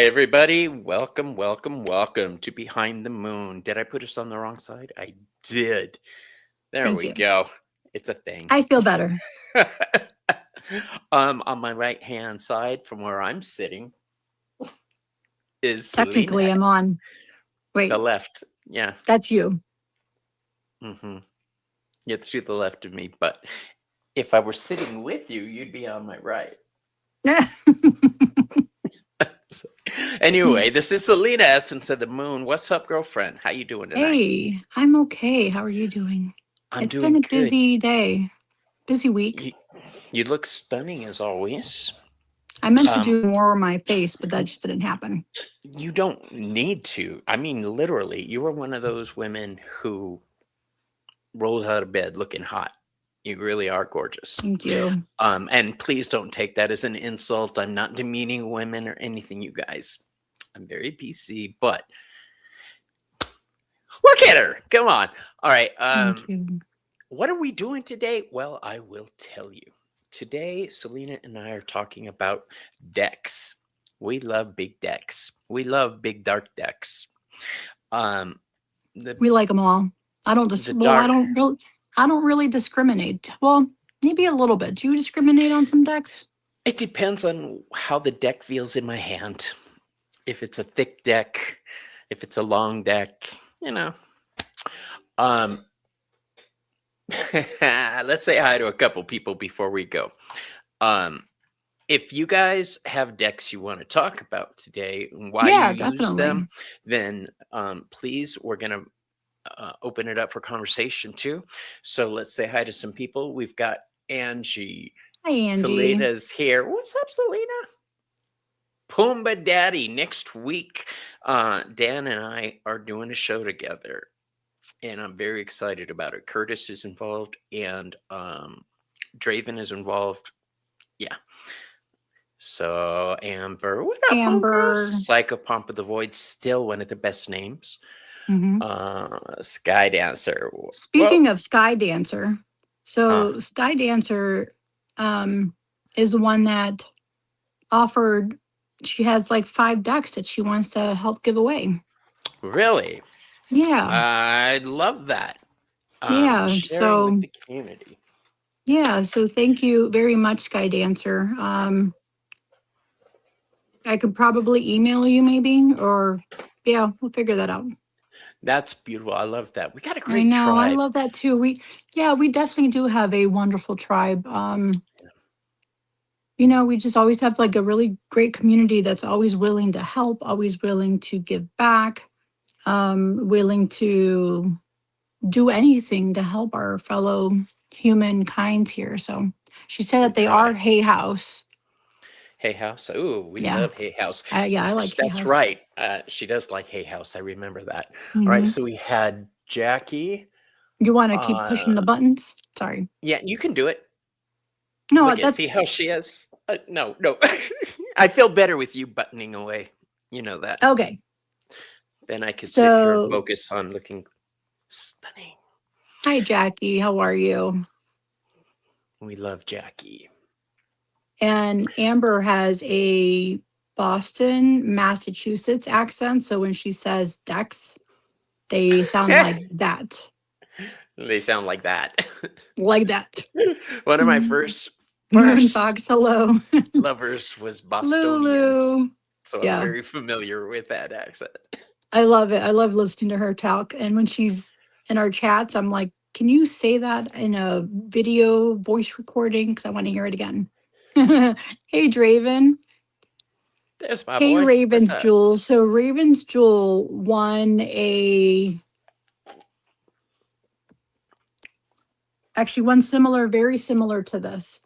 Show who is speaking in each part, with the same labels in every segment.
Speaker 1: right, everybody. Welcome, welcome, welcome to Behind the Moon. Did I put us on the wrong side? I did. There
Speaker 2: Thank
Speaker 1: we
Speaker 2: you.
Speaker 1: go. It's a thing.
Speaker 2: I feel better.
Speaker 1: On my right hand side, from where I'm sitting, is Selena.
Speaker 2: Technically, I'm on.
Speaker 1: The
Speaker 2: Wait,
Speaker 1: left. Yeah.
Speaker 2: that's you.
Speaker 1: Mm-hmm. You're to the left of me, but if I were sitting with you, you'd be on my right. So, anyway, this is Selena, Essence of the Moon. What's up, girlfriend? How you doing tonight?
Speaker 2: Hey, I'm okay. How are you doing?
Speaker 1: I'm
Speaker 2: It's been a
Speaker 1: doing good.
Speaker 2: busy day, busy week.
Speaker 1: You, you look stunning as always.
Speaker 2: I meant to
Speaker 1: Um,
Speaker 2: do more on my face, but that just didn't happen.
Speaker 1: you don't need to. I mean, literally, you are one of those women who rolls out of bed looking hot. You really are gorgeous.
Speaker 2: Thank you.
Speaker 1: And please don't take that as an insult. I'm not demeaning women or anything, you guys. I'm very PC, but look at her. Come on. All right.
Speaker 2: Thank you.
Speaker 1: What are we doing today? Well, I will tell you. Today, Selena and I are talking about decks. We love big decks. We love big dark decks. Um, the
Speaker 2: We like them all. I don't
Speaker 1: the
Speaker 2: well,
Speaker 1: dark.
Speaker 2: I don't really discriminate. Well, maybe a little bit. Do you discriminate on some decks?
Speaker 1: It depends on how the deck feels in my hand. If it's a thick deck, if it's a long deck, you know. Um, let's say hi to a couple people before we go. If you guys have decks you want to talk about today and why
Speaker 2: Yeah,
Speaker 1: you use them,
Speaker 2: definitely.
Speaker 1: then please, we're going to open it up for conversation too. So let's say hi to some people. We've got Angie.
Speaker 2: Hi, Angie.
Speaker 1: Selena's here. What's up, Selena? Pumbaa Daddy. Next week, Dan and I are doing a show together, and I'm very excited about it. Curtis is involved, and Draven is involved. Yeah. So Amber, what up, homegirl?
Speaker 2: Amber.
Speaker 1: Psychopomp of the Void, still one of the best names.
Speaker 2: hmm
Speaker 1: Sky Dancer. Well,
Speaker 2: Speaking of Sky Dancer, so Sky Dancer is the one that offered, she has like 5 decks that she wants to help give away.
Speaker 1: really?
Speaker 2: Yeah.
Speaker 1: I love that.
Speaker 2: Yeah.
Speaker 1: Sharing with
Speaker 2: So,
Speaker 1: the community.
Speaker 2: yeah. So thank you very much, Sky Dancer. I could probably email you maybe, or yeah, we'll figure that out.
Speaker 1: That's beautiful. I love that. We got a
Speaker 2: I
Speaker 1: great
Speaker 2: know. I
Speaker 1: tribe.
Speaker 2: love that too. We definitely do have a wonderful tribe. We just always have like a really great community that's always willing to help, always willing to give back, willing to do anything to help our fellow humankind here. So she said that
Speaker 1: Good
Speaker 2: they are
Speaker 1: tribe.
Speaker 2: Hay House.
Speaker 1: Hay House. Ooh, we
Speaker 2: Yeah.
Speaker 1: love Hay House.
Speaker 2: Yeah, I like
Speaker 1: Yes,
Speaker 2: Hay
Speaker 1: that's
Speaker 2: House.
Speaker 1: right. She does like Hay House. I remember that. All right.
Speaker 2: hmm
Speaker 1: So we had Jackie.
Speaker 2: You want to keep
Speaker 1: Uh,
Speaker 2: pushing the buttons? Sorry.
Speaker 1: yeah, you can do it.
Speaker 2: No,
Speaker 1: Look at see
Speaker 2: that's
Speaker 1: how she is. No, no. I feel better with you buttoning away. You know that.
Speaker 2: okay.
Speaker 1: Then I could sit here and
Speaker 2: So,
Speaker 1: focus on looking stunning.
Speaker 2: hi, Jackie. How are you?
Speaker 1: We love Jackie.
Speaker 2: And Amber has a Boston, Massachusetts accent. So when she says decks, they sound like that.
Speaker 1: They sound like that.
Speaker 2: Like that.
Speaker 1: One of my first
Speaker 2: Moon Fox, hello.
Speaker 1: lovers was Bostonian,
Speaker 2: Lulu.
Speaker 1: so I'm
Speaker 2: Yeah,
Speaker 1: very familiar with that accent.
Speaker 2: I love it. I love listening to her talk. And when she's in our chats, I'm like, can you say that in a video voice recording? Because I want to hear it again. Hey, Draven.
Speaker 1: There's my
Speaker 2: Hey,
Speaker 1: boy. What's
Speaker 2: Ravens
Speaker 1: up?
Speaker 2: Jewel. So Ravens Jewel won actually one similar, very similar to this.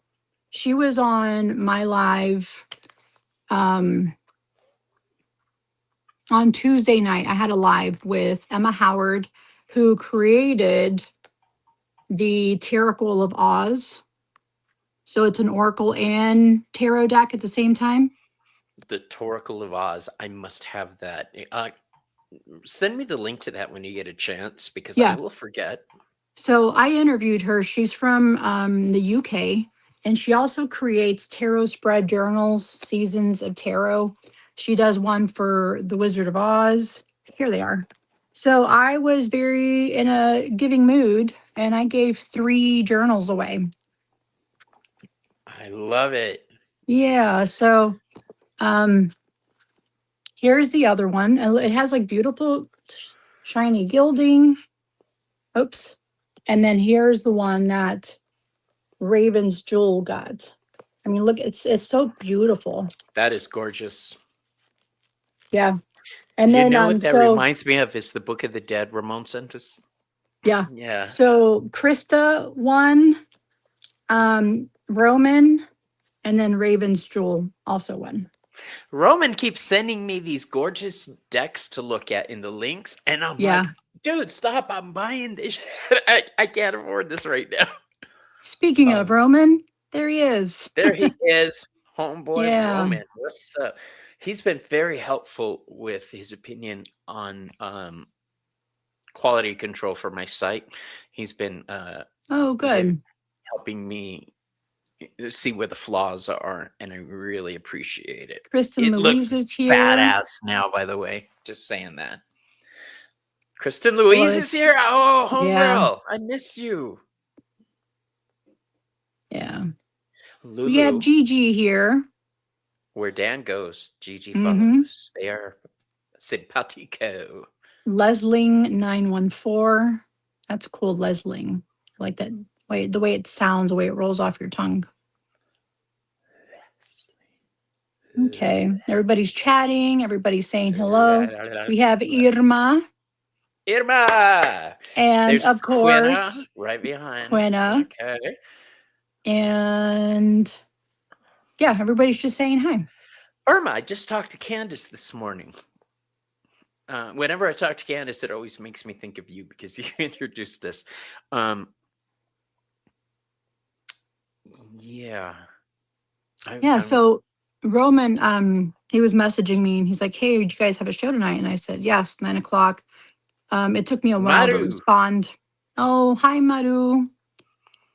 Speaker 2: She was on my live on Tuesday night. I had a live with Emma Howard, who created the Oracle of Oz. So it's an Oracle and Tarot deck at the same time.
Speaker 1: The Oracle of Oz. I must have that. Send me the link to that when you get a chance because I
Speaker 2: Yeah.
Speaker 1: will forget.
Speaker 2: So I interviewed her. She's from the UK, and she also creates tarot spread journals, seasons of tarot. She does one for The Wizard of Oz. Here they are. So I was very in a giving mood and I gave 3 journals away.
Speaker 1: I love it.
Speaker 2: Yeah. So here's the other one. It has like beautiful shiny gilding. Oops. And then here's the one that Raven's Jewel got. I mean, look, it's so beautiful.
Speaker 1: That is gorgeous.
Speaker 2: Yeah. And
Speaker 1: You
Speaker 2: then
Speaker 1: know what that
Speaker 2: so
Speaker 1: reminds me of is the Book of the Dead Ramon sent us.
Speaker 2: yeah.
Speaker 1: Yeah.
Speaker 2: So Krista won, Roman, and then Raven's Jewel also won.
Speaker 1: Roman keeps sending me these gorgeous decks to look at in the links, and I'm
Speaker 2: Yeah.
Speaker 1: like, dude, stop! I'm buying this. I can't afford this right now.
Speaker 2: Speaking of Roman, there he is.
Speaker 1: There he is, homeboy
Speaker 2: Yeah.
Speaker 1: Roman. What's up? He's been very helpful with his opinion on quality control for my site. He's been
Speaker 2: Oh, good.
Speaker 1: helping me see where the flaws are, and I really appreciate it.
Speaker 2: Kristen
Speaker 1: It
Speaker 2: Louise
Speaker 1: looks
Speaker 2: is here.
Speaker 1: badass now, by the way. Just saying that. Kristen Louise is here. Oh, homegirl, I missed you.
Speaker 2: Yeah.
Speaker 1: Lulu.
Speaker 2: We have Gigi here.
Speaker 1: Where Dan goes, Gigi follows. They are simpatico.
Speaker 2: Lesling 914. That's cool, Lesling. I like that way, the way it sounds, the way it rolls off your tongue. Okay. Everybody's chatting. Everybody's saying hello. We have Irma.
Speaker 1: Irma.
Speaker 2: And
Speaker 1: there's
Speaker 2: of course,
Speaker 1: Quina right behind.
Speaker 2: Quina.
Speaker 1: Okay.
Speaker 2: And yeah, everybody's just saying hi.
Speaker 1: Irma, I just talked to Candace this morning. Whenever I talk to Candace, it always makes me think of you because you introduced us. Yeah.
Speaker 2: So Roman, he was messaging me and he's like, hey, do you guys have a show tonight? And I said, yes, 9:00. It took me a while to respond. Oh, hi, Maru.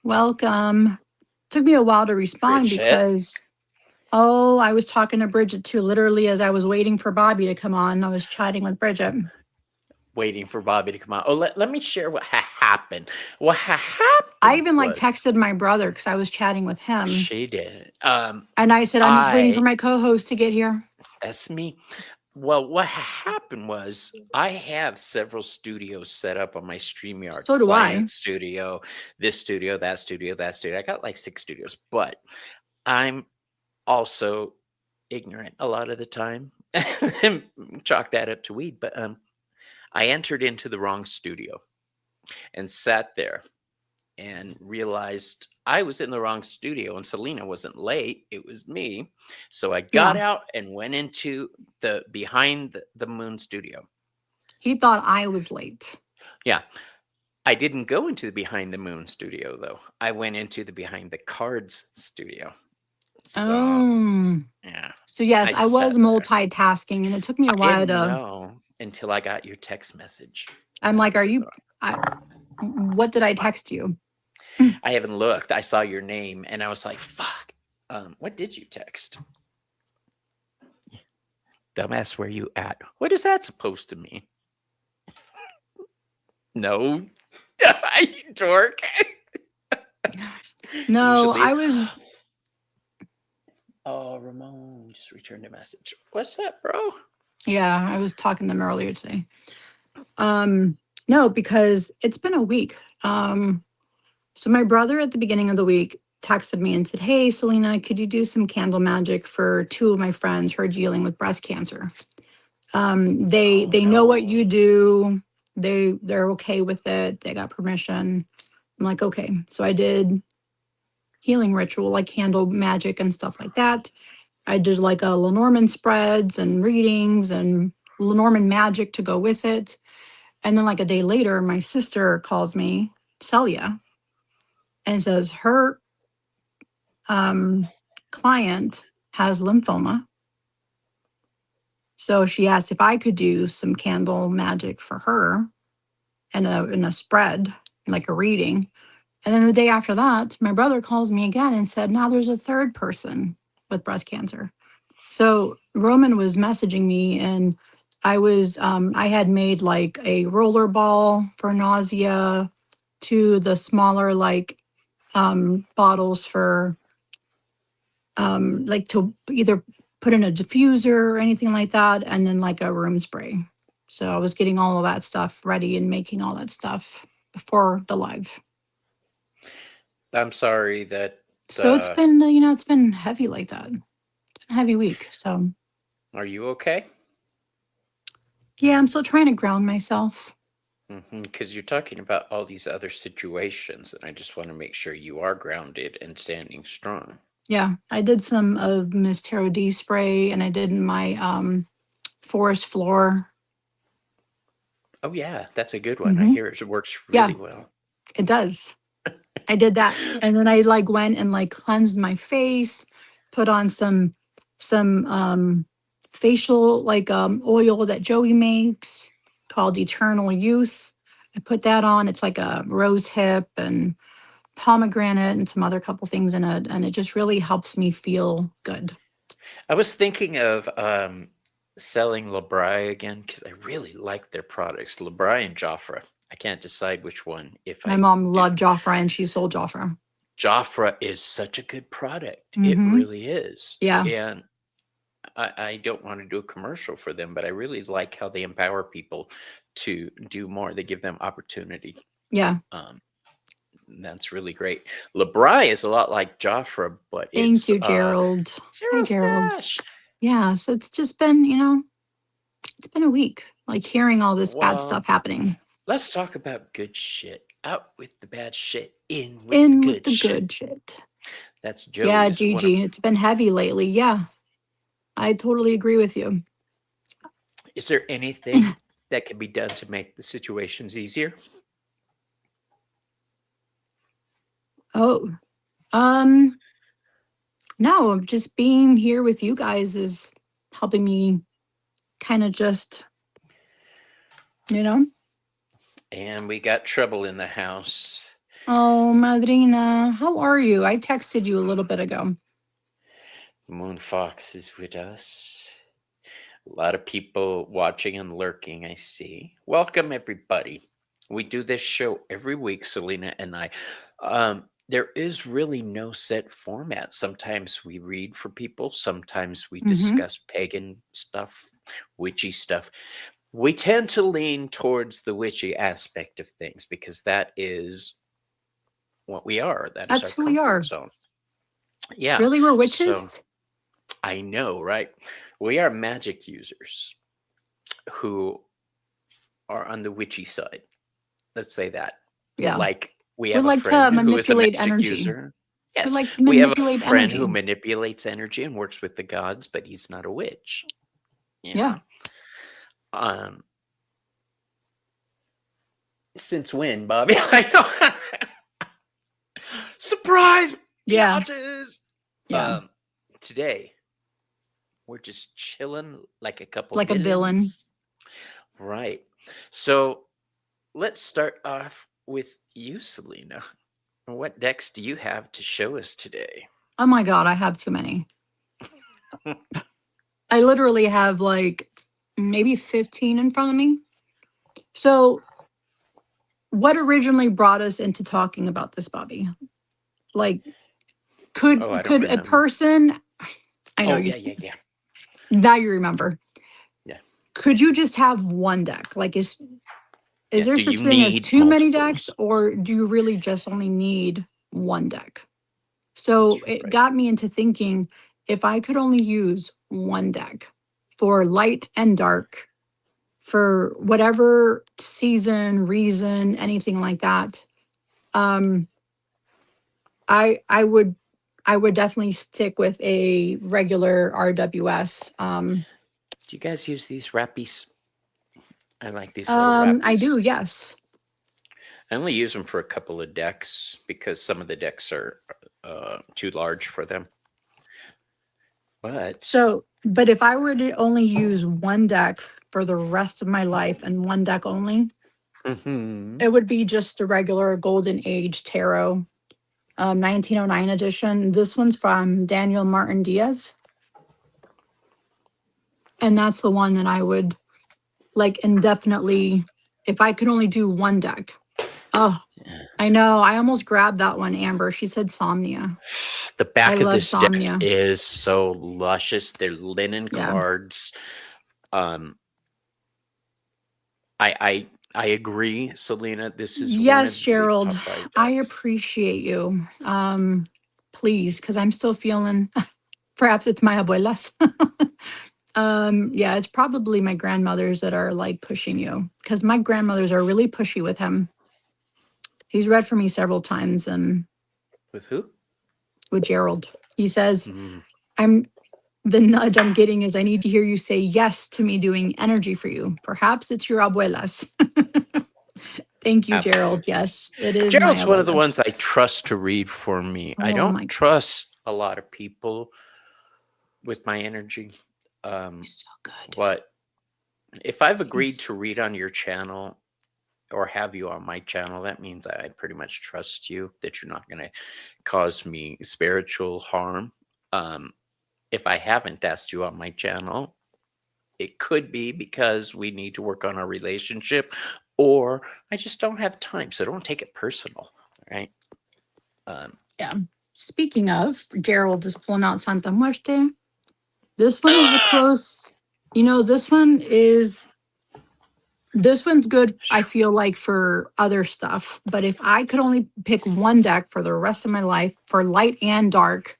Speaker 2: Welcome. It took me a while to respond because, I was talking to Bridget too. Literally, as I was waiting for Bobby to come on, I was chatting with Bridget.
Speaker 1: Waiting for Bobby to come on. Oh, let me share what happened. What happened?
Speaker 2: I even texted my brother because I was chatting with him.
Speaker 1: She did.
Speaker 2: And I said, I'm just waiting for my co-host to get here.
Speaker 1: That's me. Well, what happened was I have several studios set up on my StreamYard.
Speaker 2: So do I.
Speaker 1: Studio, this studio, that studio, that studio. I got like 6 studios, but I'm also ignorant a lot of the time. Chalk that up to weed. But I entered into the wrong studio and sat there and realized I was in the wrong studio and Selena wasn't late. It was me. So I got out and went into the Behind the Moon studio.
Speaker 2: He thought I was late.
Speaker 1: Yeah. I didn't go into the Behind the Moon studio, though. I went into the Behind the Cards studio. So, yeah.
Speaker 2: So, yes, I was multitasking and it took me a while to.
Speaker 1: Until I got your text message.
Speaker 2: I'm like, what did I text you?
Speaker 1: I haven't looked. I saw your name and I was like, fuck. What did you text? Dumbass, where you at? What is that supposed to mean? No. You dork.
Speaker 2: No, I was.
Speaker 1: Oh, Ramon just returned a message. What's that, bro?
Speaker 2: Yeah, I was talking to them earlier today. No, because it's been a week. So my brother at the beginning of the week texted me and said, hey, Selena, could you do some candle magic for 2 of my friends who are dealing with breast cancer? They know what you do. They're okay with it. They got permission. I'm like, okay. So I did healing ritual, like candle magic and stuff like that. I did like a Lenormand spreads and readings and Lenormand magic to go with it. And then like a day later, my sister calls me, Celia, and says her client has lymphoma. So she asked if I could do some candle magic for her and in a spread, like a reading. And then the day after that, my brother calls me again and said, now there's a 3rd person with breast cancer. So Roman was messaging me, and I had made like a roller ball for nausea, to the smaller like bottles for like to either put in a diffuser or anything like that, and then like a room spray. So I was getting all of that stuff ready and making all that stuff before the live.
Speaker 1: I'm sorry that.
Speaker 2: So it's been, it's been heavy like that. It's been a heavy week. So
Speaker 1: Are you okay?
Speaker 2: yeah, I'm still trying to ground myself.
Speaker 1: Because you're talking about all these other situations, and I just want to make sure you are grounded and standing strong.
Speaker 2: Yeah, I did some of Miss Tarot D spray, and I did my forest floor.
Speaker 1: Oh yeah, that's a good one. I
Speaker 2: Hmm.
Speaker 1: hear it works
Speaker 2: Yeah,
Speaker 1: really well.
Speaker 2: it does. I did that. And then I like went and like cleansed my face, put on some facial like oil that Joey makes called Eternal Youth. I put that on. It's like a rose hip and pomegranate and some other couple things in it. And it just really helps me feel good.
Speaker 1: I was thinking of selling Labrie again because I really like their products, Labrie and Joffre. I can't decide which one. If
Speaker 2: My
Speaker 1: I
Speaker 2: mom
Speaker 1: do,
Speaker 2: loved Joffre and she sold Joffre.
Speaker 1: Joffre is such a good product. It
Speaker 2: Mm-hmm.
Speaker 1: really is.
Speaker 2: Yeah.
Speaker 1: And I don't want to do a commercial for them, but I really like how they empower people to do more. They give them opportunity.
Speaker 2: Yeah.
Speaker 1: Um, that's really great. Labrie is a lot like Joffre, but
Speaker 2: Thank
Speaker 1: it's
Speaker 2: you, Gerald. Hi,
Speaker 1: zero
Speaker 2: Gerald.
Speaker 1: stash.
Speaker 2: Yeah. So it's just been, it's been a week, like hearing all this bad
Speaker 1: Well,
Speaker 2: stuff happening.
Speaker 1: let's talk about good shit. Out with the bad shit, in with the
Speaker 2: In with
Speaker 1: good
Speaker 2: the
Speaker 1: shit.
Speaker 2: good shit.
Speaker 1: That's
Speaker 2: Yeah,
Speaker 1: Joey's one of.
Speaker 2: Gigi, it's been heavy lately. Yeah, I totally agree with you.
Speaker 1: Is there anything that can be done to make the situations easier?
Speaker 2: Oh, um, no, just being here with you guys is helping me kind of just, you know.
Speaker 1: And we got trouble in the house.
Speaker 2: Oh, Madrina, how are you? I texted you a little bit ago.
Speaker 1: Moon Fox is with us. A lot of people watching and lurking, I see. Welcome, everybody. We do this show every week, Selena and I. There is really no set format. Sometimes we read for people, sometimes we
Speaker 2: Mm-hmm.
Speaker 1: discuss pagan stuff, witchy stuff. We tend to lean towards the witchy aspect of things because that is what we are. That is our
Speaker 2: That's who we
Speaker 1: comfort
Speaker 2: are.
Speaker 1: zone. Yeah.
Speaker 2: Really, we're
Speaker 1: So
Speaker 2: witches?
Speaker 1: I know, right? We are magic users who are on the witchy side. Let's say that.
Speaker 2: Yeah.
Speaker 1: Like we
Speaker 2: We
Speaker 1: have a
Speaker 2: like to
Speaker 1: friend who is a
Speaker 2: manipulate
Speaker 1: magic
Speaker 2: energy.
Speaker 1: user.
Speaker 2: We
Speaker 1: Yes,
Speaker 2: like to
Speaker 1: we have a
Speaker 2: manipulate
Speaker 1: friend who
Speaker 2: energy.
Speaker 1: manipulates energy and works with the gods, but he's not a witch.
Speaker 2: Yeah.
Speaker 1: Um since when, Bobby? I know. Surprise,
Speaker 2: Yeah.
Speaker 1: biatches.
Speaker 2: Yeah.
Speaker 1: Today we're just chilling like a couple
Speaker 2: Like a villain.
Speaker 1: villains. Right. So let's start off with you, Selena. What decks do you have to show us today?
Speaker 2: Oh my God, I have too many. I literally have like maybe 15 in front of me. So, what originally brought us into talking about this, Bobby? Like,
Speaker 1: Oh, I don't
Speaker 2: could a
Speaker 1: remember.
Speaker 2: person? I know
Speaker 1: Oh,
Speaker 2: you.
Speaker 1: yeah.
Speaker 2: Now you remember.
Speaker 1: Yeah.
Speaker 2: Could you just have one deck? Like, is
Speaker 1: Yeah.
Speaker 2: there
Speaker 1: Do you
Speaker 2: such thing as
Speaker 1: need
Speaker 2: too many decks,
Speaker 1: multiples?
Speaker 2: or do you really just only need one deck? So
Speaker 1: That's
Speaker 2: it
Speaker 1: right.
Speaker 2: got me into thinking, if I could only use one deck for light and dark, for whatever season, reason, anything like that, um, I would definitely stick with a regular RWS.
Speaker 1: Do you guys use these rappies? I like these little
Speaker 2: I
Speaker 1: rappies.
Speaker 2: do, yes.
Speaker 1: I only use them for a couple of decks because some of the decks are too large for them. But
Speaker 2: So, but if I were to only use one deck for the rest of my life and one deck only,
Speaker 1: mhm.
Speaker 2: it would be just the regular Golden Age Tarot, 1909 edition. This one's from Daniel Martin Diaz. And that's the one that I would like indefinitely, if I could only do one deck. Oh, I know. I almost grabbed that one, Amber. She said Somnia.
Speaker 1: The
Speaker 2: I
Speaker 1: back of
Speaker 2: love
Speaker 1: this deck
Speaker 2: Somnia.
Speaker 1: is so luscious. They're linen
Speaker 2: Yeah.
Speaker 1: cards. Um, I agree, Selena. This is one
Speaker 2: Yes,
Speaker 1: of your
Speaker 2: Gerald.
Speaker 1: top 5
Speaker 2: I
Speaker 1: decks.
Speaker 2: appreciate you. Please, because I'm still feeling perhaps it's my abuelas. Yeah, it's probably my grandmothers that are like pushing you because my grandmothers are really pushy with him. He's read for me several times and
Speaker 1: With who?
Speaker 2: with Gerald. He says,
Speaker 1: Mm,
Speaker 2: I'm the nudge I'm getting is I need to hear you say yes to me doing energy for you. Perhaps it's your abuelas. Thank you, Gerald.
Speaker 1: absolutely.
Speaker 2: Yes, it is my
Speaker 1: Gerald's one of the
Speaker 2: abuelas.
Speaker 1: ones I trust to read for me. I
Speaker 2: Oh
Speaker 1: don't
Speaker 2: my,
Speaker 1: trust a lot of people with my energy. Um,
Speaker 2: he's so good.
Speaker 1: but if I've agreed
Speaker 2: He's
Speaker 1: to read on your channel or have you on my channel, that means I pretty much trust you that you're not going to cause me spiritual harm. Um, if I haven't asked you on my channel, it could be because we need to work on our relationship or I just don't have time. So don't take it personal. Right. Um,
Speaker 2: yeah. Speaking of, Gerald is pulling out Santa Muerte. This one is a close, this one's good, I feel like, for other stuff. But if I could only pick one deck for the rest of my life for light and dark,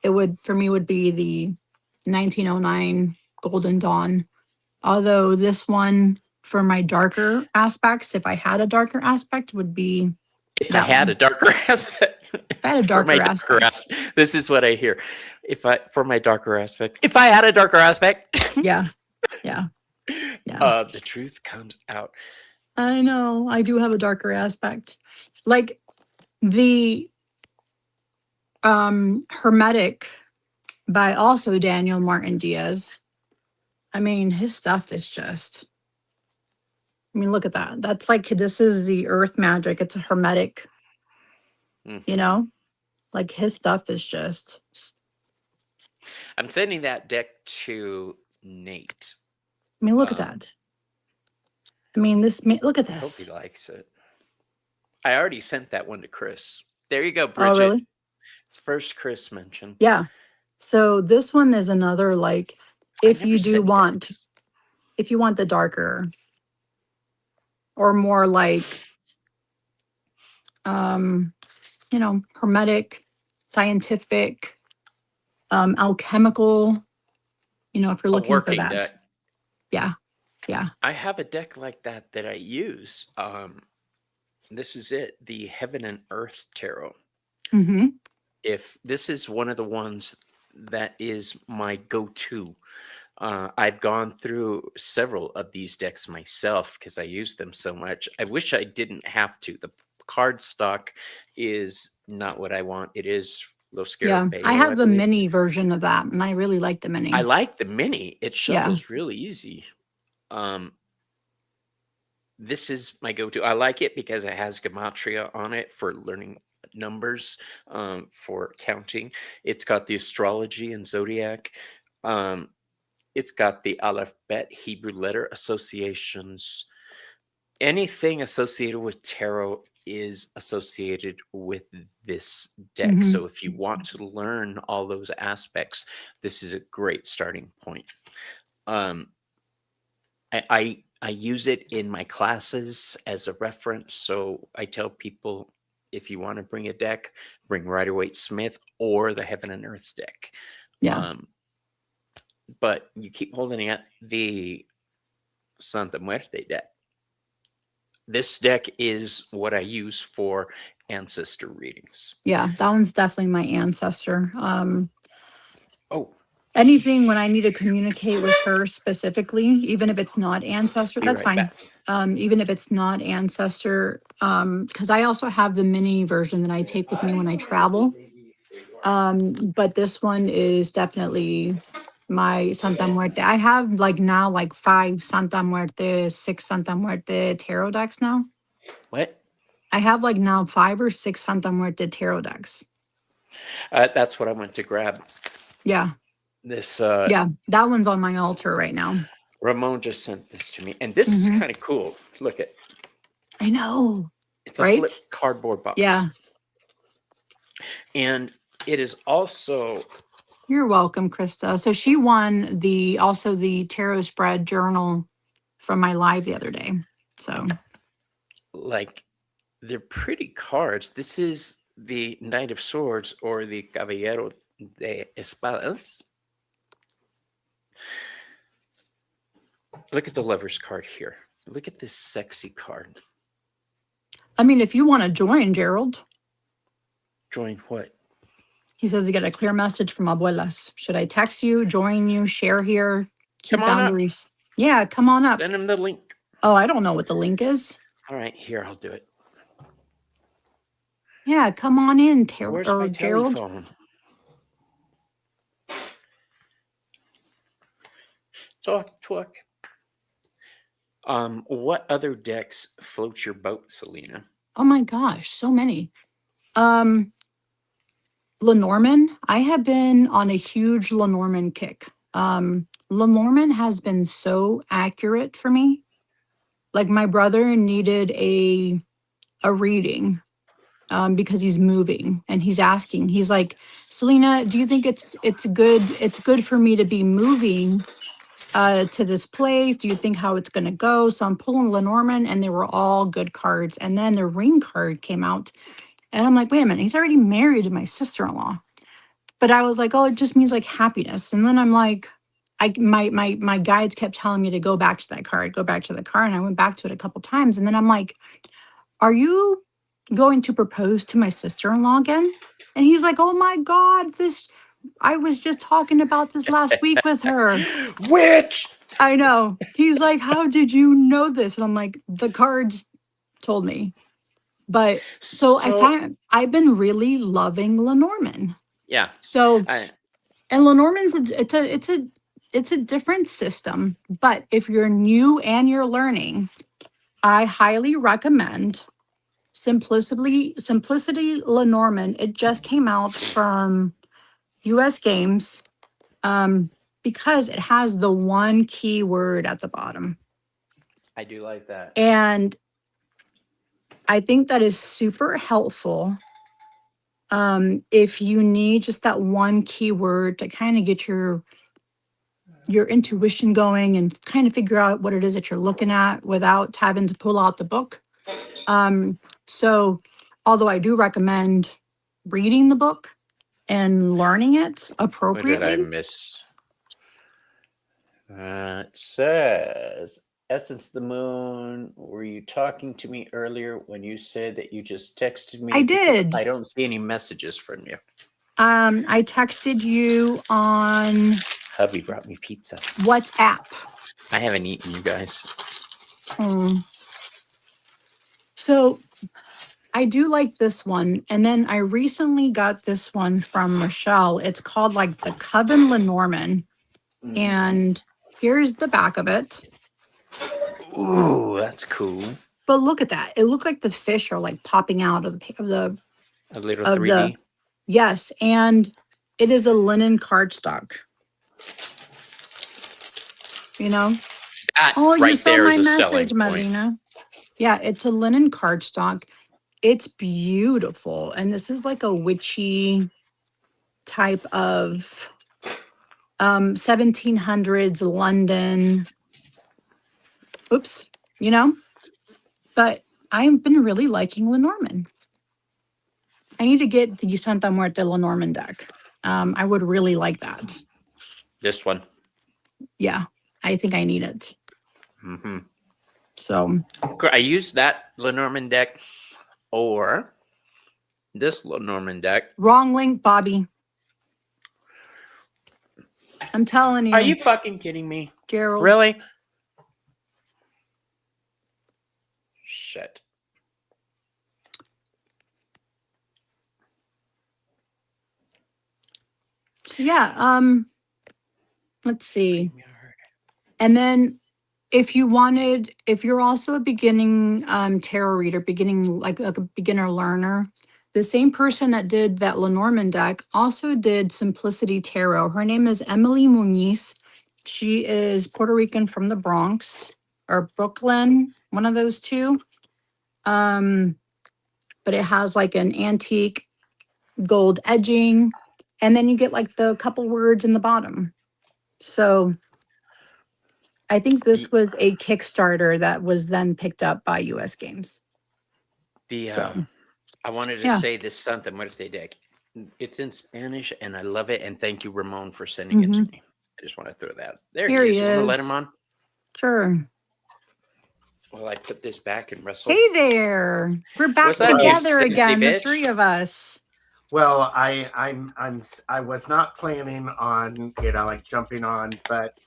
Speaker 2: it would, for me, would be the 1909 Golden Dawn. Although this one for my darker aspects, if I had a darker aspect, would be
Speaker 1: if I
Speaker 2: that
Speaker 1: had a
Speaker 2: one.
Speaker 1: darker aspect
Speaker 2: If I had a
Speaker 1: for my
Speaker 2: darker
Speaker 1: darker
Speaker 2: aspect.
Speaker 1: aspect, this is what I hear. If I for my darker aspect, if I had a darker aspect,
Speaker 2: Yeah. Yeah. Yeah.
Speaker 1: the truth comes out.
Speaker 2: I know. I do have a darker aspect. Like the Hermetic by also Daniel Martin Diaz. I mean, his stuff is just, I mean, look at that. That's like, this is the earth magic. It's a Hermetic, you
Speaker 1: Mhm.
Speaker 2: know, like his stuff is just,
Speaker 1: I'm sending that deck to Nate.
Speaker 2: I mean, look at
Speaker 1: Um,
Speaker 2: that. I mean, look at
Speaker 1: I hope he
Speaker 2: this.
Speaker 1: likes it. I already sent that one to Chris. There you go,
Speaker 2: Oh,
Speaker 1: Bridget.
Speaker 2: really?
Speaker 1: First Chris mentioned.
Speaker 2: Yeah. So this one is another, like,
Speaker 1: I
Speaker 2: if
Speaker 1: never
Speaker 2: you do
Speaker 1: sent
Speaker 2: want,
Speaker 1: decks.
Speaker 2: if you want the darker or more like, um, hermetic, scientific, alchemical, if you're
Speaker 1: A
Speaker 2: looking for
Speaker 1: working
Speaker 2: that.
Speaker 1: deck.
Speaker 2: Yeah. Yeah.
Speaker 1: I have a deck like that I use. This is it, the Heaven and Earth Tarot.
Speaker 2: Mm-hmm.
Speaker 1: If this is one of the ones that is my go-to. I've gone through several of these decks myself because I use them so much. I wish I didn't have to. The card stock is not what I want. It is Los
Speaker 2: Yeah. I
Speaker 1: Scarabeo, I
Speaker 2: have the
Speaker 1: believe.
Speaker 2: mini version of that, and I really like the
Speaker 1: I
Speaker 2: mini.
Speaker 1: like the mini. It
Speaker 2: Yeah.
Speaker 1: shuffles really easy. Um, this is my go-to. I like it because it has gematria on it for learning numbers, for counting. It's got the astrology and zodiac. Um, it's got the alphabet, Hebrew letter associations. Anything associated with tarot is associated with this deck.
Speaker 2: Mm-hmm.
Speaker 1: So if you want to learn all those aspects, this is a great starting point. Um, I use it in my classes as a reference. So I tell people if you want to bring a deck, bring Rider Waite Smith or the Heaven and Earth deck.
Speaker 2: Yeah.
Speaker 1: Um, but you keep holding up the Santa Muerte deck. This deck is what I use for ancestor readings.
Speaker 2: Yeah. That one's definitely my ancestor.
Speaker 1: Oh,
Speaker 2: Anything when I need to communicate with her specifically, even if it's not ancestor,
Speaker 1: be
Speaker 2: that's
Speaker 1: right
Speaker 2: fine.
Speaker 1: back.
Speaker 2: Even if it's not ancestor, because I also have the mini version that I take with me when I travel. But this one is definitely my Santa Muerte. I have like now like 5 Santa Muerte, 6 Santa Muerte tarot decks now.
Speaker 1: What?
Speaker 2: I have like now 5 or 6 Santa Muerte tarot decks.
Speaker 1: That's what I went to grab.
Speaker 2: Yeah.
Speaker 1: This
Speaker 2: Yeah, that one's on my altar right now.
Speaker 1: Ramon just sent this to me, and this is
Speaker 2: Hmm.
Speaker 1: kind of cool. Look at
Speaker 2: I know,
Speaker 1: it's a
Speaker 2: right?
Speaker 1: flip cardboard box,
Speaker 2: Yeah.
Speaker 1: and it is also
Speaker 2: You're welcome, Krista. So she won the tarot spread journal from my live the other day. So
Speaker 1: like they're pretty cards. This is the Knight of Swords or the Caballero de Espadas. Look at the Lover's card here. Look at this sexy card.
Speaker 2: I mean, if you want to join, Gerald,
Speaker 1: Join what?
Speaker 2: he says he got a clear message from abuelas. Should I text you, join you, share here,
Speaker 1: Come
Speaker 2: keep
Speaker 1: on up.
Speaker 2: boundaries? Yeah, come on up.
Speaker 1: Send him the link.
Speaker 2: Oh, I don't know what the link is.
Speaker 1: All right, here, I'll do it.
Speaker 2: Yeah, come on in,
Speaker 1: Where's my
Speaker 2: Gerald.
Speaker 1: telephone? Talk. What other decks float your boat, Selena?
Speaker 2: Oh my gosh, so many. Lenormand. I have been on a huge Lenormand kick. Lenormand has been so accurate for me. Like my brother needed a reading because he's moving and he's asking. He's like, Selena, do you think it's good for me to be moving to this place? Do you think how it's gonna go? So I'm pulling Lenormand and they were all good cards. And then the ring card came out. And I'm like, wait a minute, he's already married to my sister-in-law. But I was like, oh, it just means like happiness. And then I'm like, my guides kept telling me to go back to that card, go back to the card. And I went back to it a couple times. And then I'm like, are you going to propose to my sister-in-law again? And he's like, oh my God, I was just talking about this last week with her.
Speaker 1: Witch!
Speaker 2: I know. He's like, how did you know this? And I'm like, the cards told me. But so I've been really loving Lenormand.
Speaker 1: Yeah.
Speaker 2: So
Speaker 1: I,
Speaker 2: and Lenormand's it's a different system, but if you're new and you're learning, I highly recommend Simplicity Lenormand. It just came out from US Games because it has the one keyword at the bottom.
Speaker 1: I do like that.
Speaker 2: And I think that is super helpful if you need just that one keyword to kind of get your intuition going and kind of figure out what it is that you're looking at without having to pull out the book. So although I do recommend reading the book and learning it
Speaker 1: What did I
Speaker 2: appropriately,
Speaker 1: miss? It says, Essence the Moon, were you talking to me earlier when you said that you just texted me?
Speaker 2: I
Speaker 1: Because
Speaker 2: did.
Speaker 1: I don't see any messages from you.
Speaker 2: I texted you on
Speaker 1: Hubby brought me pizza.
Speaker 2: WhatsApp.
Speaker 1: I haven't eaten, you guys.
Speaker 2: So I do like this one. And then I recently got this one from Michelle. It's called like the Coven Lenormand. And here's the back of it.
Speaker 1: Ooh, that's cool.
Speaker 2: But look at that. It looked like the fish are like popping out of the
Speaker 1: A little 3D.
Speaker 2: Yes, and it is a linen cardstock. You know?
Speaker 1: That
Speaker 2: Oh, you
Speaker 1: right
Speaker 2: saw
Speaker 1: there
Speaker 2: my
Speaker 1: is a selling
Speaker 2: message,
Speaker 1: point.
Speaker 2: Marina. Yeah, it's a linen cardstock. It's beautiful. And this is like a witchy type of 1700s London. Oops, you know? But I've been really liking Lenormand. I need to get the Santa Muerte Lenormand deck. I would really like that.
Speaker 1: This one.
Speaker 2: Yeah, I think I need it. So
Speaker 1: I use that Lenormand deck or this Lenormand deck.
Speaker 2: wrong link, Bobby. I'm telling you.
Speaker 1: Are you fucking kidding me?
Speaker 2: Gerald?
Speaker 1: Really? Shit.
Speaker 2: So yeah, let's see. And then if you're also a beginning tarot reader, like a beginner learner, The same person that did that Lenormand deck also did Simplicity Tarot. Her name is Emily Muniz. She is Puerto Rican from the Bronx or Brooklyn, one of those two. But it has like an antique gold edging, and then you get like the couple words in the bottom. So I think this was a Kickstarter that was then picked up by US Games. So
Speaker 1: I wanted to
Speaker 2: yeah.
Speaker 1: say this Santa Muerte deck. It's in Spanish, and I love it. And thank you, Ramon, for sending it to me. I just want to throw that. There
Speaker 2: Here
Speaker 1: he is.
Speaker 2: he
Speaker 1: You want to
Speaker 2: is.
Speaker 1: let him on?
Speaker 2: Sure.
Speaker 1: Well, I put this back and wrestle.
Speaker 2: Hey there. We're back
Speaker 1: What's up, you
Speaker 2: together
Speaker 1: sexy
Speaker 2: again, the
Speaker 1: bitch?
Speaker 2: three of us.
Speaker 3: Well, I was not planning on, like jumping on, but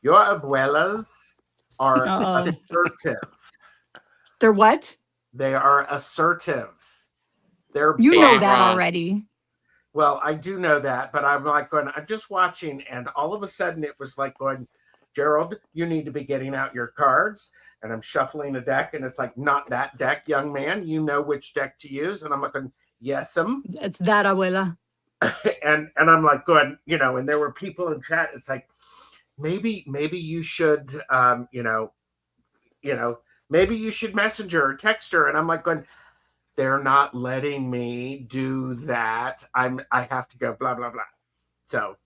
Speaker 3: your abuelas are assertive.
Speaker 2: They're what?
Speaker 3: They are assertive. They're
Speaker 2: You know
Speaker 1: Bang
Speaker 2: that
Speaker 1: wrong.
Speaker 2: already.
Speaker 3: Well, I do know that, but I'm like going, I'm just watching, and all of a sudden it was like going, Gerald, you need to be getting out your cards. And I'm shuffling a deck, and it's like, not that deck, young man. You know which deck to use. And I'm like, yes'm.
Speaker 2: It's that abuela.
Speaker 3: and I'm like, going, and there were people in chat. It's like, maybe you should, maybe you should messenger or text her. And I'm like going, they're not letting me do that. I have to go, blah, blah, blah. So,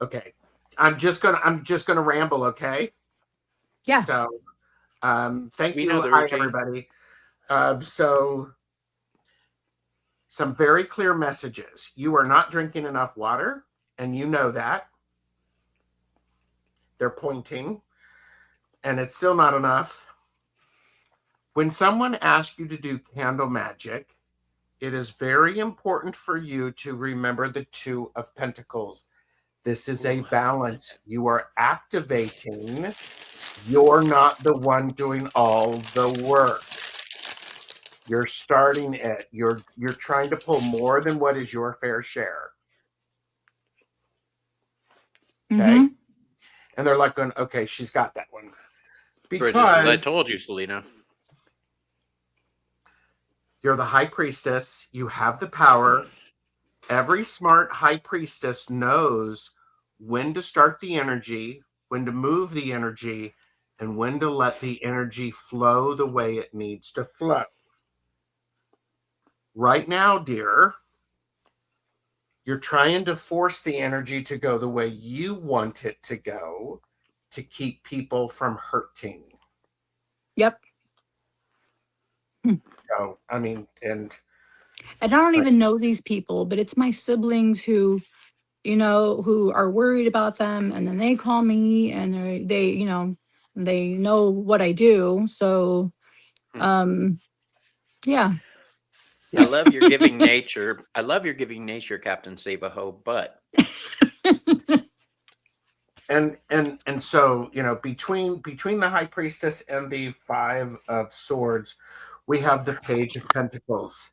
Speaker 3: okay. I'm just gonna ramble, okay?
Speaker 2: Yeah.
Speaker 3: So, thank
Speaker 1: We
Speaker 3: you.
Speaker 1: know the
Speaker 3: Hi,
Speaker 1: routine.
Speaker 3: everybody. So, some very clear messages. You are not drinking enough water, and you know that. They're pointing, and it's still not enough. When someone asks you to do candle magic, it is very important for you to remember the Two of Pentacles. This is a balance. You are activating. You're not the one doing all the work. You're starting it. You're trying to pull more than what is your fair share. Okay.
Speaker 2: Mm-hmm.
Speaker 3: And they're like going, okay, she's got that one.
Speaker 1: Because I told you, Selena.
Speaker 3: You're the high priestess. You have the power. Every smart high priestess knows when to start the energy, when to move the energy, and when to let the energy flow the way it needs to flow. Right now, dear, you're trying to force the energy to go the way you want it to go to keep people from hurting.
Speaker 2: Yep.
Speaker 3: So, I mean, and
Speaker 2: I don't even know these people, but it's my siblings who, who are worried about them, and then they call me, and they know what I do. So, yeah.
Speaker 1: I love your giving nature. I love your giving nature, Captain Save-A-Ho, but
Speaker 3: and so, between the high priestess and the Five of Swords, we have the Page of Pentacles.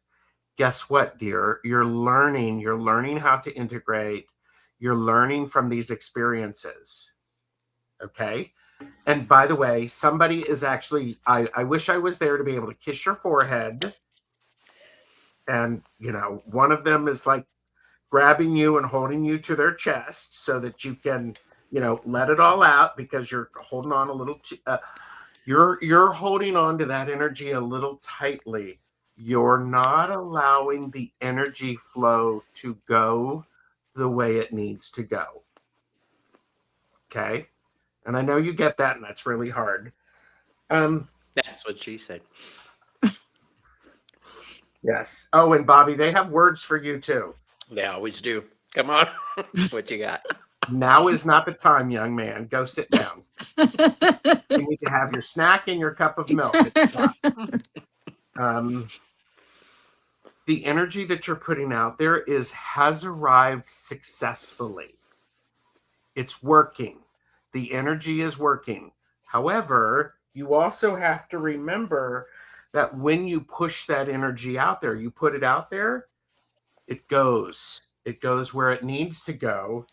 Speaker 3: Guess what, dear? You're learning how to integrate. You're learning from these experiences. Okay. And by the way, somebody is actually, I wish I was there to be able to kiss your forehead. And, one of them is like grabbing you and holding you to their chest so that you can, let it all out, because you're holding on a little, you're holding on to that energy a little tightly. You're not allowing the energy flow to go the way it needs to go. Okay. And I know you get that, and that's really hard.
Speaker 1: that's what she said.
Speaker 3: Yes. Oh, and Bobby, they have words for you too.
Speaker 1: They always do. Come on. What you got?
Speaker 3: Now is not the time, young man. Go sit down. You need to have your snack and your cup of milk. The energy that you're putting out there has arrived successfully. It's working. The energy is working. However, you also have to remember that when you push that energy out there, you put it out there, it goes where it needs to go.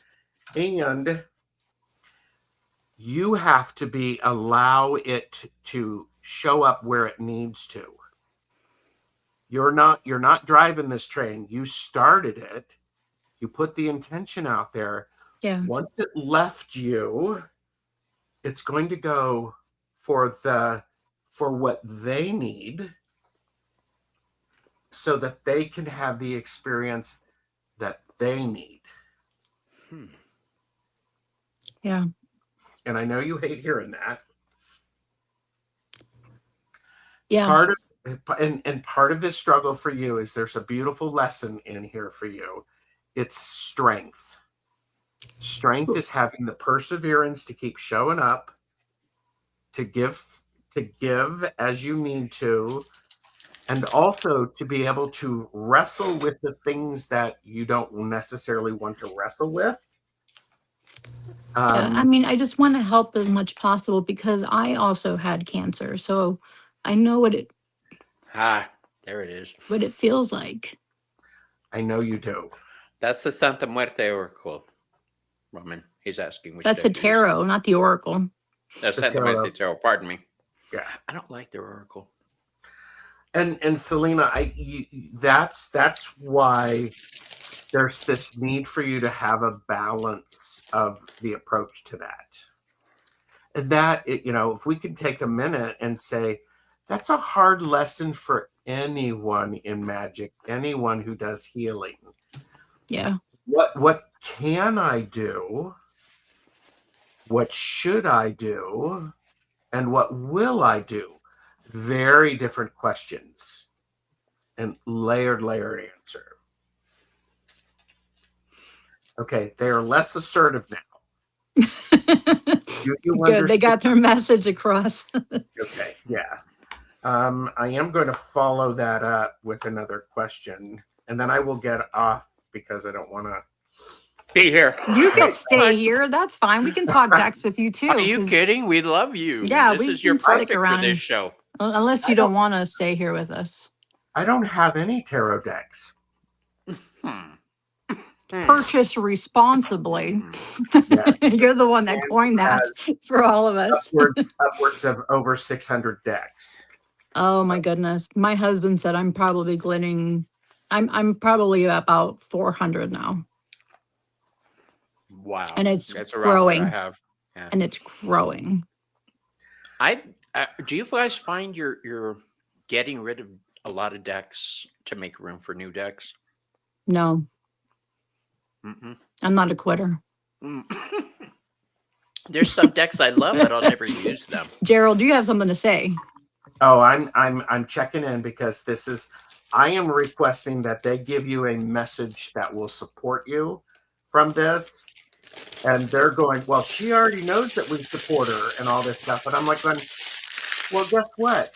Speaker 3: And you have to allow it to show up where it needs to. You're not driving this train. You started it. You put the intention out there.
Speaker 2: Yeah.
Speaker 3: Once it left you, it's going to go for what they need so that they can have the experience that they need.
Speaker 2: Yeah.
Speaker 3: And I know you hate hearing that.
Speaker 2: Yeah.
Speaker 3: Part of this struggle for you is there's a beautiful lesson in here for you. It's strength. Strength is having the perseverance to keep showing up, to give as you need to, and also to be able to wrestle with the things that you don't necessarily want to wrestle with.
Speaker 2: Yeah, I mean, I just want to help as much possible because I also had cancer. So I know what it
Speaker 1: There it is.
Speaker 2: feels like.
Speaker 3: I know you do.
Speaker 1: That's the Santa Muerte Oracle, Roman. He's asking which
Speaker 2: That's a
Speaker 1: deck you're using.
Speaker 2: tarot, not the oracle.
Speaker 1: That's
Speaker 3: the
Speaker 1: Santa
Speaker 3: tarot.
Speaker 1: Muerte Tarot. Pardon me.
Speaker 3: Yeah.
Speaker 1: I don't like their Oracle.
Speaker 3: And Selena, that's why there's this need for you to have a balance of the approach to that. And that, if we could take a minute and say, that's a hard lesson for anyone in magic, anyone who does healing.
Speaker 2: Yeah.
Speaker 3: What can I do? What should I do? And what will I do? Very different questions and layered answer. Okay, they are less assertive now.
Speaker 2: Good. They got their message across.
Speaker 3: Okay, yeah. I am going to follow that up with another question, and then I will get off because I don't want to
Speaker 1: be here.
Speaker 2: You can stay here. That's fine. We can talk decks with you too.
Speaker 1: Are you kidding? We love you.
Speaker 2: Yeah,
Speaker 1: this
Speaker 2: we
Speaker 1: is your
Speaker 2: can
Speaker 1: perfect
Speaker 2: stick around
Speaker 1: for this show.
Speaker 2: Unless you don't want to stay here with us.
Speaker 3: I don't have any tarot decks.
Speaker 2: Purchase responsibly.
Speaker 3: Yes.
Speaker 2: You're the one that coined that for all of us.
Speaker 3: upwards of over 600 decks.
Speaker 2: Oh my goodness. My husband said I'm probably I'm probably about 400 now.
Speaker 1: Wow.
Speaker 2: And it's
Speaker 1: That's
Speaker 2: growing.
Speaker 1: I have. Yeah.
Speaker 2: And it's growing.
Speaker 1: Do you guys find you're getting rid of a lot of decks to make room for new decks?
Speaker 2: No.
Speaker 1: Mm-mm.
Speaker 2: I'm not a quitter.
Speaker 1: There's some decks I love, but I'll never use them.
Speaker 2: Gerald, do you have something to say?
Speaker 3: Oh, I'm checking in because I am requesting that they give you a message that will support you from this. And they're going, well, she already knows that we support her and all this stuff. And I'm like, well, guess what?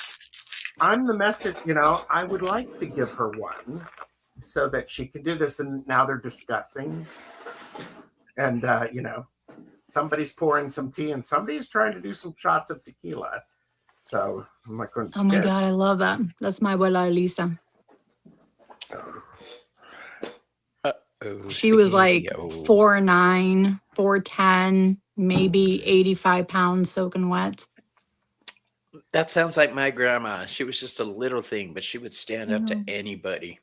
Speaker 3: I'm the message, I would like to give her one so that she can do this. And now they're discussing. And, somebody's pouring some tea and somebody's trying to do some shots of tequila. So I'm like,
Speaker 2: oh my God, I love that. That's my abuela Elisa.
Speaker 3: So.
Speaker 2: She was like 4'9", 4'10", maybe 85 pounds soaking wet.
Speaker 1: That sounds like my grandma. She was just a little thing, but she would stand up to anybody.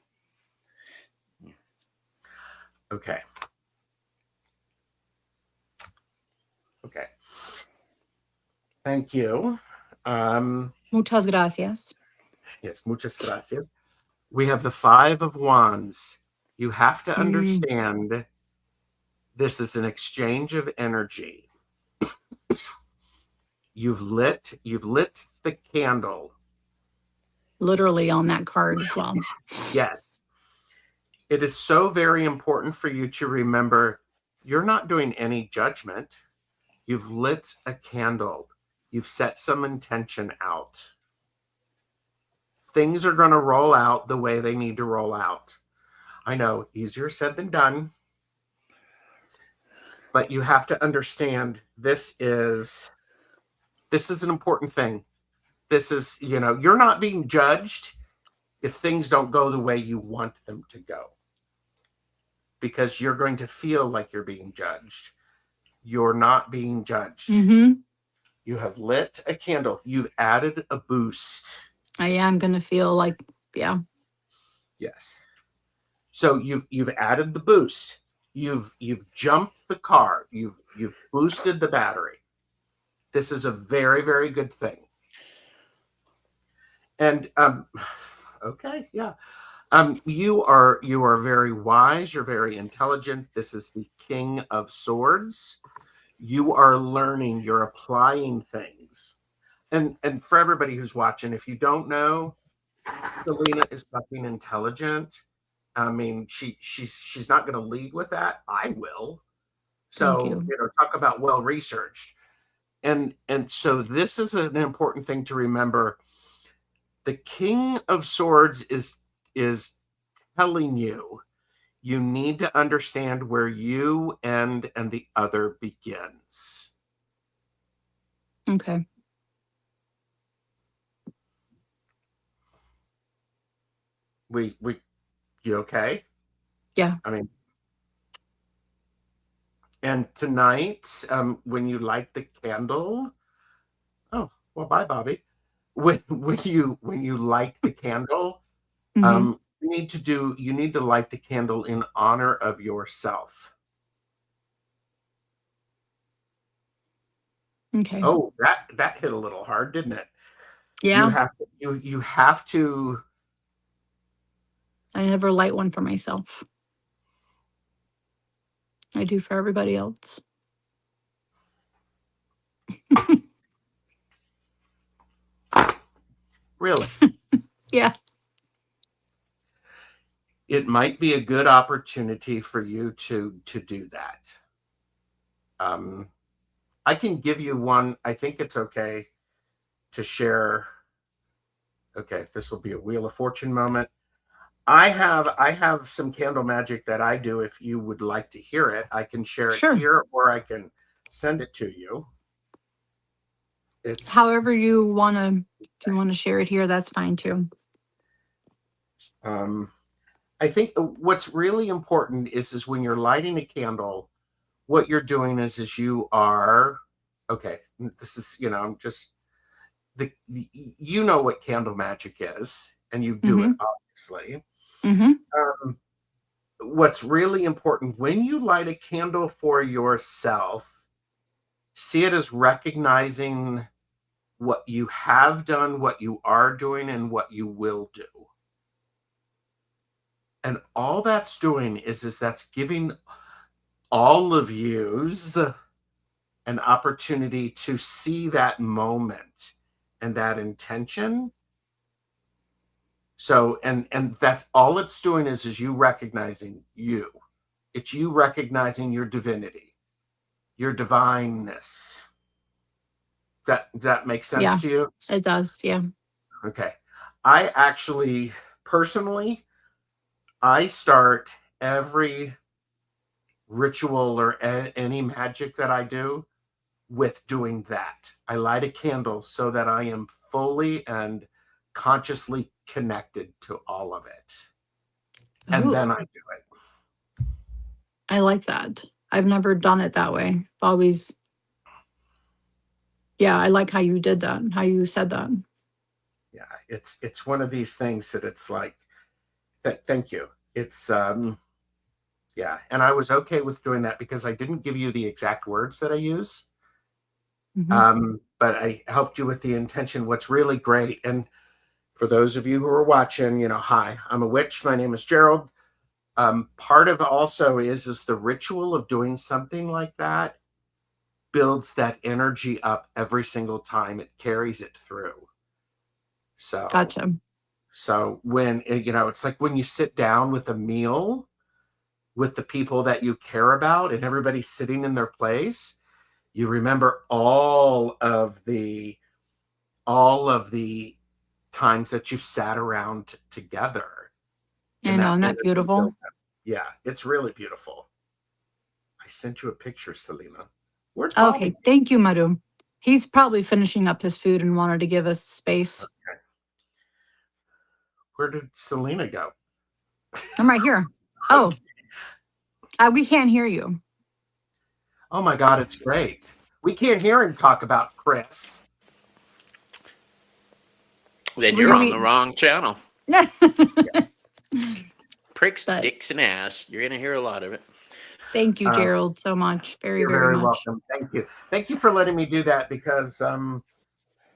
Speaker 3: Okay. Thank you.
Speaker 2: Muchas gracias.
Speaker 3: Yes, muchas gracias. We have the 5 of Wands. You have to understand this is an exchange of energy. You've lit the candle.
Speaker 2: Literally on that card as well.
Speaker 3: Yes. It is so very important for you to remember you're not doing any judgment. You've lit a candle. You've set some intention out. Things are going to roll out the way they need to roll out. I know, easier said than done. But you have to understand this is an important thing. This is, you're not being judged if things don't go the way you want them to go. Because you're going to feel like you're being judged. You're not being judged.
Speaker 2: Mm-hmm.
Speaker 3: You have lit a candle. You've added a boost.
Speaker 2: I am going to feel like, yeah.
Speaker 3: Yes. So you've added the boost. You've jumped the car. You've boosted the battery. This is a very, very good thing. And okay, yeah. You are very wise. You're very intelligent. This is the King of Swords. You are learning. You're applying things. And for everybody who's watching, if you don't know, Selena is something intelligent. I mean, she's not going to lead with that. I will.
Speaker 2: Thank
Speaker 3: So,
Speaker 2: you.
Speaker 3: talk about well researched. And so this is an important thing to remember. The King of Swords is telling you need to understand where you end and the other begins.
Speaker 2: Okay.
Speaker 3: You okay?
Speaker 2: Yeah.
Speaker 3: I mean, and tonight, when you light the candle, oh well, bye, Bobby. When you light the candle,
Speaker 2: Mhm.
Speaker 3: you need to light the candle in honor of yourself.
Speaker 2: Okay.
Speaker 3: Oh, that hit a little hard, didn't it?
Speaker 2: Yeah.
Speaker 3: You have to.
Speaker 2: I never light one for myself. I do for everybody else.
Speaker 3: Really.
Speaker 2: Yeah.
Speaker 3: It might be a good opportunity for you to do that. I can give you one. I think it's okay to share. Okay, this will be a Wheel of Fortune moment. I have some candle magic that I do. If you would like to hear it, I can share it
Speaker 2: Sure.
Speaker 3: here, or I can send it to you. It's
Speaker 2: However you want to, if you want to share it here, that's fine too.
Speaker 3: I think what's really important is when you're lighting a candle, what you're doing is you are, okay, this is, I'm just, you know what candle magic is, and you do it, obviously. What's really important when you light a candle for yourself, see it as recognizing what you have done, what you are doing, and what you will do. And all that's doing is that's giving all of yous an opportunity to see that moment and that intention. So, and that's all it's doing is you recognizing you. It's you recognizing your divinity, your divineness. Does that make sense to you?
Speaker 2: It does. Yeah.
Speaker 3: Okay. I actually, personally, I start every ritual or any magic that I do with doing that. I light a candle so that I am fully and consciously connected to all of it. And then I do it.
Speaker 2: I like that. I've never done it that way. Always. Yeah, I like how you did that, how you said that.
Speaker 3: Yeah, it's one of these things that it's like, thank you. It's yeah, and I was okay with doing that because I didn't give you the exact words that I use. But I helped you with the intention. What's really great, and for those of you who are watching, hi, I'm a witch. My name is Gerald. Part of also is the ritual of doing something like that builds that energy up every single time. It carries it through. So
Speaker 2: Gotcha.
Speaker 3: So when it's like when you sit down with a meal with the people that you care about and everybody's sitting in their place, you remember all of the times that you've sat around together.
Speaker 2: I know, isn't that beautiful?
Speaker 3: Yeah, it's really beautiful. I sent you a picture, Selena. Where's Bobby?
Speaker 2: Okay, thank you, Madhu. He's probably finishing up his food and wanted to give us space.
Speaker 3: Okay. Where did Selena go?
Speaker 2: I'm right here. Oh, we can't hear you.
Speaker 3: Oh my God, it's great. We can't hear him talk about Chris.
Speaker 1: Then you're on the wrong channel. Pricks,
Speaker 2: But
Speaker 1: dicks, and ass. You're gonna hear a lot of it.
Speaker 2: thank you,
Speaker 3: Um,
Speaker 2: Gerald, so much. Very,
Speaker 3: you're
Speaker 2: very
Speaker 3: very
Speaker 2: much.
Speaker 3: welcome. Thank you. Thank you for letting me do that because
Speaker 2: I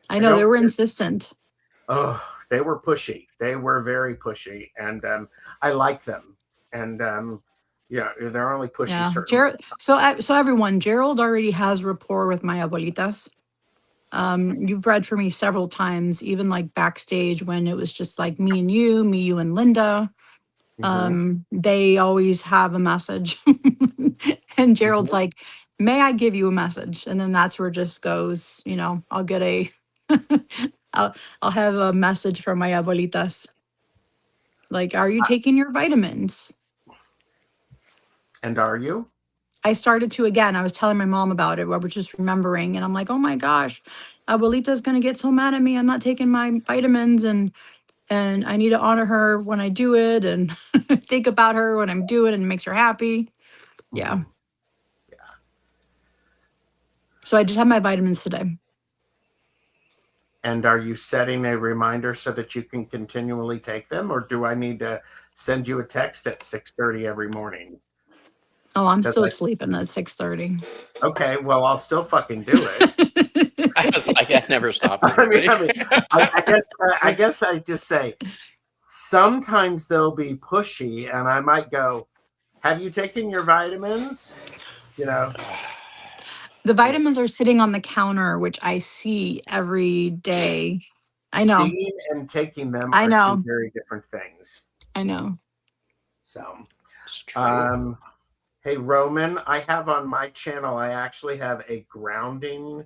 Speaker 3: I
Speaker 2: know they
Speaker 3: don't.
Speaker 2: were insistent.
Speaker 3: Oh, they were pushy. They were very pushy, and I like them. And yeah, they're only pushy
Speaker 2: Yeah,
Speaker 3: certain.
Speaker 2: Gerald. So everyone, Gerald already has rapport with my abuelitas. You've read for me several times, even like backstage when it was just like me, you, and Linda.
Speaker 3: Mhm,
Speaker 2: They always have a message, and Gerald's
Speaker 3: mhm.
Speaker 2: like, "May I give you a message?" And then that's where it just goes. I'll get a, I'll I'll have a message from my abuelitas. Like, are you taking your vitamins?
Speaker 3: And are you?
Speaker 2: I started to again. I was telling my mom about it. I was just remembering, and I'm like, oh my gosh, abuelita's gonna get so mad at me. I'm not taking my vitamins, and I need to honor her when I do it, and think about her when I'm doing it, and it makes her happy. Yeah.
Speaker 3: Mhm.
Speaker 2: So I just had my vitamins today.
Speaker 3: And are you setting a reminder so that you can continually take them, or do I need to send you a text at 6:30 every morning?
Speaker 2: Oh, I'm
Speaker 3: Because
Speaker 2: still sleeping at 6:30.
Speaker 3: okay, well, I'll still fucking do it.
Speaker 1: I was like, that never stopped
Speaker 3: I mean,
Speaker 1: anybody.
Speaker 3: I guess I just say sometimes they'll be pushy, and I might go, "Have you taken your vitamins?" You know,
Speaker 2: The vitamins are sitting on the counter, which I see every day. I know.
Speaker 3: seeing and taking them
Speaker 2: I
Speaker 3: are two
Speaker 2: know.
Speaker 3: very different things.
Speaker 2: I know.
Speaker 3: So,
Speaker 1: It's true.
Speaker 3: um, hey Roman, I have on my channel. I actually have a grounding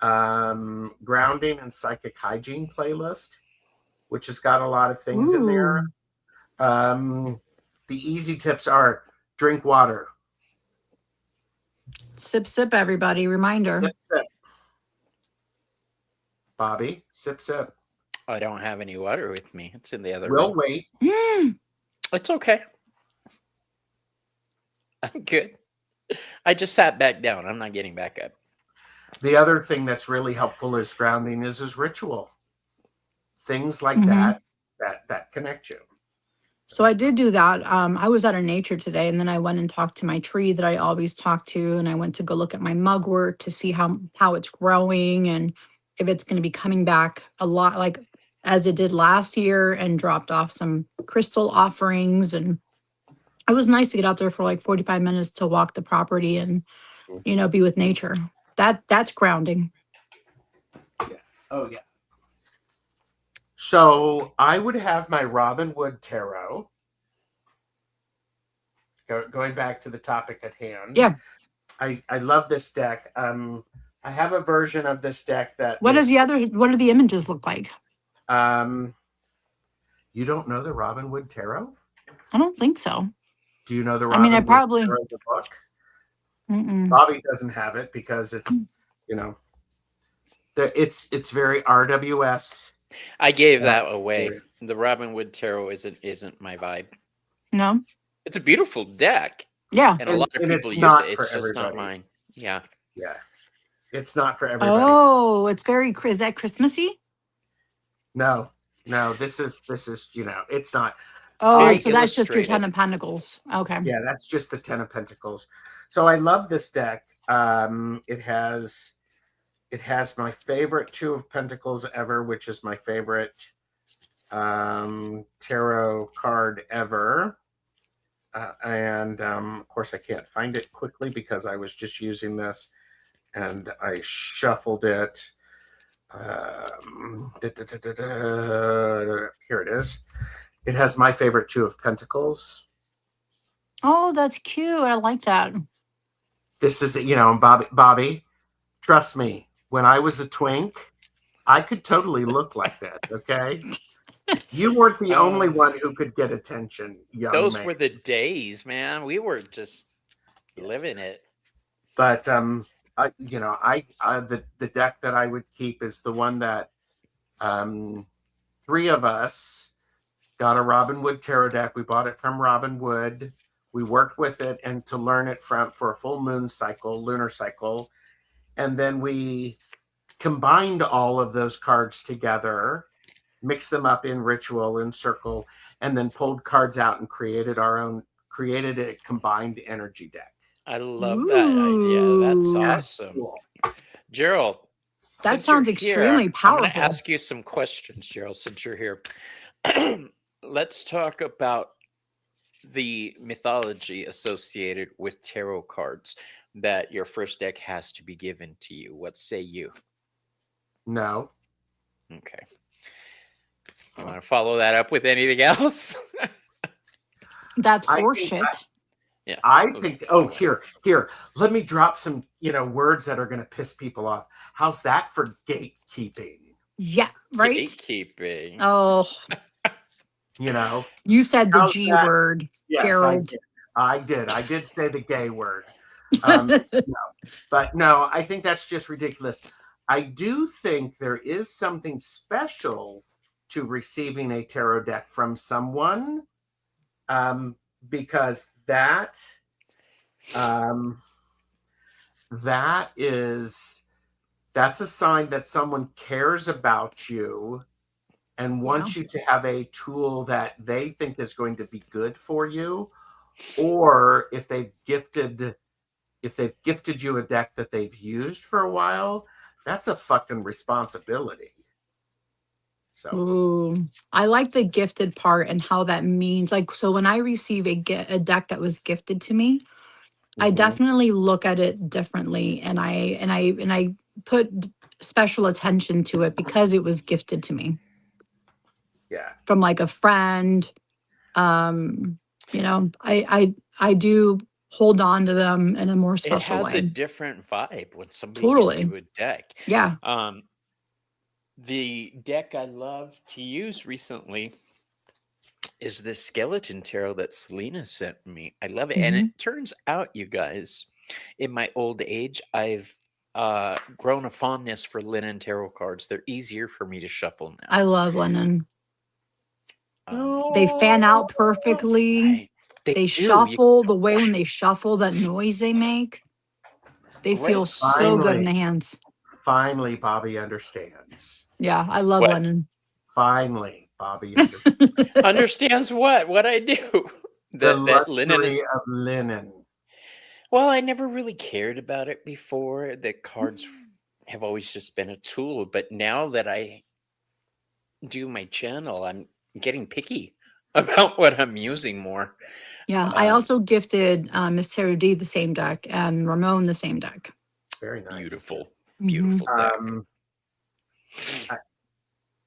Speaker 3: and psychic hygiene playlist, which has got a lot of things in there.
Speaker 2: Ooh.
Speaker 3: The easy tips are drink water.
Speaker 2: Sip, sip, everybody. Reminder.
Speaker 3: Sip, sip. Bobby, sip, sip.
Speaker 1: I don't have any water with me. It's in the other
Speaker 3: We'll
Speaker 1: room.
Speaker 3: wait.
Speaker 2: Mm.
Speaker 1: It's okay. I'm good. I just sat back down. I'm not getting back up.
Speaker 3: The other thing that's really helpful is grounding is ritual. Things like
Speaker 2: Mhm.
Speaker 3: that connect you.
Speaker 2: So I did do that. I was out of nature today, and then I went and talked to my tree that I always talk to, and I went to go look at my mugwort to see how it's growing and if it's going to be coming back a lot like as it did last year, and dropped off some crystal offerings. And it was nice to get out there for like 45 minutes to walk the property and be with nature. That's grounding.
Speaker 3: Yeah. Oh yeah. So I would have my Robin Wood tarot. Going back to the topic at hand.
Speaker 2: Yeah.
Speaker 3: I love this deck. I have a version of this deck that
Speaker 2: What
Speaker 3: is
Speaker 2: do the images look like?
Speaker 3: um you don't know the Robin Wood tarot?
Speaker 2: I don't think so.
Speaker 3: Do you know the
Speaker 2: I mean, I
Speaker 3: Robin Wood
Speaker 2: probably.
Speaker 3: tarot the book?
Speaker 2: Mm-mm.
Speaker 3: Bobby doesn't have it because it's you know it's very RWS.
Speaker 1: I gave that away. The Robin Wood Tarot isn't my vibe.
Speaker 2: No.
Speaker 1: It's a beautiful deck,
Speaker 2: Yeah.
Speaker 1: and a lot of
Speaker 3: And
Speaker 1: people
Speaker 3: it's
Speaker 1: use
Speaker 3: not
Speaker 1: it.
Speaker 3: for
Speaker 1: It's just not
Speaker 3: everybody.
Speaker 1: mine. Yeah.
Speaker 3: Yeah. It's not for everybody.
Speaker 2: Oh, it's very, is that Christmassy?
Speaker 3: No. This is it's not.
Speaker 2: Oh,
Speaker 1: Very
Speaker 2: so that's just your
Speaker 1: illustrated.
Speaker 2: 10 of Pentacles. Okay.
Speaker 3: Yeah, that's just the 10 of Pentacles. So I love this deck. It has my favorite 2 of Pentacles ever, which is my favorite tarot card ever. And of course, I can't find it quickly because I was just using this and I shuffled it. Here it is. It has my favorite 2 of Pentacles.
Speaker 2: Oh, that's cute. I like that.
Speaker 3: This is, Bobby, trust me, when I was a twink, I could totally look like that, okay? You weren't the only one who could get attention, young
Speaker 1: Those
Speaker 3: man.
Speaker 1: were the days, man. We were just living it.
Speaker 3: But the deck that I would keep is the one that 3 of us got a Robin Wood tarot deck. We bought it from Robin Wood. We worked with it and to learn it for a full moon cycle, lunar cycle. And then we combined all of those cards together, mixed them up in ritual, in circle, and then pulled cards out and created a combined energy deck.
Speaker 1: I love that idea. That's
Speaker 2: Ooh,
Speaker 1: awesome.
Speaker 3: Cool.
Speaker 1: Gerald,
Speaker 2: that
Speaker 1: since you're
Speaker 2: sounds
Speaker 1: here,
Speaker 2: extremely
Speaker 1: I'm going to
Speaker 2: powerful.
Speaker 1: ask you some questions, Gerald, since you're here. Let's talk about the mythology associated with tarot cards that your first deck has to be given to you. What say you?
Speaker 3: No.
Speaker 1: Okay. You want to follow that up with anything else?
Speaker 2: That's
Speaker 3: I think
Speaker 2: horseshit.
Speaker 1: Yeah.
Speaker 3: I think, oh, here, let me drop some, words that are going to piss people off. How's that for gatekeeping?
Speaker 2: Yeah, right?
Speaker 1: Gatekeeping.
Speaker 2: Oh,
Speaker 3: You know,
Speaker 2: you said the
Speaker 3: how's
Speaker 2: G
Speaker 3: that?
Speaker 2: word,
Speaker 3: Yes,
Speaker 2: Gerald.
Speaker 3: I did say the gay word. No, but no, I think that's just ridiculous. I do think there is something special to receiving a tarot deck from someone, because that's a sign that someone cares about you and wants you to have a tool that they think is going to be good for you, or if they've gifted you a deck that they've used for a while, that's a fucking responsibility. So
Speaker 2: Ooh, I like the gifted part and how that means. Like, so when I receive a deck that was gifted to me, I definitely look at it differently, and I put special attention to it because it was gifted to me
Speaker 3: yeah,
Speaker 2: from like a friend. I do hold on to them in a more
Speaker 1: It
Speaker 2: special
Speaker 1: has a
Speaker 2: way.
Speaker 1: different vibe when somebody gives
Speaker 2: Totally.
Speaker 1: you a deck.
Speaker 2: Yeah.
Speaker 1: The deck I love to use recently is the skeleton tarot that Selena sent me. I love it. And
Speaker 2: Mhm.
Speaker 1: it turns out, you guys, in my old age, I've grown a fondness for linen tarot cards. They're easier for me to shuffle now.
Speaker 2: I love Lennon.
Speaker 1: Um,
Speaker 2: They fan out perfectly.
Speaker 1: they
Speaker 2: They
Speaker 1: do.
Speaker 2: shuffle the way when they shuffle, that noise they make. They
Speaker 1: Great.
Speaker 2: feel so good in the hands.
Speaker 3: Finally, Bobby understands.
Speaker 2: Yeah, I love
Speaker 1: What?
Speaker 2: Lennon.
Speaker 3: Finally, Bobby understands.
Speaker 1: Understands what? What I do?
Speaker 3: The
Speaker 1: That linen
Speaker 3: luxury
Speaker 1: is.
Speaker 3: of linen.
Speaker 1: Well, I never really cared about it before. The cards have always just been a tool, but now that I do my channel, I'm getting picky about what I'm using more.
Speaker 2: Yeah, I also gifted Miss Terry D the same deck and Ramon the same deck.
Speaker 3: Very nice.
Speaker 1: Beautiful,
Speaker 2: Mhm.
Speaker 1: beautiful deck.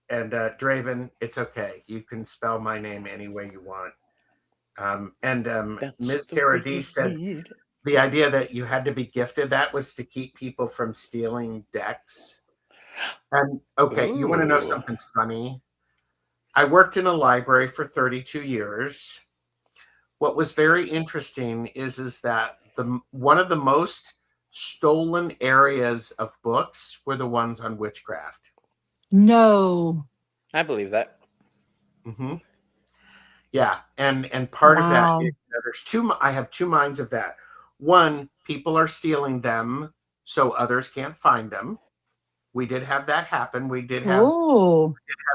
Speaker 3: And Draven, it's okay. You can spell my name any way you want. Ms. Tara D said the idea that you had to be gifted, that was to keep people from stealing decks. And okay, you want to know
Speaker 1: Ooh.
Speaker 3: something funny? I worked in a library for 32 years. What was very interesting is that one of the most stolen areas of books were the ones on witchcraft.
Speaker 2: No.
Speaker 1: I believe that.
Speaker 3: Mm-hmm. Yeah, and part of that,
Speaker 2: Wow.
Speaker 3: I have two minds of that. One, people are stealing them so others can't find them. We did have that happen. We did have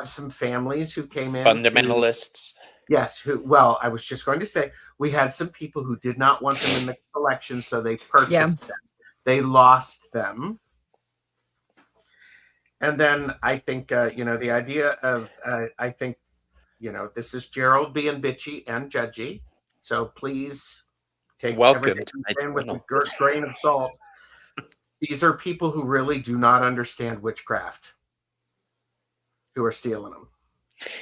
Speaker 3: some families who came in
Speaker 1: Fundamentalists.
Speaker 3: Yes, well, I was just going to say we had some people who did not want them in the collection, so they purchased them. They lost them. And then I think, the idea of, I think, this is Gerald being bitchy and judgy. So please take everything in with a grain of salt. These are people who really do not understand witchcraft who are stealing them.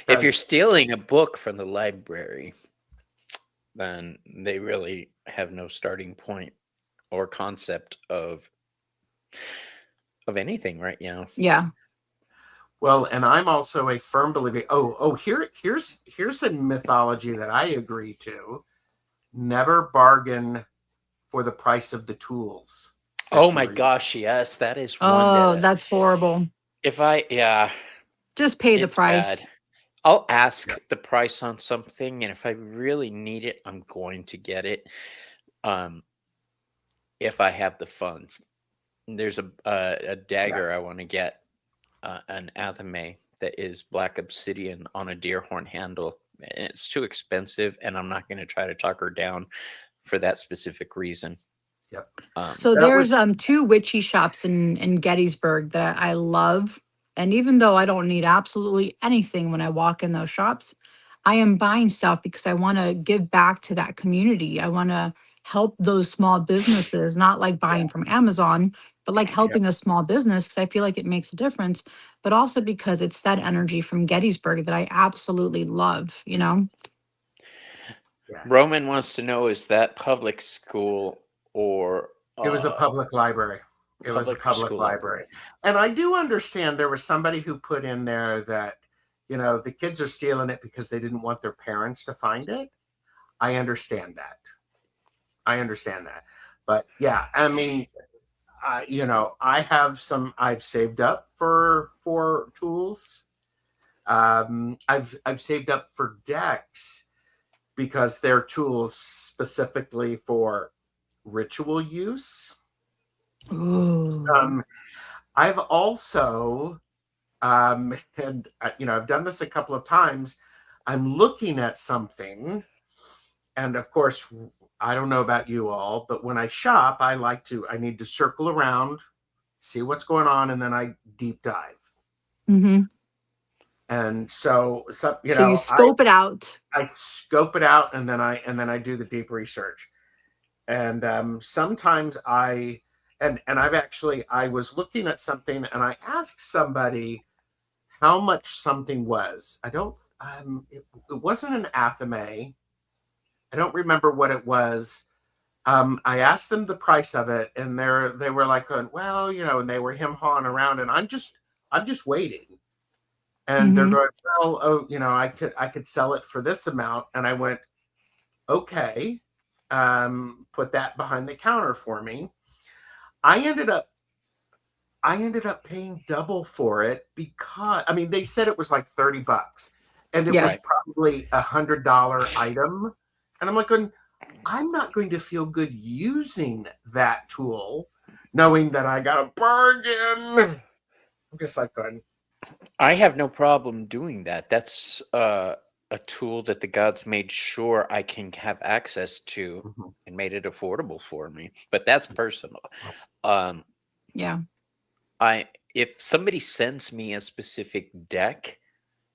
Speaker 1: If you're stealing a book from the library, then they really have no starting point or concept of anything, right?
Speaker 2: Yeah.
Speaker 3: Well, and I'm also a firm believer. Here's a mythology that I agree to. Never bargain for the price of the tools.
Speaker 1: Oh my gosh, yes, that is one.
Speaker 2: Oh, that's horrible.
Speaker 1: Just
Speaker 2: pay the price.
Speaker 1: Bad. I'll ask the price on something, and if I really need it, I'm going to get it. If I have the funds. There's a dagger I want to get, an athame that is black obsidian on a deer horn handle It's too expensive, and I'm not going to try to talk her down for that specific reason.
Speaker 3: Yep.
Speaker 2: So
Speaker 3: That
Speaker 2: there's
Speaker 3: was
Speaker 2: 2 witchy shops in Gettysburg that I love. And even though I don't need absolutely anything when I walk in those shops, I am buying stuff because I want to give back to that community. I want to help those small businesses, not like buying from Amazon, but like helping a small business because I feel like it makes a difference, but also because it's that energy from Gettysburg that I absolutely love, you know?
Speaker 3: yeah.
Speaker 1: Roman wants to know, is that public school or
Speaker 3: It was a public library. It was a
Speaker 1: public
Speaker 3: public
Speaker 1: school
Speaker 3: library. And I do understand there was somebody who put in there that, the kids are stealing it because they didn't want their parents to find it. I understand that. But yeah, I mean, I've saved up for tools. I've saved up for decks because they're tools specifically for ritual use.
Speaker 2: Ooh.
Speaker 3: I've also, and I've done this a couple of times. I'm looking at something, and of course, I don't know about you all, but when I shop, I need to circle around, see what's going on, and then I deep dive.
Speaker 2: Mm-hmm.
Speaker 3: And so
Speaker 2: So you scope it out.
Speaker 3: I scope it out, and then I do the deep research. And sometimes I was looking at something, and I asked somebody how much something was. I don't it wasn't an athame. I don't remember what it was. I asked them the price of it, and they were like going, well, and they were him-hawing around, and I'm just waiting. And they're
Speaker 2: Mm-hmm.
Speaker 3: going, well, oh, I could sell it for this amount. And I went, okay, put that behind the counter for me. I ended up paying double for it because they said it was like $30, and it was
Speaker 2: Yeah.
Speaker 3: probably $100 item. And I'm like, I'm not going to feel good using that tool, knowing that I got a bargain. I'm just like going,
Speaker 1: I have no problem doing that. That's a tool that the gods made sure I can have access to and made it affordable for me. But that's personal.
Speaker 2: Yeah.
Speaker 1: If somebody sends me a specific deck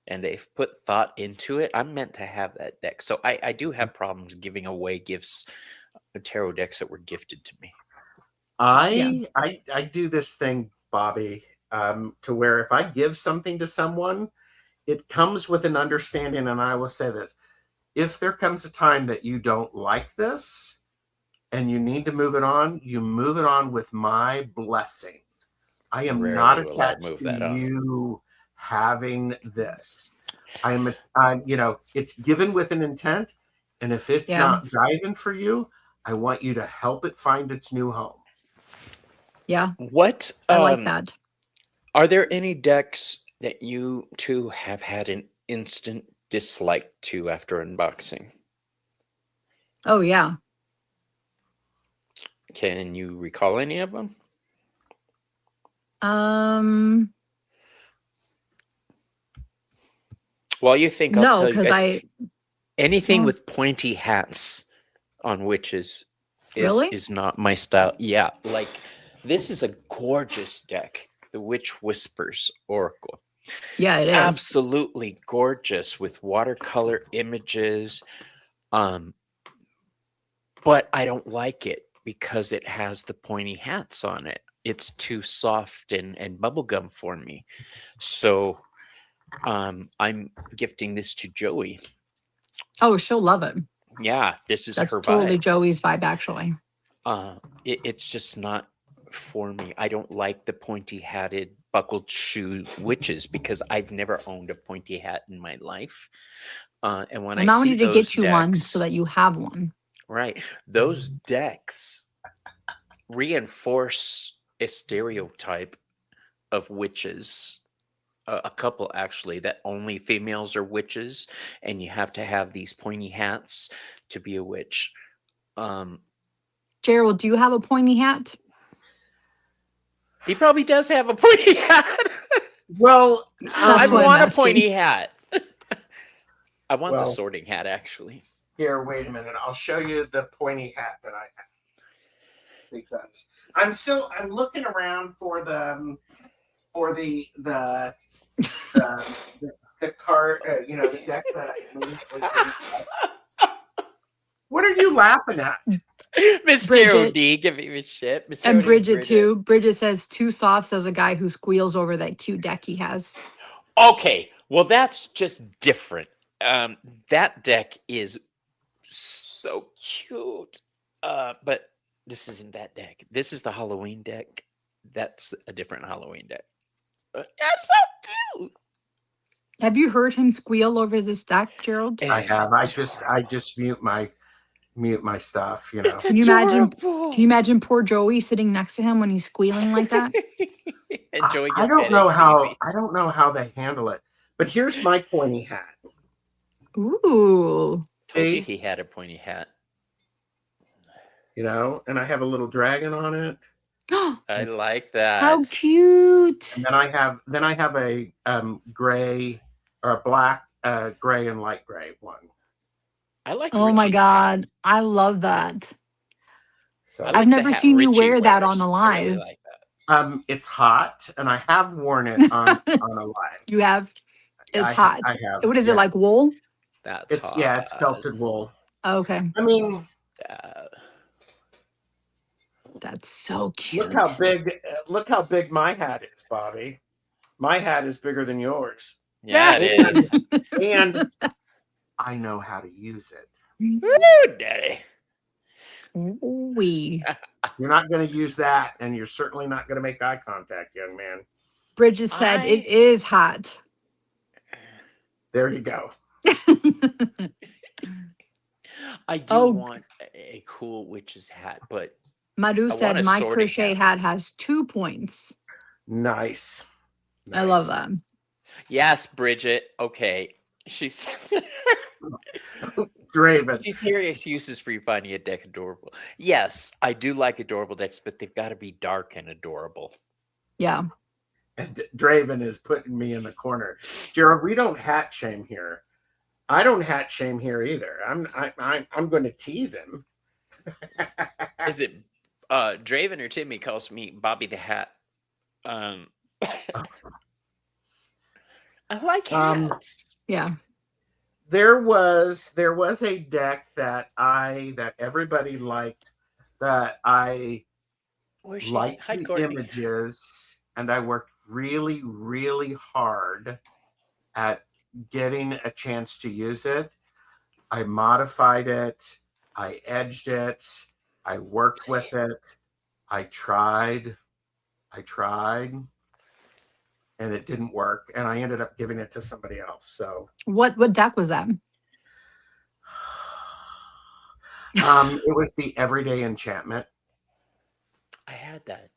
Speaker 1: and they've put thought into it, I'm meant to have that deck. So I do have problems giving away gifts, tarot decks that were gifted to me.
Speaker 3: I do this thing, Bobby, to where if I give something to someone, it comes with an understanding. And I will say this: if there comes a time that you don't like this and you need to move it on, you move it on with my blessing. I am not
Speaker 1: Rarely will I
Speaker 3: attached
Speaker 1: move
Speaker 3: to
Speaker 1: that on.
Speaker 3: you having this. I'm it's given with an intent. And if it's not driving for you, I want you to help it find its new home.
Speaker 2: Yeah.
Speaker 1: What
Speaker 2: I like that.
Speaker 1: Are there any decks that you two have had an instant dislike to after unboxing?
Speaker 2: Oh yeah.
Speaker 1: Can you recall any of them? While you think, I'll
Speaker 2: No,
Speaker 1: tell you
Speaker 2: because
Speaker 1: guys. Anything
Speaker 2: Well-
Speaker 1: with pointy hats on witches
Speaker 2: Really?
Speaker 1: is not my style. Yeah, like this is a gorgeous deck, the Witch Whispers Oracle.
Speaker 2: Yeah, it is.
Speaker 1: Absolutely gorgeous with watercolor images. But I don't like it because it has the pointy hats on it. It's too soft and bubblegum for me. So I'm gifting this to Joey.
Speaker 2: Oh, she'll love it.
Speaker 1: Yeah, this is
Speaker 2: That's
Speaker 1: her
Speaker 2: totally
Speaker 1: vibe.
Speaker 2: Joey's vibe, actually.
Speaker 1: It's just not for me. I don't like the pointy hatted buckled shoe witches because I've never owned a pointy hat in my life. And when I
Speaker 2: Now I
Speaker 1: see
Speaker 2: need to
Speaker 1: those
Speaker 2: get you one so
Speaker 1: decks,
Speaker 2: that you have one.
Speaker 1: right, those decks reinforce a stereotype of witches. A couple actually, that only females are witches, and you have to have these pointy hats to be a witch.
Speaker 2: Gerald, do you have a pointy hat?
Speaker 1: He probably does have a pointy hat.
Speaker 3: Well,
Speaker 1: I
Speaker 2: That's why I'm
Speaker 1: want a
Speaker 2: asking.
Speaker 1: pointy hat. I want the
Speaker 3: Well,
Speaker 1: sorting hat actually.
Speaker 3: here, wait a minute. I'll show you the pointy hat that I have because I'm looking around for the the the card, the deck that I immediately didn't like. What are you laughing at?
Speaker 1: Miss
Speaker 2: Bridget.
Speaker 1: D giving me shit. Miss
Speaker 2: And
Speaker 1: Jody,
Speaker 2: Bridget too. Bridget says too soft as a guy who squeals over that cute deck he has.
Speaker 1: Okay, well that's just different. That deck is so cute. But this isn't that deck. This is the Halloween deck. That's a different Halloween deck. That's so cute.
Speaker 2: Have you heard him squeal over this deck, Gerald?
Speaker 3: I
Speaker 1: It's
Speaker 3: have. I
Speaker 1: adorable.
Speaker 3: just mute my stuff. You know.
Speaker 1: It's
Speaker 2: Can you imagine?
Speaker 1: adorable.
Speaker 2: Can you imagine poor Joey sitting next to him when he's squealing like that?
Speaker 1: And Joey
Speaker 3: I
Speaker 1: gets
Speaker 3: don't know
Speaker 1: headaches
Speaker 3: how
Speaker 1: easy.
Speaker 3: I don't know how they handle it. But here's my pointy hat.
Speaker 2: Ooh.
Speaker 1: Told you
Speaker 3: See?
Speaker 1: he had a pointy hat.
Speaker 3: And I have a little dragon on it.
Speaker 1: I like that.
Speaker 2: How cute.
Speaker 3: And then I have a gray or a black, gray and light gray one.
Speaker 1: I like
Speaker 2: Oh my
Speaker 1: Richie's
Speaker 2: God.
Speaker 1: hat.
Speaker 2: I love that.
Speaker 3: So
Speaker 1: I
Speaker 2: I've
Speaker 1: like the
Speaker 2: never
Speaker 1: hat
Speaker 2: seen you
Speaker 1: Richie
Speaker 2: wear that on
Speaker 1: wears.
Speaker 2: a
Speaker 1: I really
Speaker 2: live.
Speaker 1: like that.
Speaker 3: it's hot, and I have worn it on a live.
Speaker 2: You have, it's
Speaker 3: I
Speaker 2: hot.
Speaker 3: have.
Speaker 2: What is it,
Speaker 3: yeah.
Speaker 2: like wool?
Speaker 1: That's
Speaker 3: It's
Speaker 1: hot.
Speaker 3: it's felted wool.
Speaker 2: Okay.
Speaker 3: I mean,
Speaker 2: That's so cute.
Speaker 3: look how big my hat is, Bobby. My hat is bigger than yours.
Speaker 1: Yeah, it is.
Speaker 3: And I know how to use it.
Speaker 1: Woo, daddy.
Speaker 2: We.
Speaker 3: You're not going to use that, and you're certainly not going to make eye contact, young man.
Speaker 2: Bridget said it is hot.
Speaker 3: There you go.
Speaker 1: I do want a cool witch's hat, but
Speaker 2: Madhu
Speaker 1: I want a
Speaker 2: said my
Speaker 1: sorting
Speaker 2: crochet
Speaker 1: hat.
Speaker 2: hat has 2 points.
Speaker 3: Nice.
Speaker 2: I love that.
Speaker 1: Yes, Bridget. Okay. She's
Speaker 3: Draven.
Speaker 1: she's hearing excuses for you finding a deck adorable. Yes, I do like adorable decks, but they've got to be dark and adorable.
Speaker 2: Yeah.
Speaker 3: And Draven is putting me in the corner. Gerald, we don't hat shame here. I don't hat shame here either. I'm going to tease him.
Speaker 1: Is it Draven or Timmy calls me Bobby the Hat? I like hats.
Speaker 2: Yeah.
Speaker 3: There was a deck that everybody liked, that I liked
Speaker 1: Hi,
Speaker 3: the
Speaker 1: Courtney.
Speaker 3: images, and I worked really, really hard at getting a chance to use it. I modified it. I edged it. I worked with it. I tried, and it didn't work. And I ended up giving it to somebody else. So
Speaker 2: What deck was that?
Speaker 3: it was the Everyday Enchantment.
Speaker 1: I had that.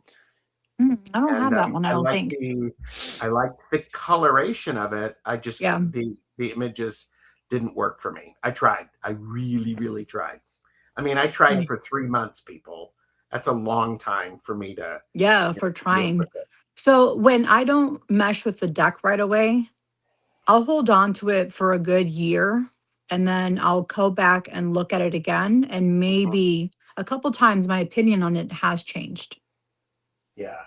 Speaker 2: I don't have that one, I don't
Speaker 3: liked
Speaker 2: think.
Speaker 3: I liked the coloration of it. I just the images didn't work for me. I tried. I really, really tried. I mean, I tried for 3 months, people. That's a long time for me to
Speaker 2: for trying. So when I don't mesh with the deck right away, I'll hold on to it for a good year, and then I'll go back and look at it again, and maybe a couple times my opinion on it has changed.
Speaker 3: Yeah.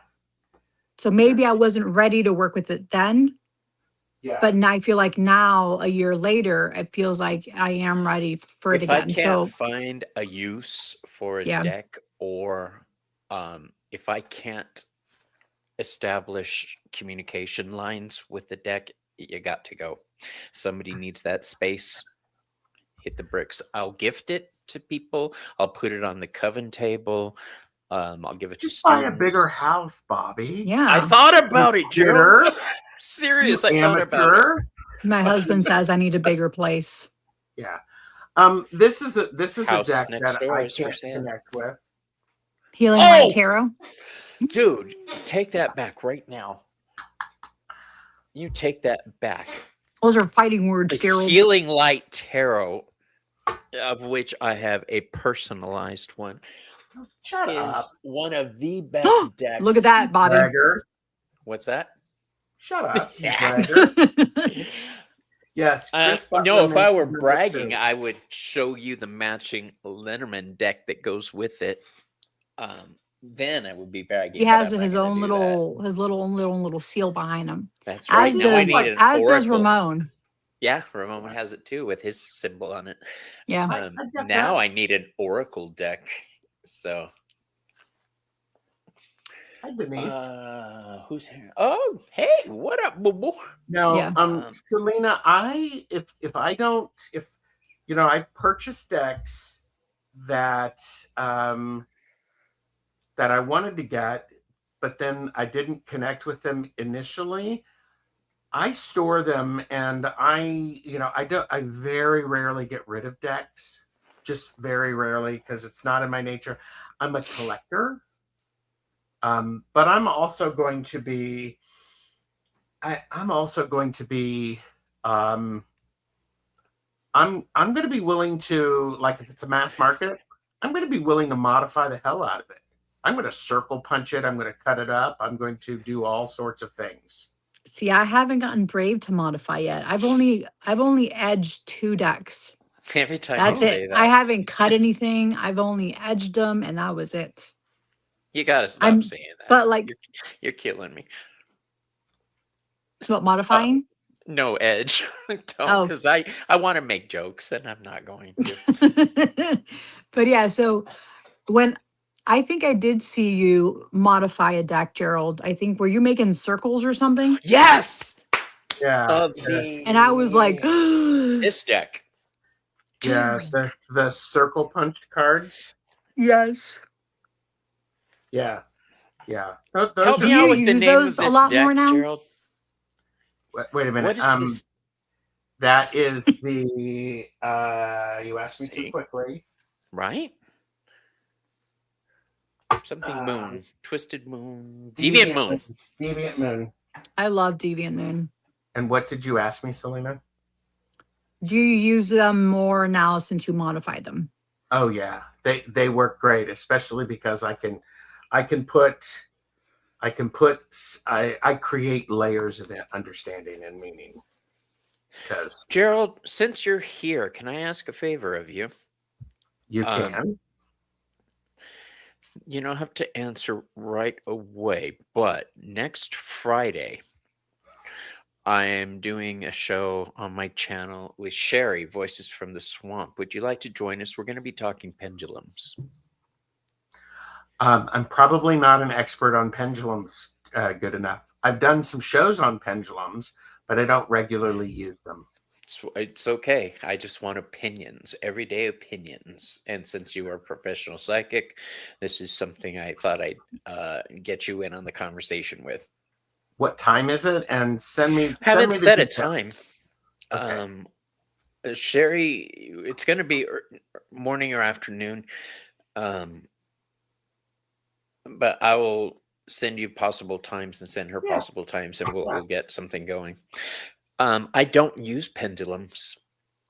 Speaker 2: So maybe I wasn't ready to work with it then.
Speaker 3: Yeah.
Speaker 2: But now I feel like now, a year later, it feels like I am ready for it
Speaker 1: If I
Speaker 2: again.
Speaker 1: can't find a use for a
Speaker 2: Yeah.
Speaker 1: deck, or if I can't establish communication lines with the deck, you got to go. Somebody needs that space. Hit the bricks. I'll gift it to people. I'll put it on the coven table. I'll give it
Speaker 3: Just
Speaker 1: to
Speaker 3: buy
Speaker 1: students.
Speaker 3: a bigger house, Bobby.
Speaker 2: Yeah.
Speaker 1: I thought about it, Joe.
Speaker 3: Consider,
Speaker 1: Serious.
Speaker 3: you
Speaker 1: I thought about
Speaker 3: amateur.
Speaker 1: it.
Speaker 2: My husband says I need a bigger place.
Speaker 3: Yeah. This is a
Speaker 1: House
Speaker 3: deck
Speaker 1: next
Speaker 3: that
Speaker 1: door
Speaker 3: I
Speaker 1: is for
Speaker 3: can't
Speaker 1: sale.
Speaker 3: connect with.
Speaker 2: Healing Light Tarot.
Speaker 1: Dude, take that back right now. You take that back.
Speaker 2: Those are fighting words,
Speaker 1: The
Speaker 2: Gerald.
Speaker 1: Healing Light Tarot, of which I have a personalized one,
Speaker 3: Shut
Speaker 1: is
Speaker 3: up.
Speaker 1: one of the best decks.
Speaker 2: Look at that, Bobby.
Speaker 3: Bragger.
Speaker 1: What's that?
Speaker 3: Shut up, you
Speaker 1: Yeah.
Speaker 3: bragger. Yes, Chris Butler
Speaker 1: No, if I
Speaker 3: makes
Speaker 1: were
Speaker 3: number
Speaker 1: bragging,
Speaker 3: 2.
Speaker 1: I would show you the matching Linnerman deck that goes with it. Then I would be
Speaker 2: He
Speaker 1: bragging, but
Speaker 2: has
Speaker 1: I'm not
Speaker 2: his
Speaker 1: going to
Speaker 2: own
Speaker 1: do that.
Speaker 2: little seal behind him.
Speaker 1: That's
Speaker 3: Well,
Speaker 1: right.
Speaker 2: As
Speaker 3: he
Speaker 1: Now I
Speaker 3: looks
Speaker 2: does
Speaker 1: need
Speaker 3: like
Speaker 1: an
Speaker 2: as does
Speaker 1: oracle.
Speaker 2: Ramon.
Speaker 1: Yeah, Ramon has it too with his symbol on it.
Speaker 2: Yeah.
Speaker 3: I get
Speaker 1: Now
Speaker 3: that.
Speaker 1: I need an oracle deck. So,
Speaker 3: Hi, Denise.
Speaker 1: who's here? Oh, hey, what up, boo boo?
Speaker 3: No,
Speaker 2: Yeah.
Speaker 3: Selena, if I don't, if you know, I've purchased decks that that I wanted to get, but then I didn't connect with them initially. I store them, and I very rarely get rid of decks, just very rarely, because it's not in my nature. I'm a collector, but I'm also going to be. I'm also going to be. I'm going to be willing to, like, if it's a mass market, I'm going to be willing to modify the hell out of it. I'm going to circle punch it. I'm going to cut it up. I'm going to do all sorts of things.
Speaker 2: See, I haven't gotten brave to modify yet. I've only edged 2 decks.
Speaker 1: Every time
Speaker 2: That's
Speaker 1: you
Speaker 2: it.
Speaker 1: say
Speaker 2: I
Speaker 1: that,
Speaker 2: haven't cut anything. I've only edged them, and that was it.
Speaker 1: you got to stop
Speaker 2: I'm,
Speaker 1: saying that.
Speaker 2: but like,
Speaker 1: You're killing me.
Speaker 2: what, modifying?
Speaker 1: No, Edge. Don't,
Speaker 2: Oh.
Speaker 1: because I want to make jokes and I'm not going to.
Speaker 2: But yeah, so when I think I did see you modify a deck, Gerald. I think were you making circles or something?
Speaker 1: Yes,
Speaker 3: Yeah,
Speaker 1: of
Speaker 2: And I was like,
Speaker 1: this deck.
Speaker 3: yeah.
Speaker 2: Gerald.
Speaker 3: The circle punch cards.
Speaker 2: Yes.
Speaker 3: Yeah, yeah.
Speaker 1: Help
Speaker 3: Those
Speaker 2: Do
Speaker 1: me
Speaker 3: are
Speaker 1: out
Speaker 2: you
Speaker 1: with the
Speaker 2: use
Speaker 1: name of
Speaker 2: those a
Speaker 1: this
Speaker 2: lot
Speaker 1: deck,
Speaker 2: more now?
Speaker 1: Gerald.
Speaker 3: Wait a minute.
Speaker 1: What is this?
Speaker 3: That is the. You asked me too
Speaker 1: See?
Speaker 3: quickly.
Speaker 1: Right? Something moon, twisted moon, deviant moon.
Speaker 3: Deviant Moon.
Speaker 2: I love Deviant Moon.
Speaker 3: And what did you ask me, Selena?
Speaker 2: Do you use them more now since you modified them?
Speaker 3: Oh yeah, they work great, especially because I create layers of understanding and meaning. Because
Speaker 1: Gerald, since you're here, can I ask a favor of you?
Speaker 3: you can.
Speaker 1: You don't have to answer right away, but next Friday, I am doing a show on my channel with Sherry, Voices from the Swamp. Would you like to join us? We're going to be talking pendulums.
Speaker 3: I'm probably not an expert on pendulums good enough. I've done some shows on pendulums, but I don't regularly use them.
Speaker 1: It's okay. I just want opinions, everyday opinions. And since you are a professional psychic, this is something I thought I'd get you in on the conversation with.
Speaker 3: What time is it? And send me.
Speaker 1: Haven't set a
Speaker 3: details.
Speaker 1: time.
Speaker 3: Okay.
Speaker 1: Sherry, it's going to be morning or afternoon. But I will send you possible times and send her possible times, and we'll get something going. I don't use pendulums.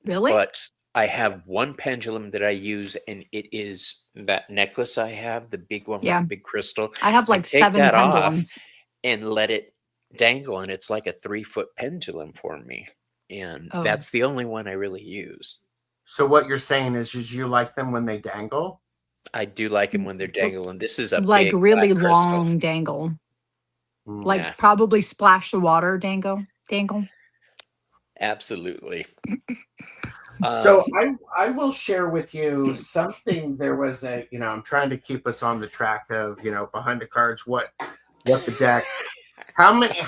Speaker 2: Really?
Speaker 1: But I have one pendulum that I use, and it is that necklace I have, the big one with the big crystal.
Speaker 2: I have like
Speaker 1: take
Speaker 2: 7
Speaker 1: that
Speaker 2: pendulums.
Speaker 1: off and let it dangle, and it's like a 3-foot pendulum for me. And that's the only one I really use.
Speaker 3: So what you're saying is you like them when they dangle?
Speaker 1: I do like them when they're dangling. This is a
Speaker 2: like
Speaker 1: big
Speaker 2: really
Speaker 1: black crystal.
Speaker 2: long dangle. Like
Speaker 1: Yeah.
Speaker 2: probably splash the water dangle.
Speaker 1: Absolutely.
Speaker 3: So I will share with you something. There was I'm trying to keep us on the track of, behind the cards, what the deck. How many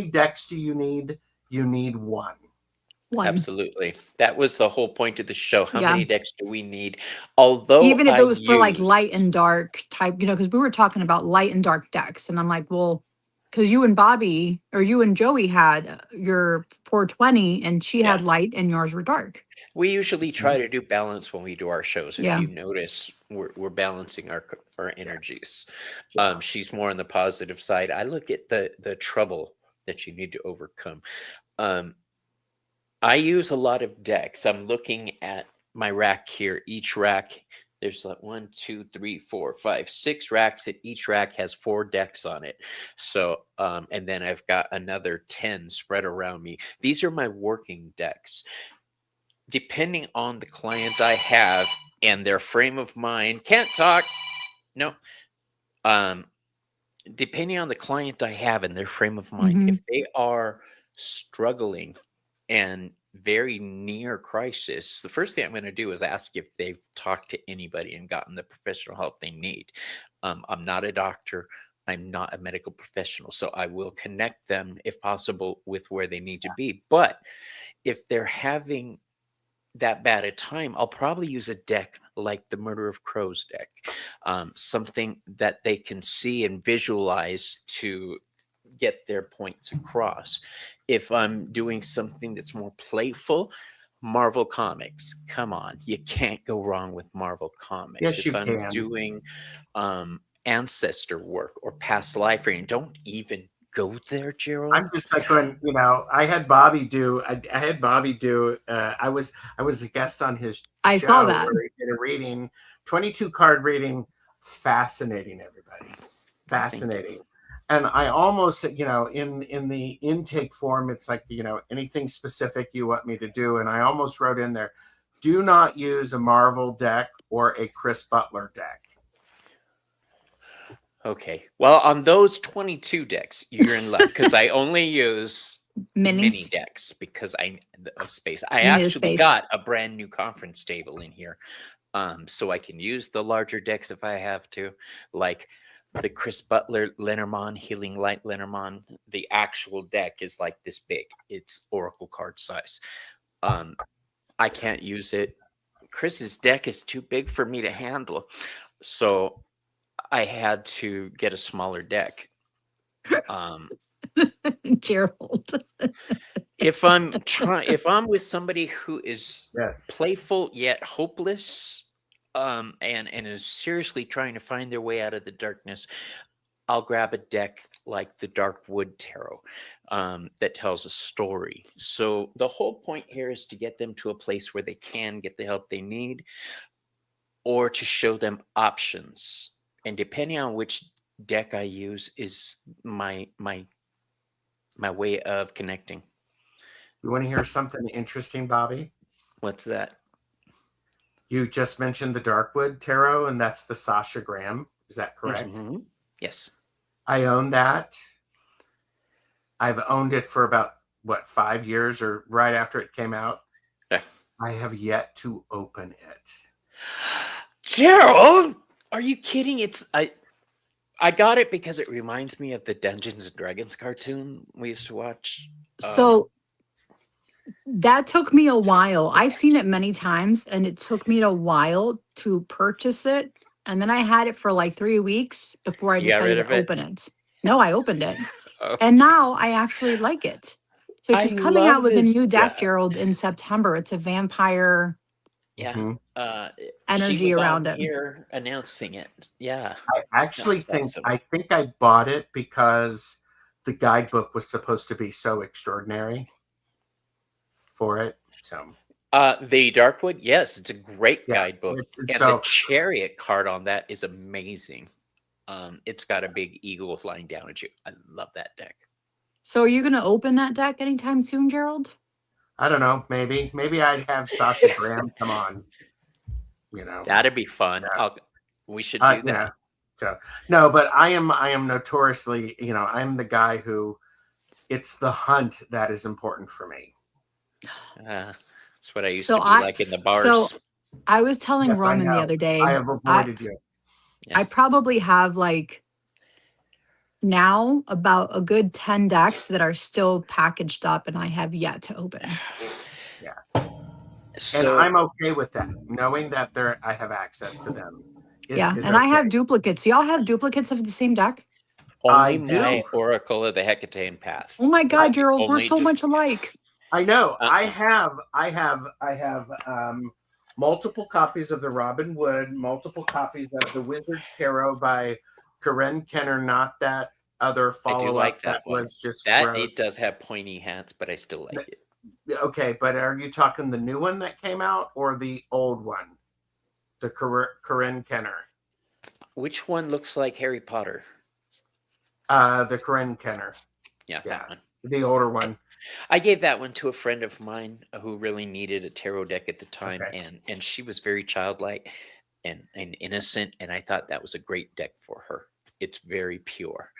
Speaker 3: decks do you need? You need one.
Speaker 1: Absolutely. That was the whole point of the show. How many decks do we need? Although
Speaker 2: even if it was for like light and dark type, because we were talking about light and dark decks, and I'm like, well, because you and Bobby or you and Joey had your 420 and she had light and yours were dark.
Speaker 1: We usually try to do balance when we do our shows. If
Speaker 2: Yeah.
Speaker 1: you notice, we're balancing our energies. She's more on the positive side. I look at the trouble that you need to overcome. I use a lot of decks. I'm looking at my rack here. Each rack, There's like 1, 2, 3, 4, 5, 6 racks, and each rack has 4 decks on it. So, and then I've got another 10 spread around me. These are my working decks. Depending on the client I have and their frame of mind, can't talk. No. Depending on the client I have and their frame of mind,
Speaker 2: Mhm.
Speaker 1: if they are struggling and very near crisis, the first thing I'm going to do is ask if they've talked to anybody and gotten the professional help they need. I'm not a doctor. I'm not a medical professional, so I will connect them, if possible, with where they need to be. But if they're having that bad a time, I'll probably use a deck like the Murder of Crows deck, something that they can see and visualize to get their points across. If I'm doing something that's more playful, Marvel Comics, come on, you can't go wrong with Marvel Comics.
Speaker 3: Yes,
Speaker 1: If
Speaker 3: you
Speaker 1: I'm
Speaker 3: can.
Speaker 1: doing ancestor work or past life reading, don't even go there, Gerald.
Speaker 3: I'm just like when I had Bobby do. I had Bobby do. I was a guest on his
Speaker 2: I
Speaker 3: show
Speaker 2: saw that.
Speaker 3: where he did a reading, 22 card reading. Fascinating, everybody. Fascinating. And I almost, in the intake form, it's like, anything specific you want me to do. And I almost wrote in there, do not use a Marvel deck or a Chris Butler deck.
Speaker 1: Okay. Well, on those 22 decks, you're in luck because I only use mini
Speaker 2: Minis.
Speaker 1: decks because of space. I
Speaker 2: You need a
Speaker 1: actually
Speaker 2: space.
Speaker 1: got a brand new conference table in here, so I can use the larger decks if I have to, like the Chris Butler Lenormand Healing Light Lenormand. The actual deck is like this big. It's Oracle card size. I can't use it. Chris's deck is too big for me to handle, so I had to get a smaller deck.
Speaker 2: Gerald.
Speaker 1: If I'm with somebody who is
Speaker 3: Yes.
Speaker 1: playful yet hopeless, and is seriously trying to find their way out of the darkness, I'll grab a deck like the Dark Wood Tarot, that tells a story. So the whole point here is to get them to a place where they can get the help they need, or to show them options. And depending on which deck I use is my way of connecting.
Speaker 3: You want to hear something interesting, Bobby?
Speaker 1: What's that?
Speaker 3: You just mentioned the Darkwood Tarot, and that's the Sasha Graham. Is that correct?
Speaker 1: Mm-hmm. Yes.
Speaker 3: I own that. I've owned it for about 5 years, or right after it came out.
Speaker 1: Yeah.
Speaker 3: I have yet to open it.
Speaker 1: Gerald, are you kidding? I got it because it reminds me of the Dungeons and Dragons cartoon we used to watch.
Speaker 2: So that took me a while. I've seen it many times, and it took me a while to purchase it. And then I had it for like 3 weeks before I
Speaker 1: You got
Speaker 2: decided
Speaker 1: rid
Speaker 2: to
Speaker 1: of it?
Speaker 2: open it. No, I opened it.
Speaker 1: Oh,
Speaker 2: And now I actually like it. So
Speaker 1: I
Speaker 2: she's coming out
Speaker 1: love
Speaker 2: with a
Speaker 1: this
Speaker 2: new deck,
Speaker 1: stuff.
Speaker 2: Gerald, in September. It's a vampire
Speaker 1: yeah.
Speaker 3: Mhm.
Speaker 1: She
Speaker 2: energy
Speaker 1: was
Speaker 2: around
Speaker 1: on
Speaker 2: it.
Speaker 1: here announcing it. Yeah.
Speaker 3: I actually
Speaker 1: That's
Speaker 3: think
Speaker 1: awesome.
Speaker 3: I bought it because the guidebook was supposed to be so extraordinary for it. So
Speaker 1: The Darkwood, yes, it's a great
Speaker 3: yeah,
Speaker 1: guidebook,
Speaker 3: it's
Speaker 1: and the
Speaker 3: so
Speaker 1: Chariot card on that is amazing. It's got a big eagle flying down at you. I love that deck.
Speaker 2: So are you going to open that deck anytime soon, Gerald?
Speaker 3: I don't know. Maybe I'd have Sasha Graham come on.
Speaker 1: That'd be fun.
Speaker 3: Yeah.
Speaker 1: We should do that.
Speaker 3: Yeah. So no, but I am notoriously, I'm the guy who, it's the hunt that is important for me.
Speaker 1: That's what I used
Speaker 2: So
Speaker 1: to be like in the bars.
Speaker 2: So I was telling
Speaker 3: Yes, I
Speaker 2: Roman the
Speaker 3: know.
Speaker 2: other day,
Speaker 3: I have avoided you.
Speaker 1: Yeah.
Speaker 2: I probably have like now about a good 10 decks that are still packaged up and I have yet to open.
Speaker 3: Yeah.
Speaker 1: So
Speaker 3: And I'm okay with that, knowing that I have access to them. Is
Speaker 2: and I have
Speaker 3: okay.
Speaker 2: duplicates. Y'all have duplicates of the same deck?
Speaker 1: only
Speaker 3: I do.
Speaker 1: my Oracle of the Hecatane Path.
Speaker 2: Oh my God,
Speaker 1: the
Speaker 2: Gerald, we're
Speaker 1: only
Speaker 2: so much alike.
Speaker 3: I know.
Speaker 1: Uh-uh.
Speaker 3: I have multiple copies of the Robin Wood, multiple copies of the Wizard's Tarot by Karen Kenner, not that other
Speaker 1: I do
Speaker 3: follow-up
Speaker 1: like that one.
Speaker 3: was just
Speaker 1: That
Speaker 3: gross.
Speaker 1: it does have pointy hats, but I still like it.
Speaker 3: Okay, but are you talking the new one that came out or the old one? the Corinne Kenner.
Speaker 1: Which one looks like Harry Potter?
Speaker 3: The Corinne Kenner.
Speaker 1: Yeah, that one.
Speaker 3: The older one.
Speaker 1: I gave that one to a friend of mine who really needed a tarot deck at the time, and she was very childlike and innocent, and I thought that was a great deck for her. It's very pure.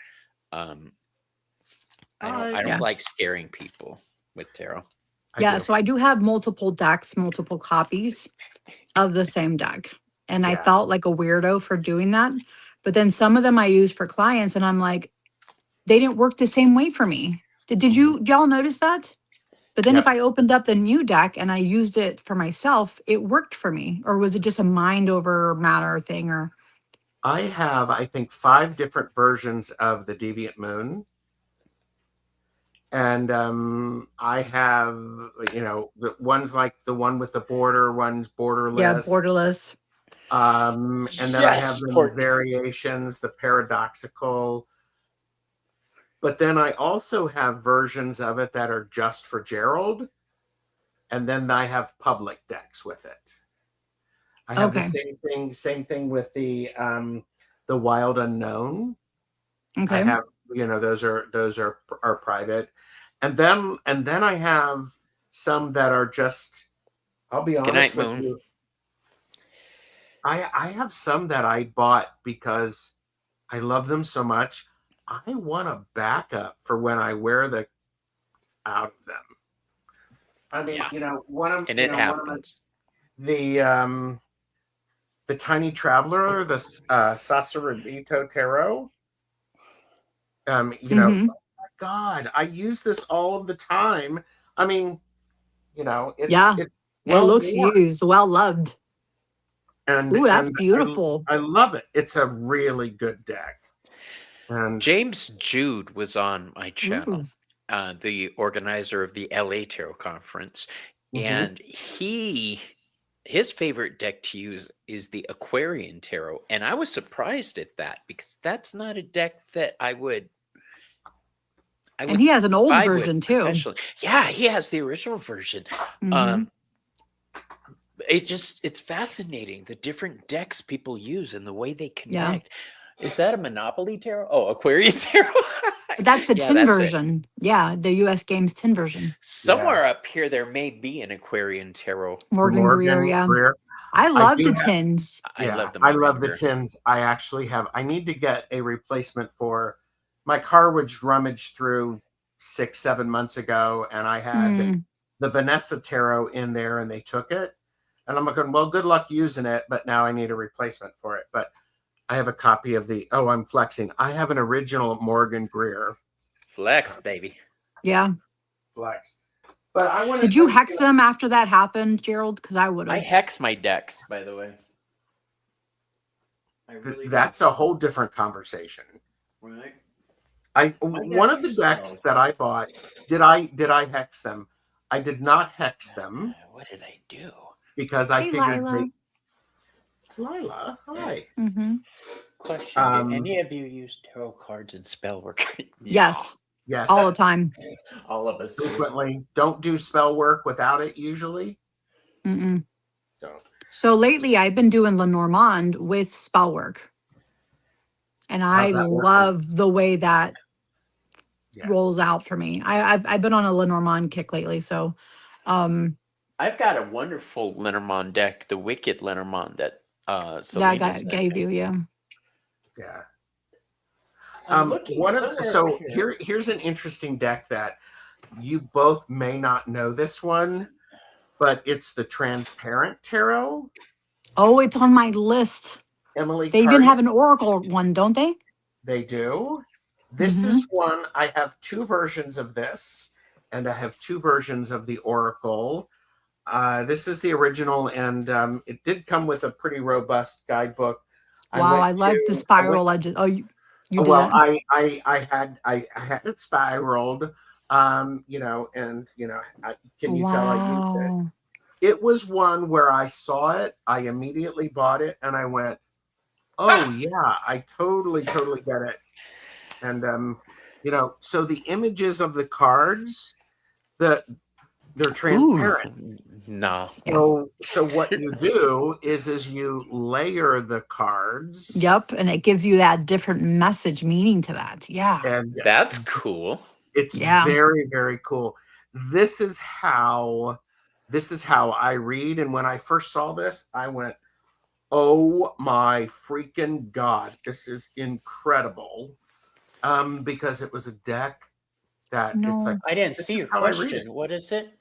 Speaker 1: I don't like scaring people with tarot.
Speaker 2: So I do have multiple decks, multiple copies of the same deck. And I felt like a weirdo for doing that. But then some of them I use for clients and I'm like, they didn't work the same way for me. Did y'all notice that? But then if I opened up the new deck and I used it for myself, it worked for me. Or was it just a mind over matter thing? Or
Speaker 3: I have, I think, 5 different versions of the Deviant Moon. And I have, the one's like the one with the border, one's borderless.
Speaker 2: Yeah, borderless.
Speaker 3: And then I have the variations, the paradoxical. But then I also have versions of it that are just for Gerald. And then I have public decks with it. I have the same thing with the Wild Unknown.
Speaker 2: Okay.
Speaker 3: I have, those are private. And then I have some that are just, I'll be honest with you. I have some that I bought because I love them so much. I want a backup for when I wear out of them. I mean, one of
Speaker 1: and it happens.
Speaker 3: The Tiny Traveler, the Sasarito Tarot. Oh my God, I use this all of the time. I mean, it's
Speaker 2: it looks used, well loved.
Speaker 3: And
Speaker 2: that's beautiful.
Speaker 3: I love it. It's a really good deck. And
Speaker 1: James Jude was on my channel, the organizer of the LA Tarot Conference, and his favorite deck to use is the Aquarian Tarot, and I was surprised at that because that's not a deck that I would.
Speaker 2: And he has an old version too.
Speaker 1: Yeah, he has the original version. It's fascinating the different decks people use and the way they connect. Is that a Monopoly Tarot? Oh, Aquarian Tarot.
Speaker 2: That's the tin version. Yeah, the US Games tin version.
Speaker 1: Somewhere up here there may be an Aquarian Tarot.
Speaker 2: Morgan Greer. I love the tins.
Speaker 3: I love the tins. I actually have. I need to get a replacement for my car, which rummaged through 6-7 months ago, and I had the Vanessa Tarot in there, and they took it. And I'm going, well, good luck using it, but now I need a replacement for it. But I have a copy of I'm flexing. I have an original Morgan Greer.
Speaker 1: Flex, baby.
Speaker 2: Yeah.
Speaker 3: Flex. But I want.
Speaker 2: Did you hex them after that happened, Gerald? Because I would have.
Speaker 1: I hex my decks, by the way.
Speaker 3: That's a whole different conversation.
Speaker 1: Right.
Speaker 3: One of the decks that I bought, did I hex them? I did not hex them.
Speaker 1: What did I do?
Speaker 3: Because I figured
Speaker 2: Lila.
Speaker 3: Hi.
Speaker 1: Question: do any of you use tarot cards and spell work?
Speaker 2: Yes.
Speaker 3: Yes.
Speaker 2: All the time.
Speaker 1: All of us.
Speaker 3: Frequently. Don't do spell work without it usually.
Speaker 2: So lately I've been doing Lenormand with spell work. And I love the way that rolls out for me. I've been on a Lenormand kick lately. So
Speaker 1: I've got a wonderful Lenormand deck, the Wicked Lenormand that
Speaker 2: Selina gave you, yeah.
Speaker 3: Here's an interesting deck that you both may not know this one, but it's the Transparent Tarot.
Speaker 2: Oh, it's on my list.
Speaker 3: Emily,
Speaker 2: they even have an Oracle one, don't they?
Speaker 3: They do. This is one. I have 2 versions of this, and I have 2 versions of the Oracle. This is the original, and it did come with a pretty robust guidebook.
Speaker 2: Wow, I like the spiral edges. Oh, you did
Speaker 3: well,
Speaker 2: that?
Speaker 3: I had it spiraled, can you tell I used it? It was one where I saw it, I immediately bought it, and I went, oh yeah, I totally get it. And so the images of the cards, they're transparent.
Speaker 1: No.
Speaker 3: So what you do is you layer the cards.
Speaker 2: Yep. And it gives you that different message meaning to that. Yeah.
Speaker 3: And
Speaker 1: That's cool.
Speaker 3: it's
Speaker 2: Yeah.
Speaker 3: very, very cool. This is how I read. And when I first saw this, I went, oh my freaking God, this is incredible. Because it was a deck that it's like,
Speaker 2: No.
Speaker 4: I didn't
Speaker 3: this
Speaker 4: see
Speaker 3: is
Speaker 4: your
Speaker 3: how I read
Speaker 4: question.
Speaker 3: it.
Speaker 4: What is it?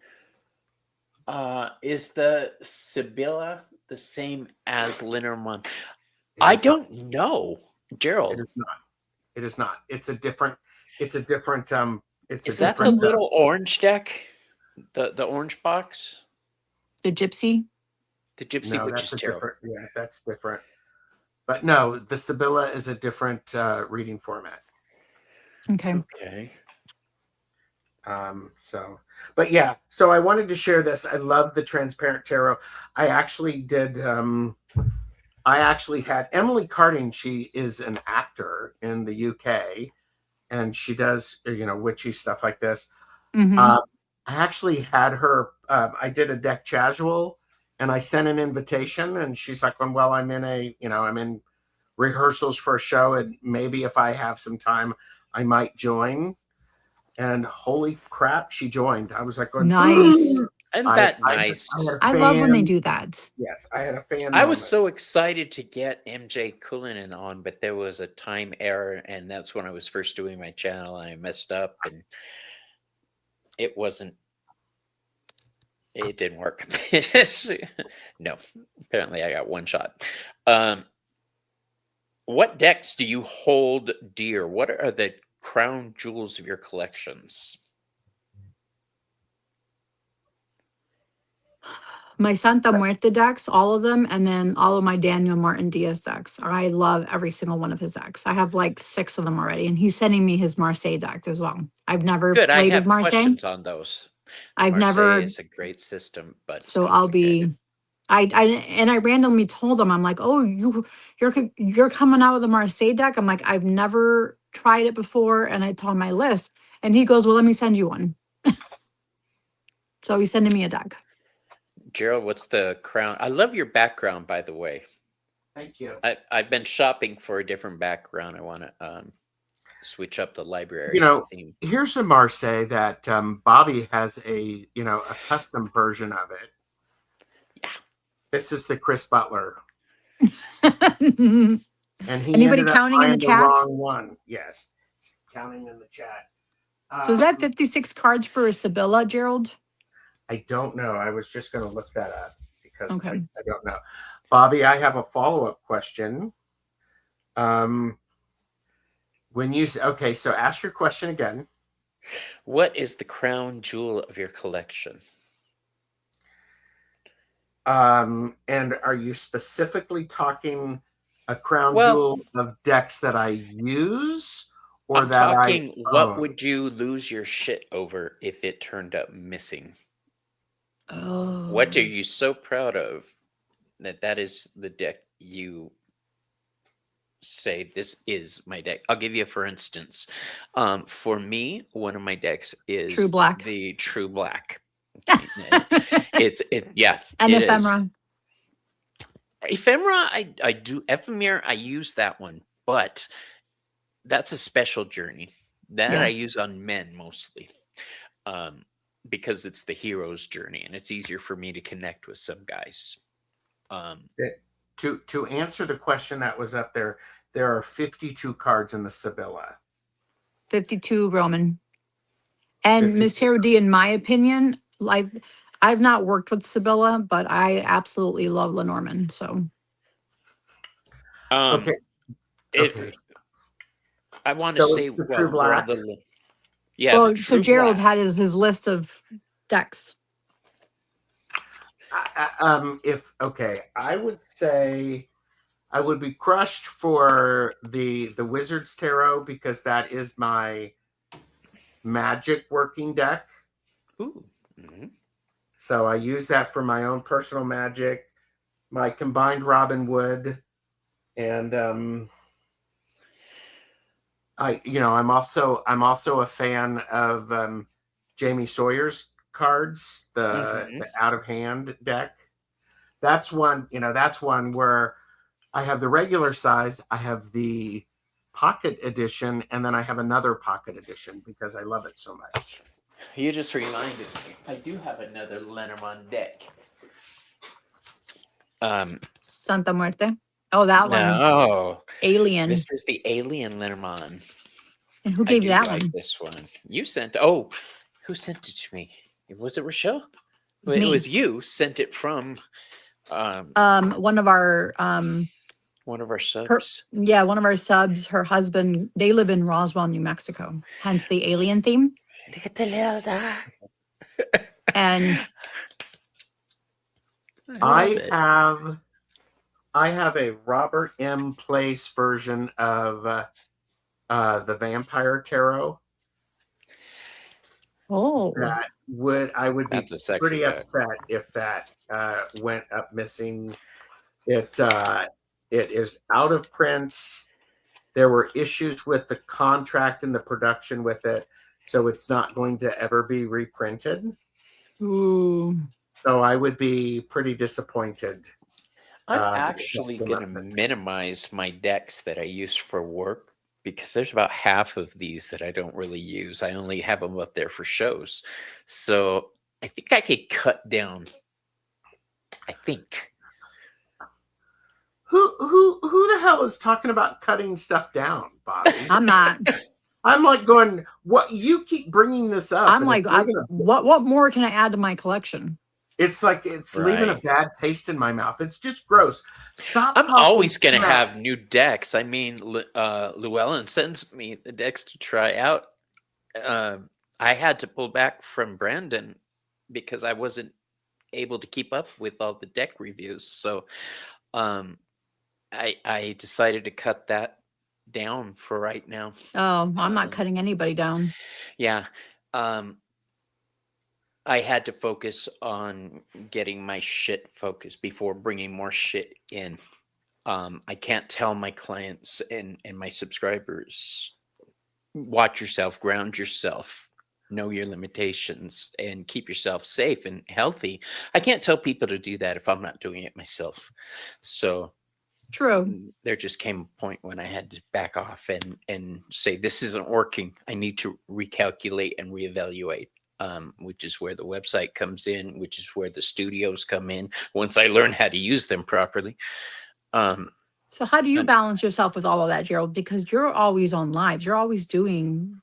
Speaker 4: Is the Sibylla the same as Lenormand?
Speaker 1: I
Speaker 3: is not.
Speaker 1: don't know, Gerald.
Speaker 3: It is not. It is not. It's a different. It's a different. It's
Speaker 1: Is
Speaker 3: a
Speaker 1: that the
Speaker 3: different.
Speaker 1: little orange deck? The orange box?
Speaker 2: The gypsy.
Speaker 1: The Gypsy
Speaker 3: No,
Speaker 1: Witch's
Speaker 3: that's a
Speaker 1: Tarot.
Speaker 3: different. Yeah, that's different. But no, the Sibylla is a different reading format.
Speaker 2: Okay.
Speaker 1: Okay.
Speaker 3: But yeah, so I wanted to share this. I love the transparent tarot. I actually did. I actually had Emily Carding. She is an actor in the UK, and she does witchy stuff like this.
Speaker 2: Mhm.
Speaker 3: I actually had her. I did a deck casual, and I sent an invitation, and she's like, "Well, I'm in rehearsals for a show, and maybe if I have some time, I might join." And holy crap, she joined. I was like, going,
Speaker 2: Nice.
Speaker 1: Isn't that nice?
Speaker 3: had a
Speaker 2: I love when they
Speaker 3: fan-
Speaker 2: do that.
Speaker 3: Yes, I had a fan.
Speaker 1: I was
Speaker 3: moment.
Speaker 1: so excited to get MJ Cullinan on, but there was a time error, and that's when I was first doing my channel, and I messed up, and it didn't work. No, apparently I got one shot. What decks do you hold dear? What are the crown jewels of your collections?
Speaker 2: My Santa Muerte decks, all of them, and then all of my Daniel Martin Diaz decks. I love every single one of his decks. I have like 6 of them already, and he's sending me his Marseille deck as well. I've never
Speaker 1: Good, I
Speaker 2: played with
Speaker 1: have
Speaker 2: Marseille.
Speaker 1: questions on those.
Speaker 2: I've
Speaker 1: Marseille
Speaker 2: never,
Speaker 1: is a great system, but it's
Speaker 2: so I'll
Speaker 1: complicated.
Speaker 2: be. I randomly told him, I'm like, oh, you're coming out with a Marseille deck. I'm like, I've never tried it before, and it's on my list. And he goes, well, let me send you one. So he's sending me a deck.
Speaker 1: Gerald, what's the crown? I love your background, by the way.
Speaker 3: Thank you.
Speaker 1: I've been shopping for a different background. I want to switch up the library theme.
Speaker 3: Here's a Marseille that Bobby has a custom version of it.
Speaker 1: Yeah.
Speaker 3: This is the Chris Butler.
Speaker 2: Anybody
Speaker 3: And he ended up
Speaker 2: counting in the
Speaker 3: buying
Speaker 2: chat?
Speaker 3: wrong one. Yes, counting in the chat.
Speaker 2: So is that 56 cards for a Sibylla, Gerald?
Speaker 3: I don't know. I was just going to look that up because
Speaker 2: Okay.
Speaker 3: I don't know. Bobby, I have a follow-up question. So ask your question again.
Speaker 1: What is the crown jewel of your collection?
Speaker 3: And are you specifically talking a crown jewel of decks that I use, or
Speaker 1: I'm
Speaker 3: that
Speaker 1: talking, what
Speaker 3: own?
Speaker 1: would you lose your shit over if it turned up missing?
Speaker 2: Oh.
Speaker 1: What are you so proud of that is the deck you say, this is my deck? I'll give you, for instance, for me, one of my decks is
Speaker 2: True Black.
Speaker 1: the True Black.
Speaker 2: And
Speaker 1: Ephemera. Ephemera, I do ephemera. I use that one, but that's a special journey that I use on men mostly, because it's the hero's journey, and it's easier for me to connect with some guys.
Speaker 3: To answer the question that was up there, there are 52 cards in the Sibylla.
Speaker 2: 52 Roman. And Miss Tarot D, in my opinion, like, I've not worked with Sibylla, but I absolutely love Lenormand. So
Speaker 3: Okay.
Speaker 1: I want to say,
Speaker 3: the True Black.
Speaker 2: Well, so Gerald had his list of decks.
Speaker 3: I would say I would be crushed for the Wizard's Tarot, because that is my magic working deck.
Speaker 1: Ooh. Mm-hmm.
Speaker 3: So I use that for my own personal magic, my combined Robin Wood, and I'm also a fan of Jamie Sawyer's cards,
Speaker 1: Mhm.
Speaker 3: the out of hand deck. That's one, that's one where I have the regular size, I have the pocket edition, and then I have another pocket edition because I love it so much.
Speaker 1: You just reminded me. I do have another Lenormand deck.
Speaker 2: Santa Muerte. Oh, that one.
Speaker 1: No,
Speaker 2: Alien.
Speaker 1: this is the Alien Lenormand.
Speaker 2: And who
Speaker 1: I
Speaker 2: gave you
Speaker 1: do
Speaker 2: that
Speaker 1: like
Speaker 2: one?
Speaker 1: this one. You sent. Oh, who sent it to me? Was it Rochelle?
Speaker 2: It was
Speaker 1: It
Speaker 2: me.
Speaker 1: was you. Sent it from
Speaker 2: One of our
Speaker 1: one of our subs.
Speaker 2: one of our subs, her husband, they live in Roswell, New Mexico, hence the alien theme.
Speaker 1: Look at the little dog.
Speaker 2: And
Speaker 3: I have a Robert M. Place version of the Vampire Tarot. That I would be
Speaker 1: That's a sexy
Speaker 3: pretty
Speaker 1: deck.
Speaker 3: upset if that went up missing. It is out of print. There were issues with the contract and the production with it, so it's not going to ever be reprinted.
Speaker 2: ooh,
Speaker 3: So I would be pretty disappointed.
Speaker 1: I'm actually going to minimize my decks that I use for work because there's about half of these that I don't really use. I only have them up there for shows. So I think I could cut down. I think.
Speaker 3: Who the hell is talking about cutting stuff down, Bobby?
Speaker 2: I'm not.
Speaker 3: I'm like going, what? You keep bringing this up.
Speaker 2: I'm like, what more can I add to my collection?
Speaker 3: It's like it's leaving a bad taste in my mouth. It's just gross. Stop.
Speaker 1: I'm always going to have new decks. I mean, Llewellyn sends me the decks to try out. I had to pull back from Brandon because I wasn't able to keep up with all the deck reviews. So I decided to cut that down for right now.
Speaker 2: Oh, I'm not cutting anybody down.
Speaker 1: Yeah. I had to focus on getting my shit focused before bringing more shit in. I can't tell my clients and my subscribers, watch yourself, ground yourself, know your limitations, and keep yourself safe and healthy. I can't tell people to do that if I'm not doing it myself. So
Speaker 2: true.
Speaker 1: There just came a point when I had to back off and say, this isn't working. I need to recalculate and reevaluate. Which is where the website comes in, which is where the studios come in once I learn how to use them properly.
Speaker 2: So how do you balance yourself with all of that, Gerald? Because you're always on lives. You're always doing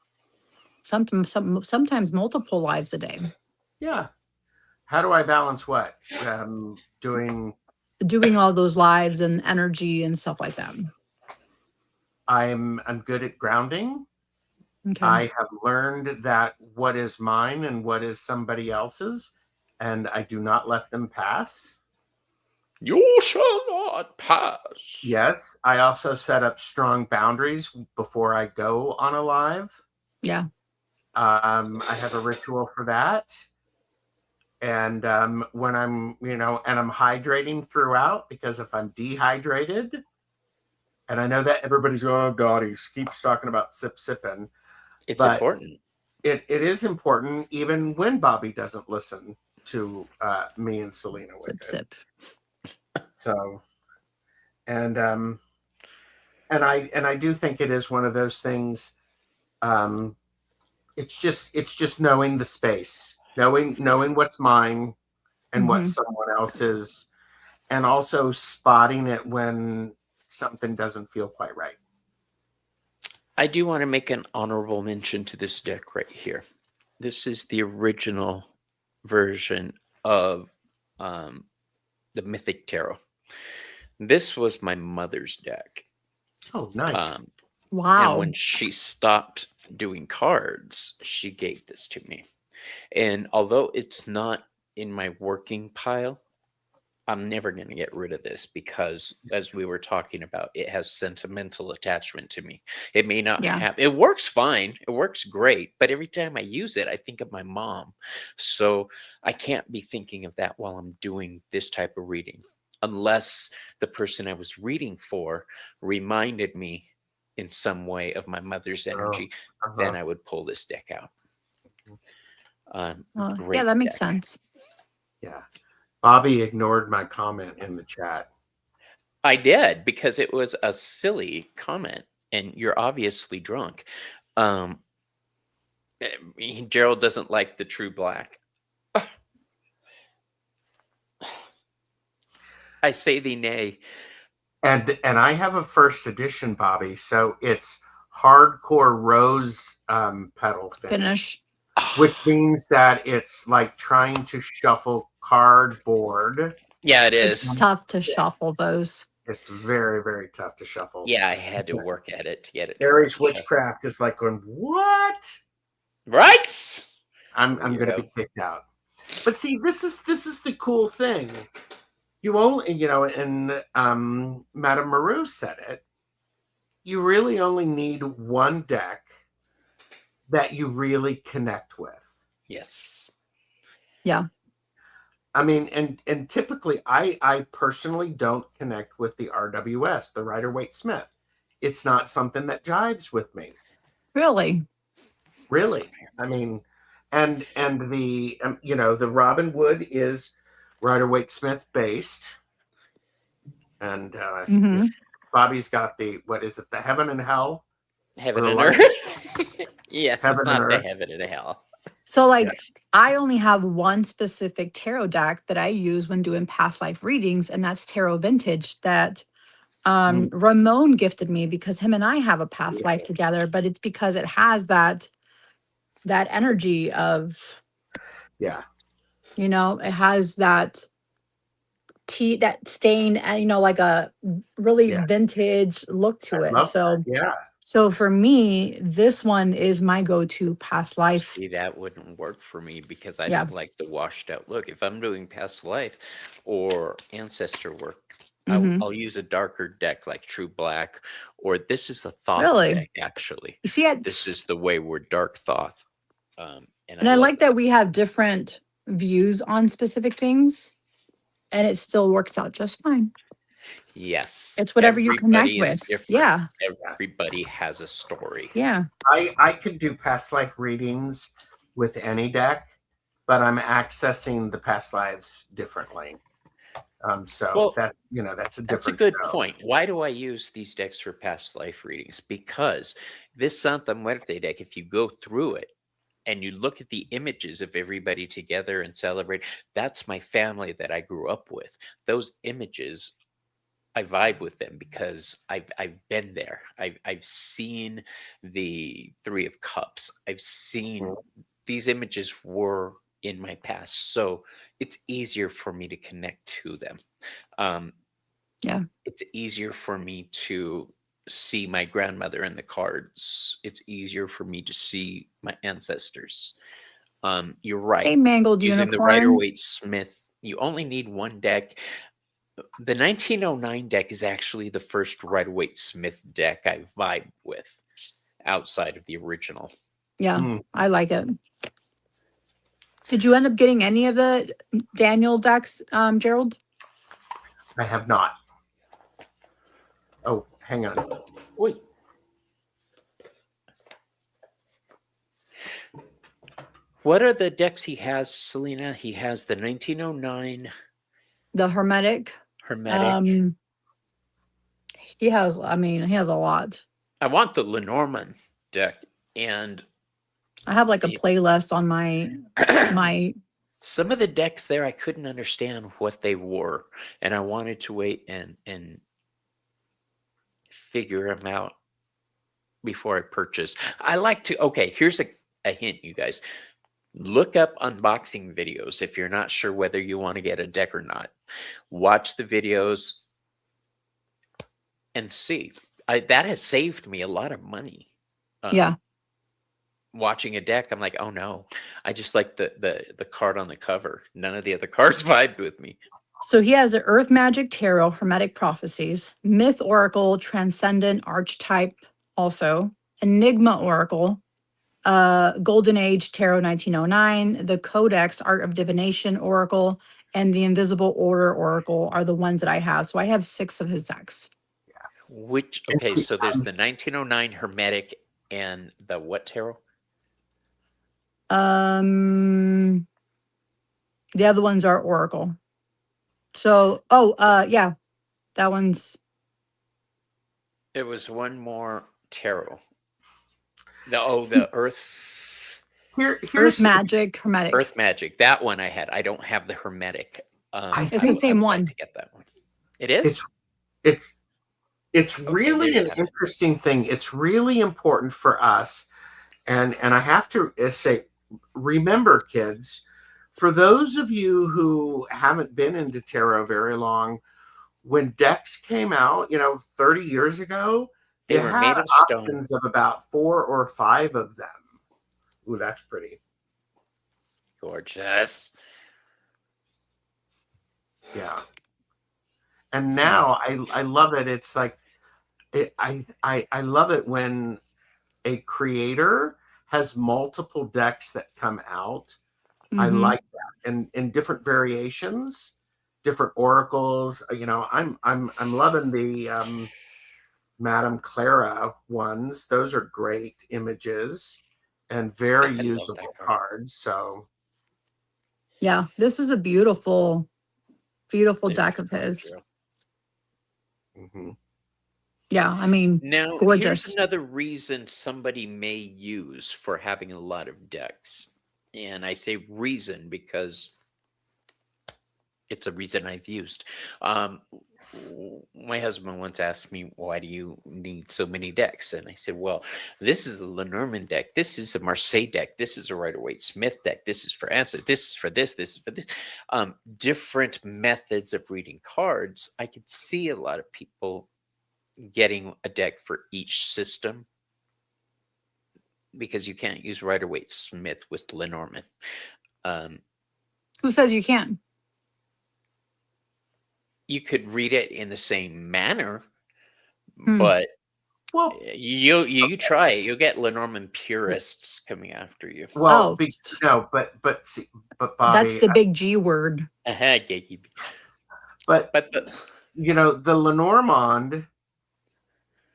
Speaker 2: sometimes multiple lives a day.
Speaker 3: Yeah. How do I balance what? Doing
Speaker 2: all those lives and energy and stuff like that.
Speaker 3: I'm good at grounding.
Speaker 2: Okay.
Speaker 3: I have learned that what is mine and what is somebody else's, and I do not let them pass.
Speaker 1: You shall not pass.
Speaker 3: Yes. I also set up strong boundaries before I go on a live.
Speaker 2: Yeah.
Speaker 3: I have a ritual for that. And when I'm, and I'm hydrating throughout, because if I'm dehydrated, and I know that everybody's going, oh God, he keeps talking about sipping.
Speaker 1: It's important.
Speaker 3: It is important, even when Bobby doesn't listen to me and Selena with
Speaker 2: sip.
Speaker 3: So, and I do think it is one of those things. It's just knowing the space, knowing what's mine and what someone else's, and also spotting it when something doesn't feel quite right.
Speaker 1: I do want to make an honorable mention to this deck right here. This is the original version of the Mythic Tarot. This was my mother's deck.
Speaker 3: Oh, nice.
Speaker 2: Wow.
Speaker 1: And when she stopped doing cards, she gave this to me. And although it's not in my working pile, I'm never going to get rid of this because, as we were talking about, it has sentimental attachment to me. It may not have, it works fine. It works great. But every time I use it, I think of my mom. So I can't be thinking of that while I'm doing this type of reading, unless the person I was reading for reminded me in some way of my mother's energy. Then I would pull this deck out.
Speaker 2: Yeah,
Speaker 1: Great
Speaker 2: that makes
Speaker 1: deck.
Speaker 2: sense.
Speaker 3: Yeah. Bobby ignored my comment in the chat.
Speaker 1: I did, because it was a silly comment, and you're obviously drunk. Gerald doesn't like the true black. I say thee nay.
Speaker 3: And I have a first edition, Bobby. So it's hardcore rose petal finish, which means that it's like trying to shuffle cardboard.
Speaker 1: Yeah, it
Speaker 2: It's
Speaker 1: is.
Speaker 2: tough to shuffle those.
Speaker 3: It's very, very tough to shuffle.
Speaker 1: Yeah, I had to work at it to get it.
Speaker 3: Aries
Speaker 1: to work.
Speaker 3: Witchcraft is like going, what?
Speaker 1: Right?
Speaker 3: I'm going to be kicked out. But see, this is the cool thing. You only, and Madame Maru said it. You really only need one deck that you really connect with.
Speaker 1: Yes.
Speaker 2: Yeah.
Speaker 3: I mean, and typically, I personally don't connect with the RWS, the Rider-Waite Smith. It's not something that jives with me.
Speaker 2: Really?
Speaker 3: Really. I mean, and the the Robin Wood is Rider-Waite Smith based, and Bobby's got what is it, the Heaven and Hell?
Speaker 1: Heaven
Speaker 3: Or
Speaker 1: and
Speaker 3: what?
Speaker 1: Earth. Yes,
Speaker 3: Heaven
Speaker 1: it's
Speaker 3: and
Speaker 1: not the
Speaker 3: Earth.
Speaker 1: heaven and hell.
Speaker 2: So like I only have one specific tarot deck that I use when doing past life readings, and that's Tarot Vintage that Ramon gifted me because him and I have a past life together, but it's because it has that energy of, it has that that stain and like a really vintage look to it. So so for me, this one is my go-to past life.
Speaker 1: See, that wouldn't work for me because I don't like the washed out look. If I'm doing past life or ancestor work, I'll use a darker deck like True Black, or this is a Thoth deck, actually.
Speaker 2: You see,
Speaker 1: this is the Wayward Dark Thoth.
Speaker 2: And I like that we have different views on specific things, and it still works out just fine.
Speaker 1: Yes.
Speaker 2: It's whatever you connect
Speaker 1: Everybody is
Speaker 2: with.
Speaker 1: different.
Speaker 2: Yeah.
Speaker 1: Everybody has a story.
Speaker 2: Yeah.
Speaker 3: I could do past life readings with any deck, but I'm accessing the past lives differently. So that's a different.
Speaker 1: That's a good point. Why do I use these decks for past life readings? Because this Santa Muerte deck, if you go through it and you look at the images of everybody together and celebrate, that's my family that I grew up with. Those images, I vibe with them because I've been there. I've seen the Three of Cups. I've seen these images were in my past, so it's easier for me to connect to them. It's easier for me to see my grandmother in the cards. It's easier for me to see my ancestors. You're right.
Speaker 2: Hey, Mangled
Speaker 1: Using
Speaker 2: Unicorn.
Speaker 1: the Rider-Waite Smith, you only need one deck. The 1909 deck is actually the first Rider-Waite Smith deck I vibe with outside of the original.
Speaker 2: Yeah, I like it. Did you end up getting any of the Daniel decks, Gerald?
Speaker 3: I have not. Oh, hang on.
Speaker 1: Wait. What are the decks he has, Selena? He has the 1909.
Speaker 2: The Hermetic. He has a lot.
Speaker 1: I want the Lenormand deck, and
Speaker 2: I have like a playlist on my
Speaker 1: some of the decks there I couldn't understand what they were, and I wanted to wait and figure them out before I purchased. I like to here's a hint, you guys. Look up unboxing videos if you're not sure whether you want to get a deck or not. Watch the videos and see. That has saved me a lot of money. Watching a deck, I'm like, oh no, I just like the card on the cover. None of the other cards vibed with me.
Speaker 2: So he has the Earth Magic Tarot, Hermetic Prophecies, Myth Oracle, Transcendent Archetype, also Enigma Oracle, Golden Age Tarot 1909, the Codex Art of Divination Oracle, and the Invisible Order Oracle are the ones that I have. So I have 6 of his decks.
Speaker 1: So there's the 1909 Hermetic and the what tarot?
Speaker 2: The 1909 Hermetic, 1909 Golden Age Tarot 1909, and the Codex Art of Divination Oracle are the ones that I have. So I have 6 of his decks. which okay, so there's the 1909 Hermetic and the what tarot? 1909 Hermetic and the what tarot? 1909 The other ones are Oracle. So, yeah, that one's
Speaker 1: There was one more tarot. The
Speaker 2: Earth
Speaker 3: Here's
Speaker 2: Magic, Hermetic.
Speaker 1: Earth Magic. That one I had. I don't have the Hermetic.
Speaker 3: I
Speaker 2: It's the
Speaker 3: think
Speaker 2: same
Speaker 1: I would
Speaker 2: one.
Speaker 1: like to get that one. It is?
Speaker 3: it's
Speaker 1: Okay,
Speaker 3: really
Speaker 1: there
Speaker 3: an
Speaker 1: you have it.
Speaker 3: interesting thing. It's really important for us, and I have to say, remember, kids, for those of you who haven't been into tarot very long, when decks came out, 30 years ago,
Speaker 1: They
Speaker 3: you
Speaker 1: were
Speaker 3: had
Speaker 1: made of stone.
Speaker 3: options of about 4 or 5 of them. Ooh, that's pretty.
Speaker 1: Gorgeous.
Speaker 3: Yeah. And now I love it. It's like I love it when a creator has multiple decks that come out. I
Speaker 2: Mhm.
Speaker 3: like that, and in different variations, different oracles. I'm loving the Madame Clara ones. Those are great images and very
Speaker 1: I love
Speaker 3: usable
Speaker 1: that card.
Speaker 3: cards. So
Speaker 2: Yeah, this is a beautiful, beautiful
Speaker 1: There's
Speaker 2: deck
Speaker 1: your
Speaker 2: of
Speaker 1: card,
Speaker 2: his.
Speaker 1: Joe.
Speaker 3: mhm.
Speaker 2: Yeah, I mean,
Speaker 1: Now, here's
Speaker 2: gorgeous.
Speaker 1: another reason somebody may use for having a lot of decks. And I say reason because it's a reason I've used. My husband once asked me, why do you need so many decks? And I said, well, this is a Lenormand deck. This is a Marseille deck. This is a Rider-Waite Smith deck. This is for answer. This is for this. This is for this. Different methods of reading cards. I could see a lot of people getting a deck for each system because you can't use Rider-Waite Smith with Lenormand.
Speaker 2: Who says you can't?
Speaker 1: You could read it in the same manner,
Speaker 2: Hmm.
Speaker 1: but
Speaker 3: Well,
Speaker 1: you try it. You'll get Lenormand purists coming after you.
Speaker 3: well,
Speaker 2: Oh,
Speaker 3: no, but see, but
Speaker 2: that's
Speaker 3: Bobby,
Speaker 2: the big G word.
Speaker 3: but
Speaker 1: But
Speaker 3: the Lenormand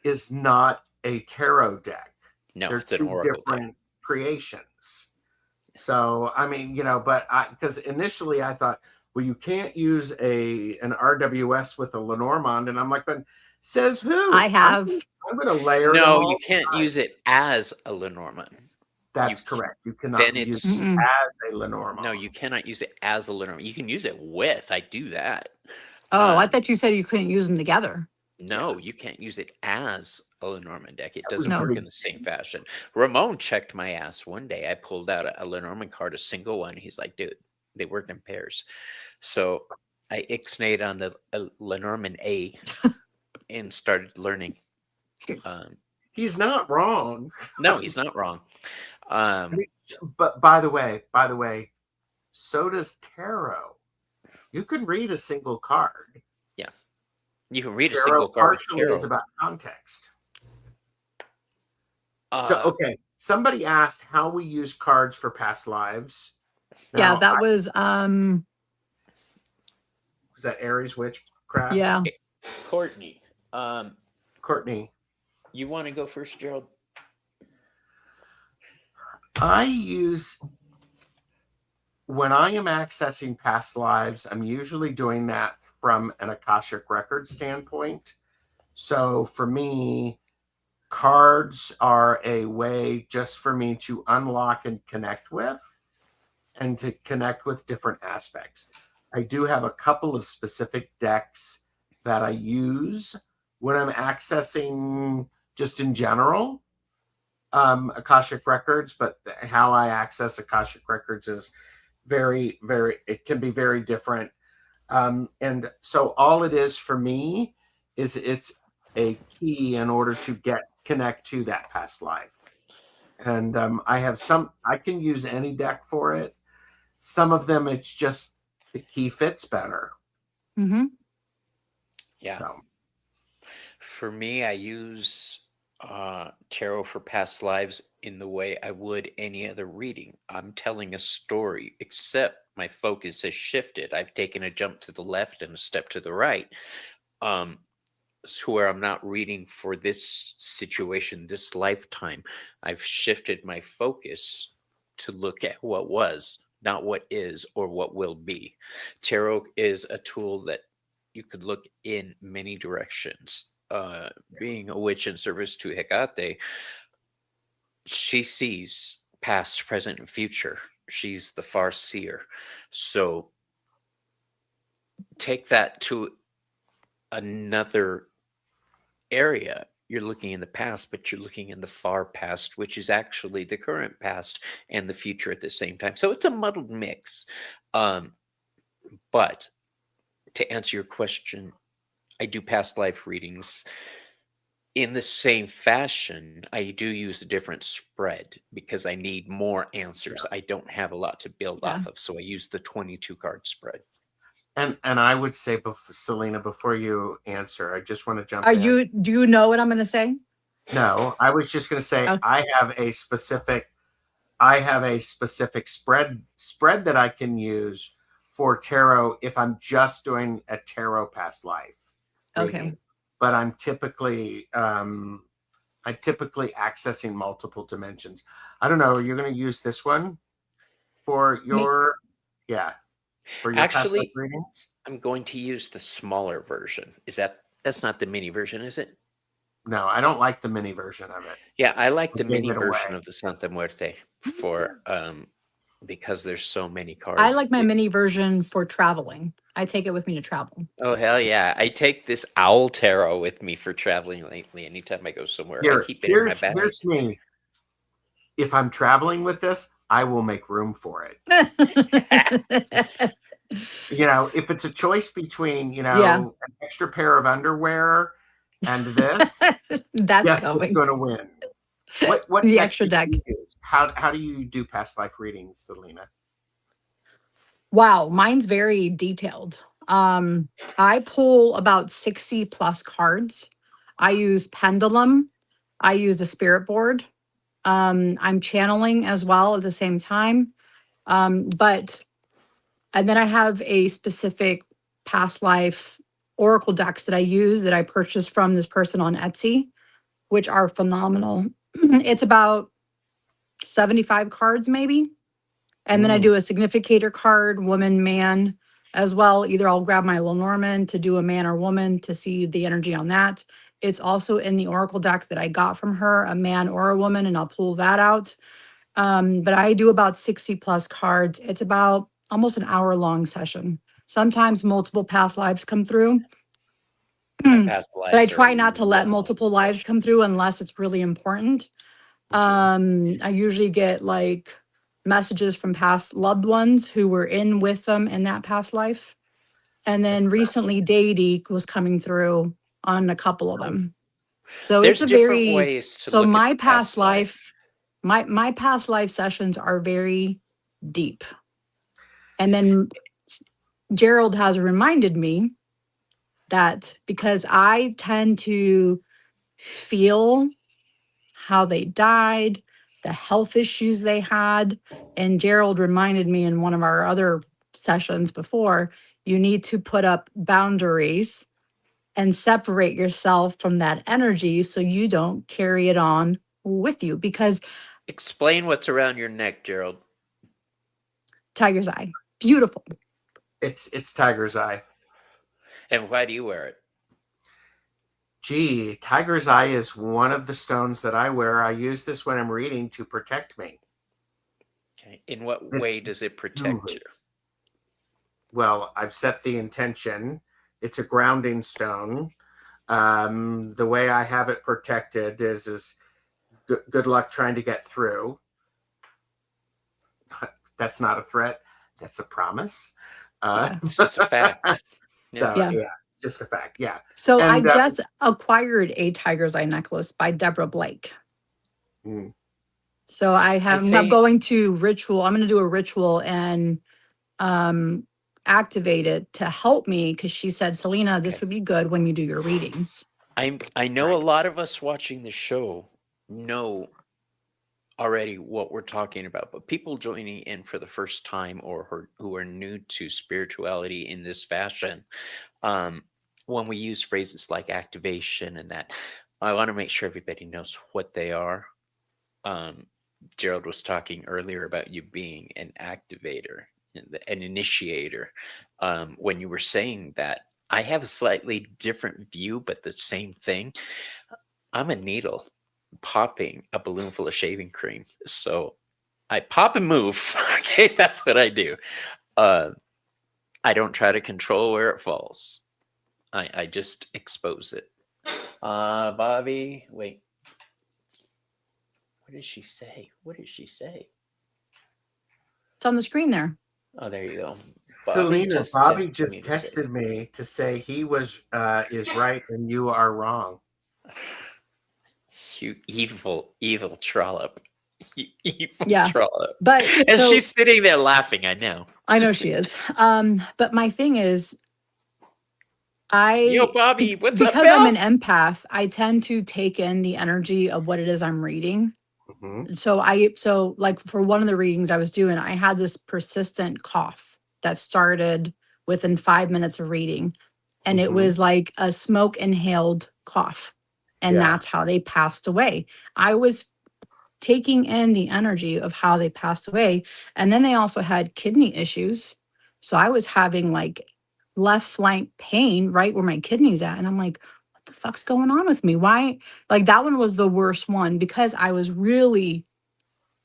Speaker 3: is not a tarot deck.
Speaker 1: no,
Speaker 3: They're
Speaker 1: it's an
Speaker 3: two
Speaker 1: oracle deck.
Speaker 3: different creations. So I mean, but because initially I thought, well, you can't use an RWS with a Lenormand, and I'm like, but says who?
Speaker 2: I have.
Speaker 3: I'm going to layer them
Speaker 1: No,
Speaker 3: all.
Speaker 1: you can't use it as a Lenormand.
Speaker 3: That's
Speaker 1: You
Speaker 3: correct. You cannot
Speaker 1: then
Speaker 3: use
Speaker 1: it's
Speaker 3: it
Speaker 2: Mm-mm.
Speaker 3: as a Lenormand.
Speaker 1: no, you cannot use it as a Lenormand. You can use it with. I do that.
Speaker 2: Oh, I
Speaker 1: Um,
Speaker 2: thought you said you couldn't use them together.
Speaker 1: No, you can't use it as a Lenormand deck. It
Speaker 3: That was
Speaker 1: doesn't work
Speaker 2: No.
Speaker 1: in the same fashion. Ramon checked my ass one day. I pulled out a Lenormand card, a single one. He's like, dude, they work in pairs. So I ixnayed on the Lenormand A and started learning.
Speaker 3: He's not wrong.
Speaker 1: No, he's not wrong.
Speaker 3: But by the way, so does tarot. You can read a single card.
Speaker 1: Yeah. You can read a
Speaker 3: Tarot
Speaker 1: single card with
Speaker 3: partially is
Speaker 1: tarot.
Speaker 3: about context. So
Speaker 1: Uh,
Speaker 3: okay, somebody asked how we use cards for past lives.
Speaker 2: Yeah,
Speaker 3: Now,
Speaker 2: that was
Speaker 3: was that Aries witchcraft?
Speaker 2: yeah.
Speaker 1: Courtney,
Speaker 3: Courtney,
Speaker 1: you want to go first, Gerald?
Speaker 3: I use when I am accessing past lives, I'm usually doing that from an Akashic record standpoint. So for me, cards are a way just for me to unlock and connect with and to connect with different aspects. I do have a couple of specific decks that I use when I'm accessing just in general Akashic records, but how I access Akashic records is very, very, it can be very different. And so all it is for me is it's a key in order to connect to that past life. And I can use any deck for it. Some of them, it's just the key fits better.
Speaker 2: Mm-hmm.
Speaker 1: Yeah.
Speaker 3: So.
Speaker 1: For me, I use tarot for past lives in the way I would any other reading. I'm telling a story, except my focus has shifted. I've taken a jump to the left and a step to the right. So where I'm not reading for this situation, this lifetime, I've shifted my focus to look at what was not what is or what will be. Tarot is a tool that you could look in many directions. Being a witch in service to Hecate, she sees past, present, and future. She's the far seer. So take that to another area. You're looking in the past, but you're looking in the far past, which is actually the current past and the future at the same time. So it's a muddled mix. But to answer your question, I do past life readings in the same fashion. I do use a different spread because I need more answers. I don't have a lot to build
Speaker 2: Yeah.
Speaker 1: off of. So I use the 22 card spread.
Speaker 3: And I would say, Selena, before you answer, I just want to jump
Speaker 2: Are
Speaker 3: in.
Speaker 2: you? Do you know what I'm going to say?
Speaker 3: No, I was just going to say
Speaker 2: Oh.
Speaker 3: I have a specific spread that I can use for tarot if I'm just doing a tarot past life
Speaker 2: Okay.
Speaker 3: reading. But I'm typically accessing multiple dimensions. I don't know. Are you going to use this one for your for your past life
Speaker 1: Actually,
Speaker 3: readings?
Speaker 1: I'm going to use the smaller version. That's not the mini version, is it?
Speaker 3: No, I don't like the mini version of it.
Speaker 1: Yeah, I like
Speaker 3: We
Speaker 1: the
Speaker 3: gave
Speaker 1: mini
Speaker 3: it
Speaker 1: version
Speaker 3: away.
Speaker 1: of the Santa Muerte for because there's so many cards.
Speaker 2: I like my mini version for traveling. I take it with me to travel.
Speaker 1: Oh hell yeah! I take this owl tarot with me for traveling lately. Anytime I go somewhere, I keep it in my bag.
Speaker 3: Here's me. If I'm traveling with this, I will make room for it. If it's a choice between, an extra pair of underwear and this,
Speaker 2: That's
Speaker 3: guess what's
Speaker 2: going.
Speaker 3: going to win? What
Speaker 2: The
Speaker 3: deck
Speaker 2: extra
Speaker 3: do you
Speaker 2: deck.
Speaker 3: use? How do you do past life readings, Selena?
Speaker 2: Wow, mine's very detailed. I pull about 60 plus cards. I use pendulum. I use a spirit board. I'm channeling as well at the same time. And then I have a specific past life oracle decks that I use that I purchased from this person on Etsy, which are phenomenal. It's about 75 cards maybe. And then I do a significator card, woman, man as well. Either I'll grab my Lenormand to do a man or woman to see the energy on that. It's also in the oracle deck that I got from her, a man or a woman, and I'll pull that out. But I do about 60 plus cards. It's about almost an hour-long session. Sometimes multiple past lives come through.
Speaker 1: My past
Speaker 2: But I
Speaker 1: lives are
Speaker 2: try not to let
Speaker 1: long
Speaker 2: multiple lives
Speaker 1: sessions.
Speaker 2: come through unless it's really important. I usually get like messages from past loved ones who were in with them in that past life. And then recently deity was coming through on a couple of them. So
Speaker 1: There's
Speaker 2: it's a
Speaker 1: different
Speaker 2: very,
Speaker 1: ways to
Speaker 2: so
Speaker 1: look
Speaker 2: my
Speaker 1: at
Speaker 2: past life, my past life sessions are very deep. And then Gerald has reminded me that because I tend to feel how they died, the health issues they had. And Gerald reminded me in one of our other sessions before, you need to put up boundaries and separate yourself from that energy so you don't carry it on with you. Because
Speaker 1: Explain what's around your neck, Gerald.
Speaker 2: tiger's eye, beautiful.
Speaker 3: It's tiger's eye.
Speaker 1: And why do you wear it?
Speaker 3: Gee, tiger's eye is one of the stones that I wear. I use this when I'm reading to protect me.
Speaker 1: Okay. In what way does it protect you?
Speaker 3: Well, I've set the intention. It's a grounding stone. The way I have it protected is good luck trying to get through. That's not a threat. That's a promise.
Speaker 1: It's just a fact.
Speaker 3: Just a fact. Yeah.
Speaker 2: So I
Speaker 3: And,
Speaker 2: just acquired a tiger's eye necklace by Deborah Blake. So I'm going to ritual. I'm going to do a ritual and activate it to help me because she said, Selena, this would be good when you do your readings.
Speaker 1: I know a lot of us watching the show know already what we're talking about, but people joining in for the first time or who are new to spirituality in this fashion, when we use phrases like activation and that, I want to make sure everybody knows what they are, Gerald was talking earlier about you being an activator, an initiator. When you were saying that, I have a slightly different view, but the same thing. I'm a needle popping a balloon full of shaving cream. So I pop and move. Okay, that's what I do. I don't try to control where it falls. I just expose it. Bobby, wait. What did she say? What did she say?
Speaker 2: It's on the screen there.
Speaker 1: Oh, there you go.
Speaker 3: Selena, Bobby
Speaker 1: texted me
Speaker 3: just
Speaker 1: to say-
Speaker 3: texted me to say he is right and you are wrong.
Speaker 1: You evil trollop. You evil
Speaker 2: Yeah,
Speaker 1: trollop.
Speaker 2: but
Speaker 1: And
Speaker 2: so
Speaker 1: she's sitting there laughing, I know.
Speaker 2: I know she is. But my thing is,
Speaker 1: Yo, Bobby, what's up,
Speaker 2: because I'm
Speaker 1: pal?
Speaker 2: an empath, I tend to take in the energy of what it is I'm reading.
Speaker 3: Mhm.
Speaker 2: So like for one of the readings I was doing, I had this persistent cough that started within 5 minutes of reading. And it
Speaker 3: Mhm.
Speaker 2: was like a smoke inhaled cough. And
Speaker 3: Yeah.
Speaker 2: that's how they passed away. I was taking in the energy of how they passed away. And then they also had kidney issues. So I was having like left flank pain right where my kidney's at. And I'm like, what the fuck's going on with me? Why? Like that one was the worst one because I was really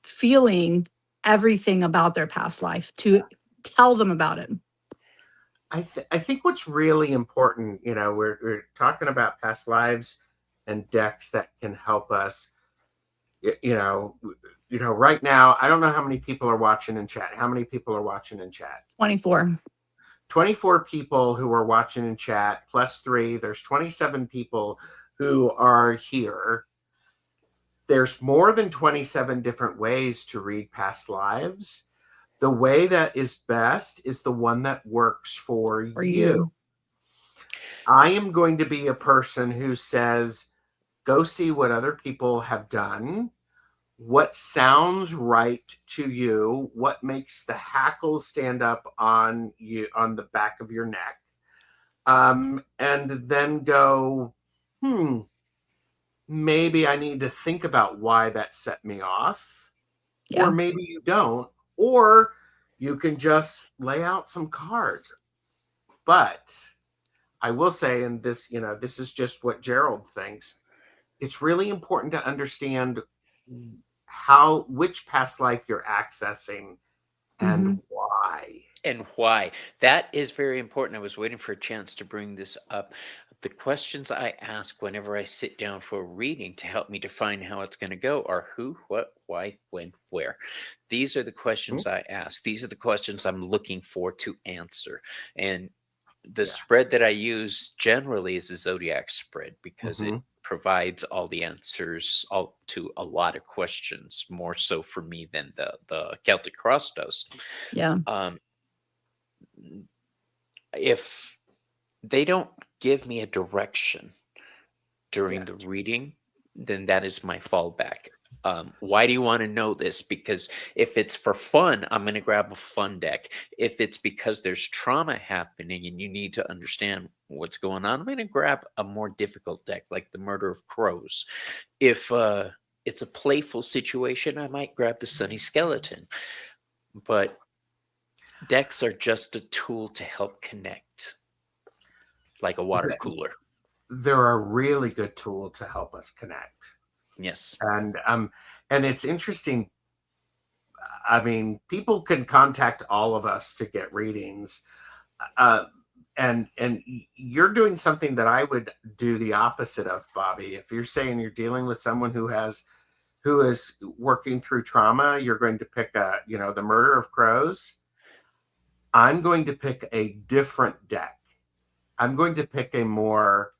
Speaker 2: feeling everything about their past life to tell them about it.
Speaker 3: I think what's really important, we're talking about past lives and decks that can help us. Right now, I don't know how many people are watching in chat. How many people are watching in chat?
Speaker 2: 24.
Speaker 3: 24 people who are watching in chat, plus 3. There's 27 people who are here. There's more than 27 different ways to read past lives. The way that is best is the one that works for you. I am going to be a person who says, go see what other people have done, what sounds right to you, what makes the hackles stand up on you on the back of your neck, and then go, maybe I need to think about why that set me off,
Speaker 2: Yeah.
Speaker 3: or maybe you don't, or you can just lay out some cards. But I will say, and this, this is just what Gerald thinks, it's really important to understand which past life you're accessing and why.
Speaker 1: And why. That is very important. I was waiting for a chance to bring this up. The questions I ask whenever I sit down for a reading to help me define how it's going to go are who, what, why, when, where. These are the questions I ask. These are the questions I'm looking for to answer. And the spread that I use generally is a zodiac spread because it provides all the answers to a lot of questions, more so for me than the Celtic Cross does.
Speaker 2: Yeah.
Speaker 1: If they don't give me a direction during the reading, then that is my fallback. Why do you want to know this? Because if it's for fun, I'm going to grab a fun deck. If it's because there's trauma happening and you need to understand what's going on, I'm going to grab a more difficult deck like the Murder of Crows. If it's a playful situation, I might grab the Sunny Skeleton. But decks are just a tool to help connect, like a water cooler.
Speaker 3: They're a really good tool to help us connect.
Speaker 1: Yes.
Speaker 3: And it's interesting. I mean, people can contact all of us to get readings. And you're doing something that I would do the opposite of, Bobby. If you're saying you're dealing with someone who is working through trauma, you're going to pick the Murder of Crows. I'm going to pick a different deck. I'm going to pick a more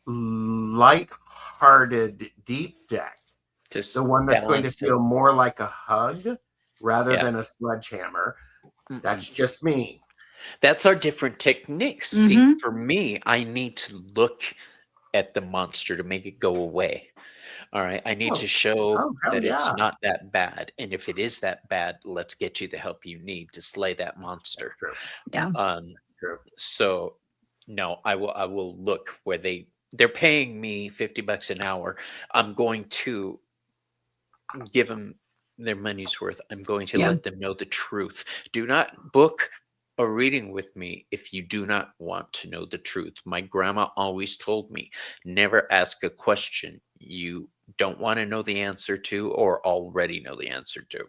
Speaker 3: light-hearted, deep deck.
Speaker 1: Just
Speaker 3: the one that's going to
Speaker 1: balance it.
Speaker 3: feel more like a hug rather than a sledgehammer. That's just me.
Speaker 1: That's our different techniques. See, for me, I need to look at the monster to make it go away. All right. I need to show that it's not that bad. And if it is that bad, let's get you the help you need to slay that monster.
Speaker 3: True.
Speaker 2: Yeah.
Speaker 3: True.
Speaker 1: So no, I will look where they're paying me $50 an hour. I'm going to give them their money's worth. I'm going to
Speaker 2: Yeah.
Speaker 1: let them know the truth. Do not book a reading with me if you do not want to know the truth. My grandma always told me, never ask a question you don't want to know the answer to or already know the answer to.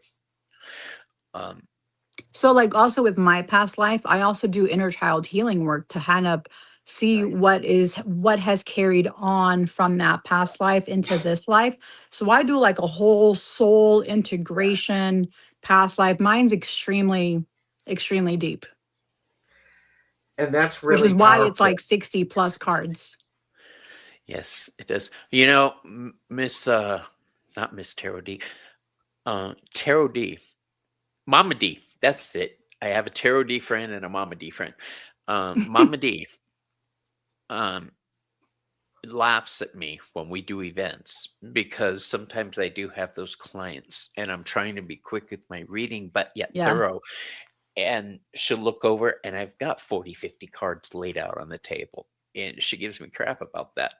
Speaker 2: So like also with my past life, I also do inner child healing work to kind of see
Speaker 1: Right.
Speaker 2: what has carried on from that past life into this life. So I do like a whole soul integration past life. Mine's extremely deep,
Speaker 3: And that's
Speaker 2: which
Speaker 3: really
Speaker 2: is why it's
Speaker 3: powerful.
Speaker 2: like 60 plus
Speaker 1: Yes, it is.
Speaker 2: cards.
Speaker 1: Yes, it does. You know, Miss, not Miss Tarot D, Tarot D, Mama D. That's it. I have a Tarot D friend and a Mama D friend. Mama D um, laughs at me when we do events because sometimes I do have those clients and I'm trying to be quick with my reading, but yet
Speaker 2: Yeah.
Speaker 1: thorough. And she'll look over and I've got 40, 50 cards laid out on the table. And she gives me crap about that.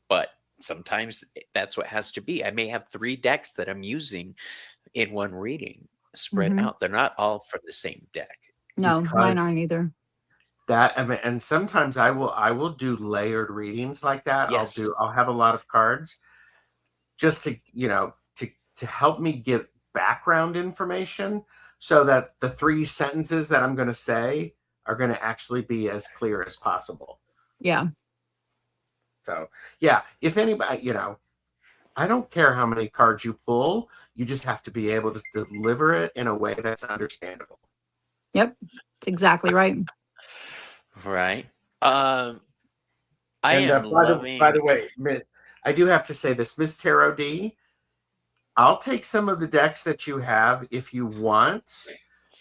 Speaker 1: But sometimes that's what has to be. I may have 3 decks that I'm using in one reading spread
Speaker 2: Mhm.
Speaker 1: out. They're not all from the same deck.
Speaker 2: No, mine
Speaker 3: Because
Speaker 2: aren't either.
Speaker 3: that, I mean, and sometimes I will do layered readings like that.
Speaker 1: Yes.
Speaker 3: I'll have a lot of cards just to, to help me give background information so that the 3 sentences that I'm going to say are going to actually be as clear as possible.
Speaker 2: Yeah.
Speaker 3: So, yeah, if anybody, I don't care how many cards you pull, you just have to be able to deliver it in a way that's understandable.
Speaker 2: Yep. It's exactly right.
Speaker 1: Right. I
Speaker 3: And
Speaker 1: am
Speaker 3: by the
Speaker 1: loving.
Speaker 3: way, I do have to say this, Miss Tarot D, I'll take some of the decks that you have if you want.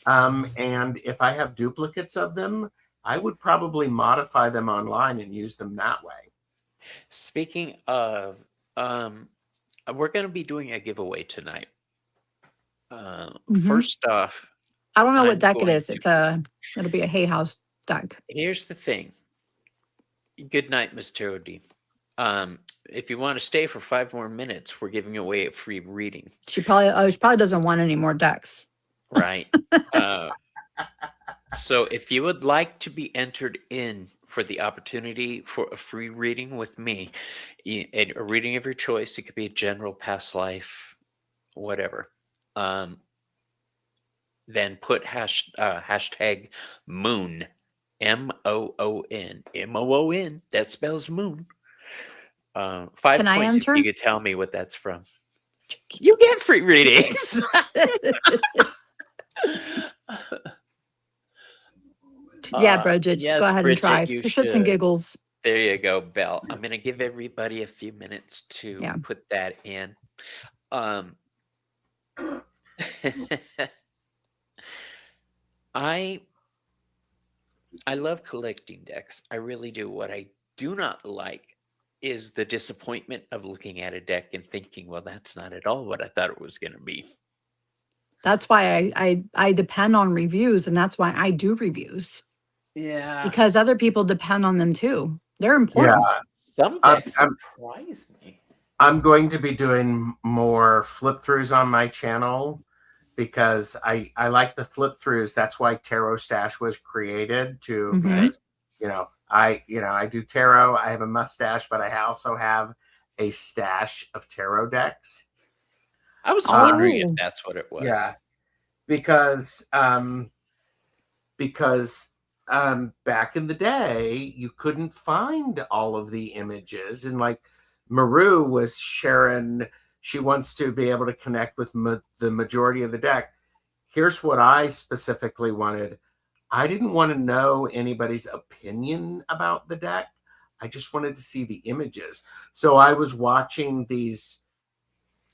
Speaker 3: And if I have duplicates of them, I would probably modify them online and use them that way.
Speaker 1: Speaking of, we're going to be doing a giveaway tonight.
Speaker 2: Mhm.
Speaker 1: First off,
Speaker 2: I don't know what
Speaker 1: I'm
Speaker 2: deck it
Speaker 1: going
Speaker 2: is.
Speaker 1: to.
Speaker 2: It'll be a Hay House deck.
Speaker 1: Here's the thing. Good night, Miss Tarot D. If you want to stay for 5 more minutes, we're giving away a free reading.
Speaker 2: She probably doesn't want any more decks.
Speaker 1: Right. So if you would like to be entered in for the opportunity for a free reading with me, a reading of your choice, it could be a general past life, whatever. Then put hashtag moon, MOON, that spells moon. 5
Speaker 2: Can I
Speaker 1: points if
Speaker 2: enter?
Speaker 1: you could tell me what that's from. You get free readings.
Speaker 2: Yeah, Bridget, just go
Speaker 1: Yes,
Speaker 2: ahead and try
Speaker 1: Bridget, you
Speaker 2: for shits and
Speaker 1: should.
Speaker 2: giggles.
Speaker 1: There you go, Belle. I'm going to give everybody a few minutes to
Speaker 2: Yeah.
Speaker 1: put that in. Um, I love collecting decks. I really do. What I do not like is the disappointment of looking at a deck and thinking, well, that's not at all what I thought it was going to be.
Speaker 2: That's why I depend on reviews, and that's why I do reviews.
Speaker 1: Yeah.
Speaker 2: Because other people depend on them too. They're
Speaker 3: Yeah,
Speaker 2: important.
Speaker 1: Some
Speaker 3: I'm,
Speaker 1: decks
Speaker 3: I'm,
Speaker 1: surprise me.
Speaker 3: I'm going to be doing more flip throughs on my channel because I like the flip throughs. That's why Tarot Stash was created
Speaker 2: Mhm.
Speaker 3: because I do tarot. I have a mustache, but I also have a stash of tarot decks.
Speaker 1: I was wondering if
Speaker 2: Oh,
Speaker 1: that's what it was.
Speaker 3: Yeah, because back in the day you couldn't find all of the images, and like Maru was sharing, she wants to be able to connect with the majority of the deck. Here's what I specifically wanted. I didn't want to know anybody's opinion about the deck. I just wanted to see the images. So I was watching these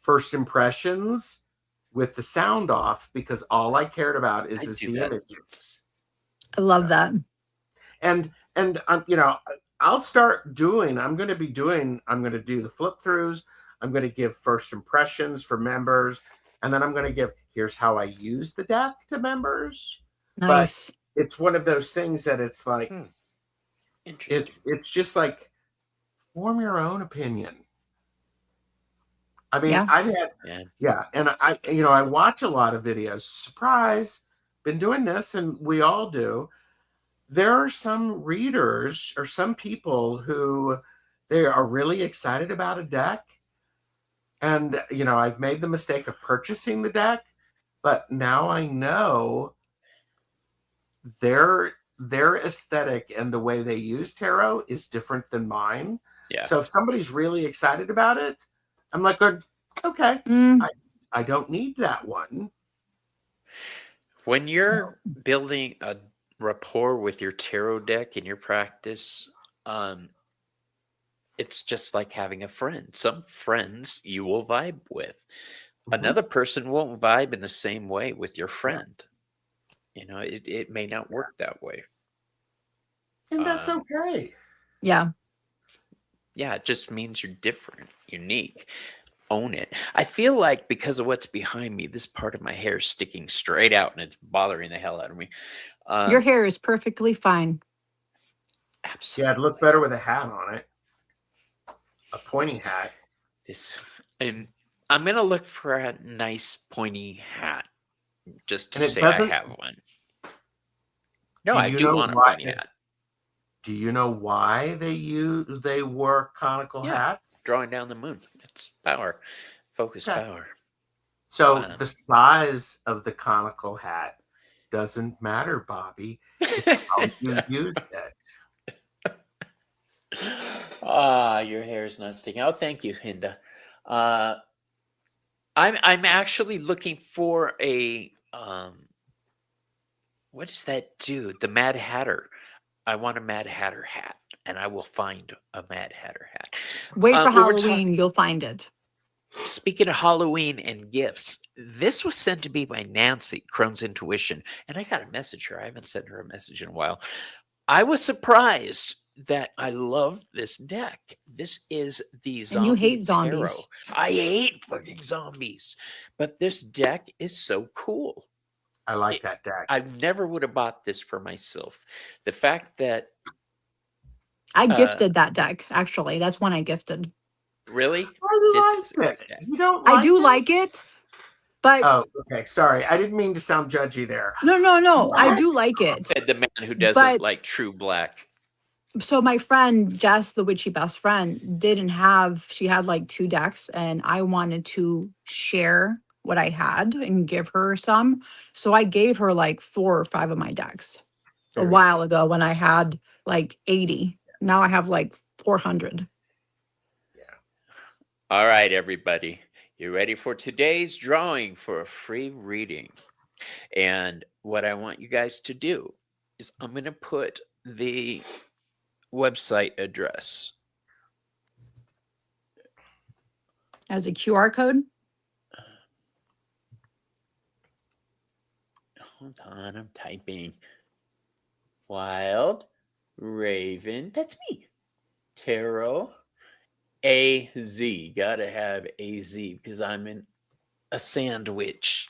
Speaker 3: first impressions with the sound off because all I cared about
Speaker 1: I
Speaker 3: is
Speaker 1: do
Speaker 3: the
Speaker 1: that.
Speaker 3: images.
Speaker 2: I love that.
Speaker 3: And I'll start doing, I'm going to do the flip throughs. I'm going to give first impressions for members. And then I'm going to give, here's how I use the deck to members.
Speaker 2: Nice.
Speaker 3: But it's one of those things that it's like,
Speaker 1: Interesting.
Speaker 3: it's just like, form your own opinion. I mean,
Speaker 2: Yeah.
Speaker 3: I've had, and I watch a lot of videos. Surprise, been doing this, and we all do. There are some readers or some people who they are really excited about a deck. And, I've made the mistake of purchasing the deck, but now I know their aesthetic and the way they use tarot is different than mine.
Speaker 1: Yeah.
Speaker 3: So if somebody's really excited about it, I'm like, okay, I don't need that one.
Speaker 1: When you're building a rapport with your tarot deck in your practice, it's just like having a friend. Some friends you will vibe with. Another person won't vibe in the same way with your friend. It may not work that way.
Speaker 3: And that's okay.
Speaker 2: Yeah.
Speaker 1: Yeah, it just means you're different, unique. Own it. I feel like because of what's behind me, this part of my hair is sticking straight out and it's bothering the hell out of me.
Speaker 2: Your hair is perfectly fine.
Speaker 1: Absolutely.
Speaker 3: Yeah, it'd look better with a hat on it. A pointy hat.
Speaker 1: And I'm going to look for a nice pointy hat just to say I have one. No, I do want a pointy hat.
Speaker 3: Do you know why they wore conical hats?
Speaker 1: Drawing down the moon. It's power. Focus power.
Speaker 3: So the size of the conical hat doesn't matter, Bobby. It's how you use it.
Speaker 1: Your hair is not sticking. Oh, thank you, Hinda. I'm actually looking for a what does that do? The Mad Hatter. I want a Mad Hatter hat, and I will find a Mad Hatter hat.
Speaker 2: Wait for Halloween, you'll find it.
Speaker 1: Speaking of Halloween and gifts, this was sent to me by Nancy, Crohn's Intuition, and I got a message here. I haven't sent her a message in a while. I was surprised that I love this deck. This is the zombie.
Speaker 2: And you hate zombies.
Speaker 1: Tarot. I hate fucking zombies, but this deck is so cool.
Speaker 3: I like that deck.
Speaker 1: I never would have bought this for myself. The fact that
Speaker 2: I gifted that deck, actually. That's one I gifted.
Speaker 1: Really?
Speaker 3: You don't
Speaker 2: I do like it, but
Speaker 3: okay. Sorry, I didn't mean to sound judgy there.
Speaker 2: No. I do like it.
Speaker 1: Said the man who doesn't like true black.
Speaker 2: So my friend Jess, the witchy best friend, she had like 2 decks, and I wanted to share what I had and give her some. So I gave her like 4 or 5 of my decks a while ago when I had like 80. Now I have like 400.
Speaker 3: Yeah.
Speaker 1: All right, everybody. You ready for today's drawing for a free reading? And what I want you guys to do is I'm going to put the website address
Speaker 2: as a QR code.
Speaker 1: Hold on, I'm typing. Wild Raven. That's me. Tarot. AZ. Gotta have AZ because I'm in a sandwich.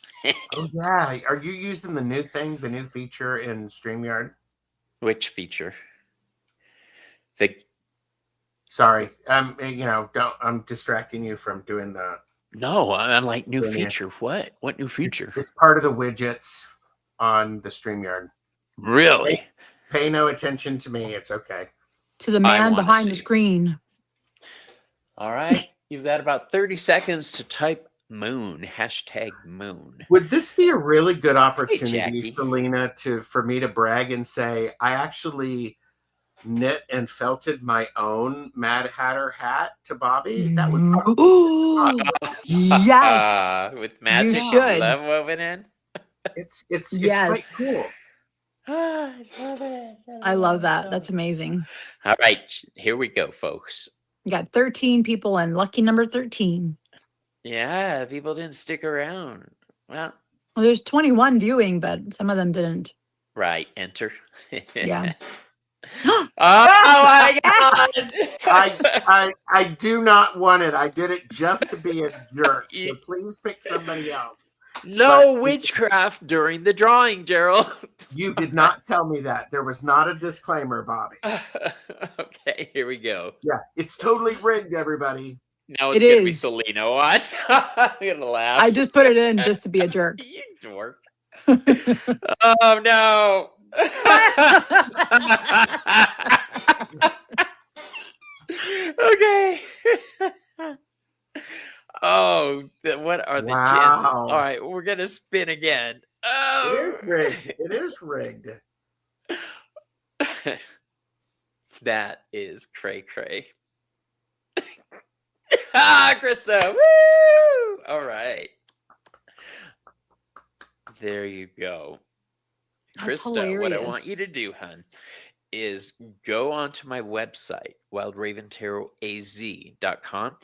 Speaker 3: Oh, yeah. Are you using the new thing, the new feature in StreamYard?
Speaker 1: Which feature?
Speaker 3: Sorry. I'm distracting you from doing the.
Speaker 1: No, I'm like new feature. What? What new feature?
Speaker 3: It's part of the widgets on the StreamYard.
Speaker 1: Really?
Speaker 3: Pay no attention to me. It's okay.
Speaker 2: To the man behind the screen.
Speaker 1: All right. You've got about 30 seconds to type moon. Hashtag moon.
Speaker 3: Would this be a really good opportunity, Selena, for me to brag and say, I actually knit and felted my own Mad Hatter hat to Bobby? That would
Speaker 2: yes.
Speaker 1: With magic
Speaker 2: and
Speaker 1: love woven in.
Speaker 3: It's quite cool.
Speaker 1: I love it.
Speaker 2: I love that. That's amazing.
Speaker 1: All right, here we go, folks.
Speaker 2: You got 13 people and lucky number 13.
Speaker 1: Yeah, people didn't stick around. Well,
Speaker 2: there's 21 viewing, but some of them didn't.
Speaker 1: Right, enter.
Speaker 2: Yeah.
Speaker 1: Oh my God!
Speaker 3: I do not want it. I did it just to be a jerk. So please pick somebody else.
Speaker 1: No witchcraft during the drawing, Gerald.
Speaker 3: You did not tell me that. There was not a disclaimer, Bobby.
Speaker 1: Okay, here we go.
Speaker 3: Yeah, it's totally rigged, everybody.
Speaker 1: Now
Speaker 2: It
Speaker 1: it's gonna be
Speaker 2: is.
Speaker 1: Selena. What? I'm gonna laugh.
Speaker 2: I just put it in just to be a jerk.
Speaker 1: You dork. Oh no. Okay. Oh, what are the chances? All
Speaker 3: Wow.
Speaker 1: right, we're gonna spin again.
Speaker 3: It
Speaker 1: Oh.
Speaker 3: is rigged. It is rigged.
Speaker 1: That is cray cray. Krista. Woo! All right. There you go.
Speaker 2: That's
Speaker 1: Krista, what I want
Speaker 2: hilarious.
Speaker 1: you to do, hun, is go onto my website, wildraventarotaz.com.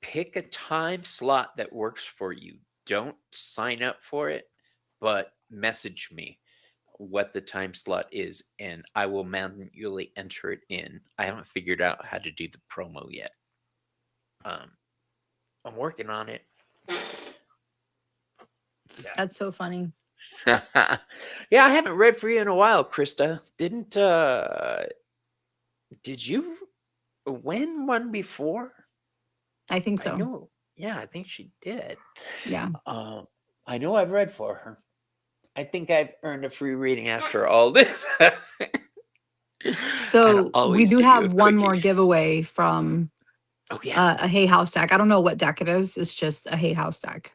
Speaker 1: Pick a time slot that works for you. Don't sign up for it, but message me what the time slot is, and I will manually enter it in. I haven't figured out how to do the promo yet. I'm working on it.
Speaker 2: That's so funny.
Speaker 1: Yeah, I haven't read for you in a while, Krista. Did you win one before?
Speaker 2: I think
Speaker 1: I
Speaker 2: so.
Speaker 1: know. Yeah, I think she did.
Speaker 2: Yeah.
Speaker 1: I know I've read for her. I think I've earned a free reading after all this.
Speaker 2: So we
Speaker 1: always
Speaker 2: do
Speaker 1: give you a
Speaker 2: have one more
Speaker 1: cookie.
Speaker 2: giveaway from
Speaker 1: Oh yeah.
Speaker 2: a Hay House deck. I don't know what deck it is. It's just a Hay House deck.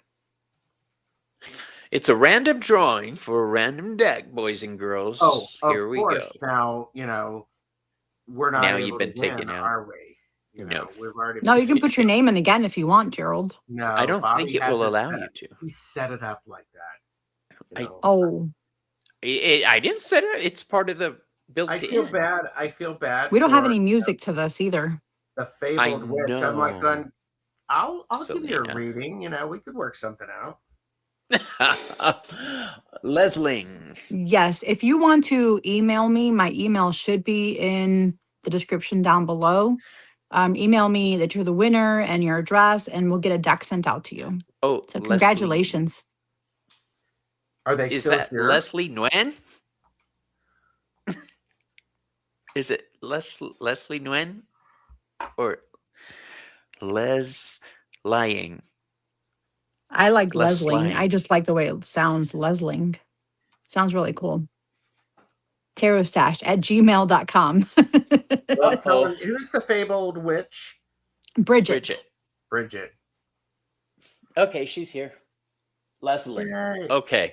Speaker 1: It's a random drawing for a random deck, boys and girls.
Speaker 3: Oh,
Speaker 1: Here
Speaker 3: of
Speaker 1: we
Speaker 3: course.
Speaker 1: go.
Speaker 3: Now, we're not
Speaker 1: Now you've
Speaker 3: able
Speaker 1: been
Speaker 3: to win,
Speaker 1: taken out.
Speaker 3: are we?
Speaker 1: No.
Speaker 3: We've already
Speaker 2: No,
Speaker 3: been
Speaker 2: you can put your name in again if you want, Gerald.
Speaker 3: No,
Speaker 1: I don't
Speaker 3: Bobby
Speaker 1: think it
Speaker 3: has
Speaker 1: will allow you to.
Speaker 3: He set it up like that.
Speaker 2: Oh,
Speaker 1: I didn't set it. It's part of the built
Speaker 3: I
Speaker 1: in.
Speaker 3: feel bad. I feel bad.
Speaker 2: we don't have
Speaker 3: for
Speaker 2: any music to this either.
Speaker 3: the fabled witch. I'm like
Speaker 1: know.
Speaker 3: going, I'll give you a
Speaker 1: Selena.
Speaker 3: reading. We could work something out.
Speaker 1: Lesling.
Speaker 2: Yes. If you want to email me, my email should be in the description down below. Email me that you're the winner and your address, and we'll get a deck sent out to you.
Speaker 1: Oh,
Speaker 2: So
Speaker 1: Leslie.
Speaker 2: congratulations.
Speaker 3: Are they
Speaker 1: Is
Speaker 3: still
Speaker 1: that
Speaker 3: here?
Speaker 1: Leslie Nguyen? Is it Leslie Nguyen or Les Lying?
Speaker 2: I like
Speaker 1: Les
Speaker 2: Lesling. I
Speaker 1: Lying.
Speaker 2: just like the way it sounds, Lesling. Sounds really cool. Tarotstash@gmail.com.
Speaker 3: Well, tell them, who's the fabled witch?
Speaker 2: Bridget.
Speaker 3: Bridget.
Speaker 1: Okay, she's here. Leslie.
Speaker 3: Yay.
Speaker 1: Okay.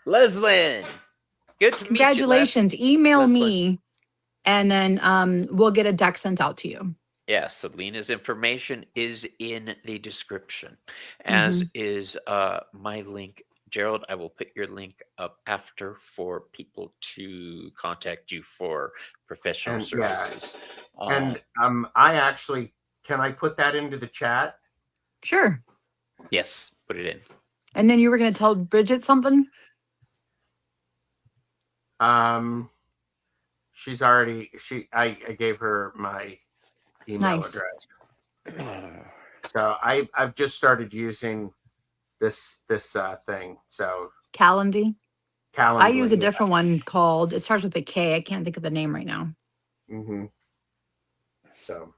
Speaker 1: Leslyn. Good to meet you.
Speaker 2: Congratulations. Email
Speaker 1: Leslie.
Speaker 2: me and then we'll get a deck sent out to you.
Speaker 1: Yes, Selena's information is in the description, as is my link. Gerald, I will put your link up after for people to contact you for professional services.
Speaker 3: And I actually, can I put that into the chat?
Speaker 2: Sure.
Speaker 1: Yes, put it in.
Speaker 2: And then you were going to tell Bridget something?
Speaker 3: She's already, I gave her my email address. So I've just started using this thing. So
Speaker 2: Calendly. I use a
Speaker 3: Calendly,
Speaker 2: different one called, it starts with a K. I can't think of the name right now
Speaker 3: So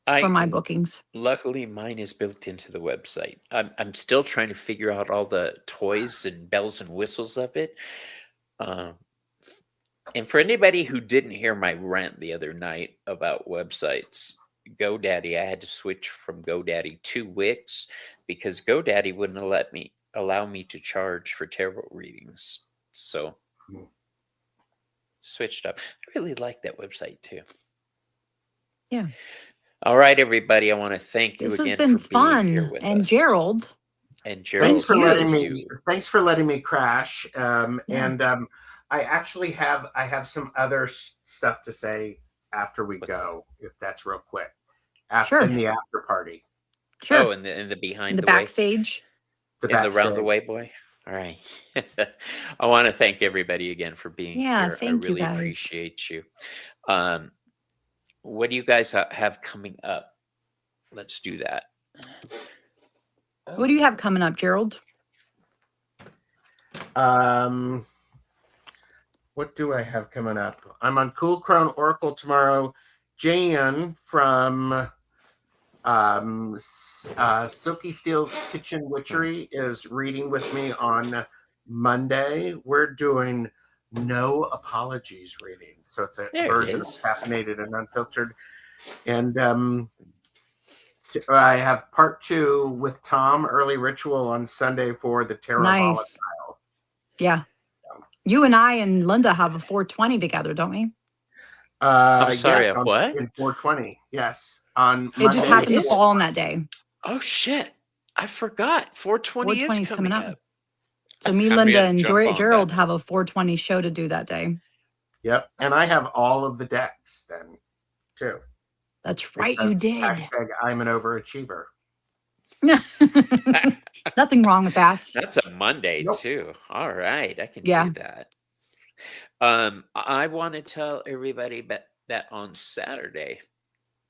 Speaker 2: for my bookings.
Speaker 1: Luckily, mine is built into the website. I'm still trying to figure out all the toys and bells and whistles of it. And for anybody who didn't hear my rant the other night about websites, GoDaddy, I had to switch from GoDaddy to Wix because GoDaddy wouldn't allow me to charge for tarot readings. So switched up. I really like that website too.
Speaker 2: Yeah.
Speaker 1: All right, everybody. I want to thank you
Speaker 2: This
Speaker 1: again
Speaker 2: has been
Speaker 1: for being
Speaker 2: fun.
Speaker 1: here with
Speaker 2: And
Speaker 1: us.
Speaker 2: Gerald.
Speaker 1: And Gerald,
Speaker 3: thanks for letting me.
Speaker 1: you.
Speaker 3: Thanks for letting me crash. And I actually have some other stuff to say after we go, if that's real quick. After in the after party.
Speaker 2: Sure.
Speaker 1: Oh, in the behind
Speaker 2: the
Speaker 1: the
Speaker 2: backstage.
Speaker 3: The
Speaker 1: in the round the way boy. All right. I want to thank everybody again for being here.
Speaker 2: Thank
Speaker 1: I
Speaker 2: you
Speaker 1: really
Speaker 2: guys.
Speaker 1: appreciate you. What do you guys have coming up? Let's do that.
Speaker 2: What do you have coming up, Gerald?
Speaker 3: What do I have coming up? I'm on Cool Crown Oracle tomorrow. Jan from Silky Steel's Kitchen Witchery is reading with me on Monday. We're doing No Apologies reading. So it's a
Speaker 1: There it
Speaker 3: version of
Speaker 1: is.
Speaker 3: Caffeinated and Unfiltered. And I have part 2 with Tom, Early Ritual, on Sunday for the Tarot
Speaker 2: Nice.
Speaker 3: Volatile.
Speaker 2: Yeah. You and I and Linda have a 420 together, don't we?
Speaker 1: I'm sorry,
Speaker 3: Yes,
Speaker 1: what?
Speaker 3: in 420. Yes, on
Speaker 2: It just
Speaker 3: Monday.
Speaker 2: happened to
Speaker 1: is?
Speaker 2: fall on that day.
Speaker 1: Oh shit! I forgot. 420
Speaker 2: 420
Speaker 1: is coming up.
Speaker 2: So me,
Speaker 1: I'm
Speaker 2: Linda,
Speaker 1: gonna
Speaker 2: and
Speaker 1: jump on
Speaker 2: Gerald
Speaker 1: that.
Speaker 2: have a 420 show to do that day.
Speaker 3: Yep, and I have all of the decks then too.
Speaker 2: That's right, you
Speaker 3: Because
Speaker 2: did.
Speaker 3: hashtag I'm an overachiever.
Speaker 2: Nothing wrong with that.
Speaker 1: That's a Monday
Speaker 3: Nope.
Speaker 1: too. All right, I can
Speaker 2: Yeah.
Speaker 1: do that. I want to tell everybody that on Saturday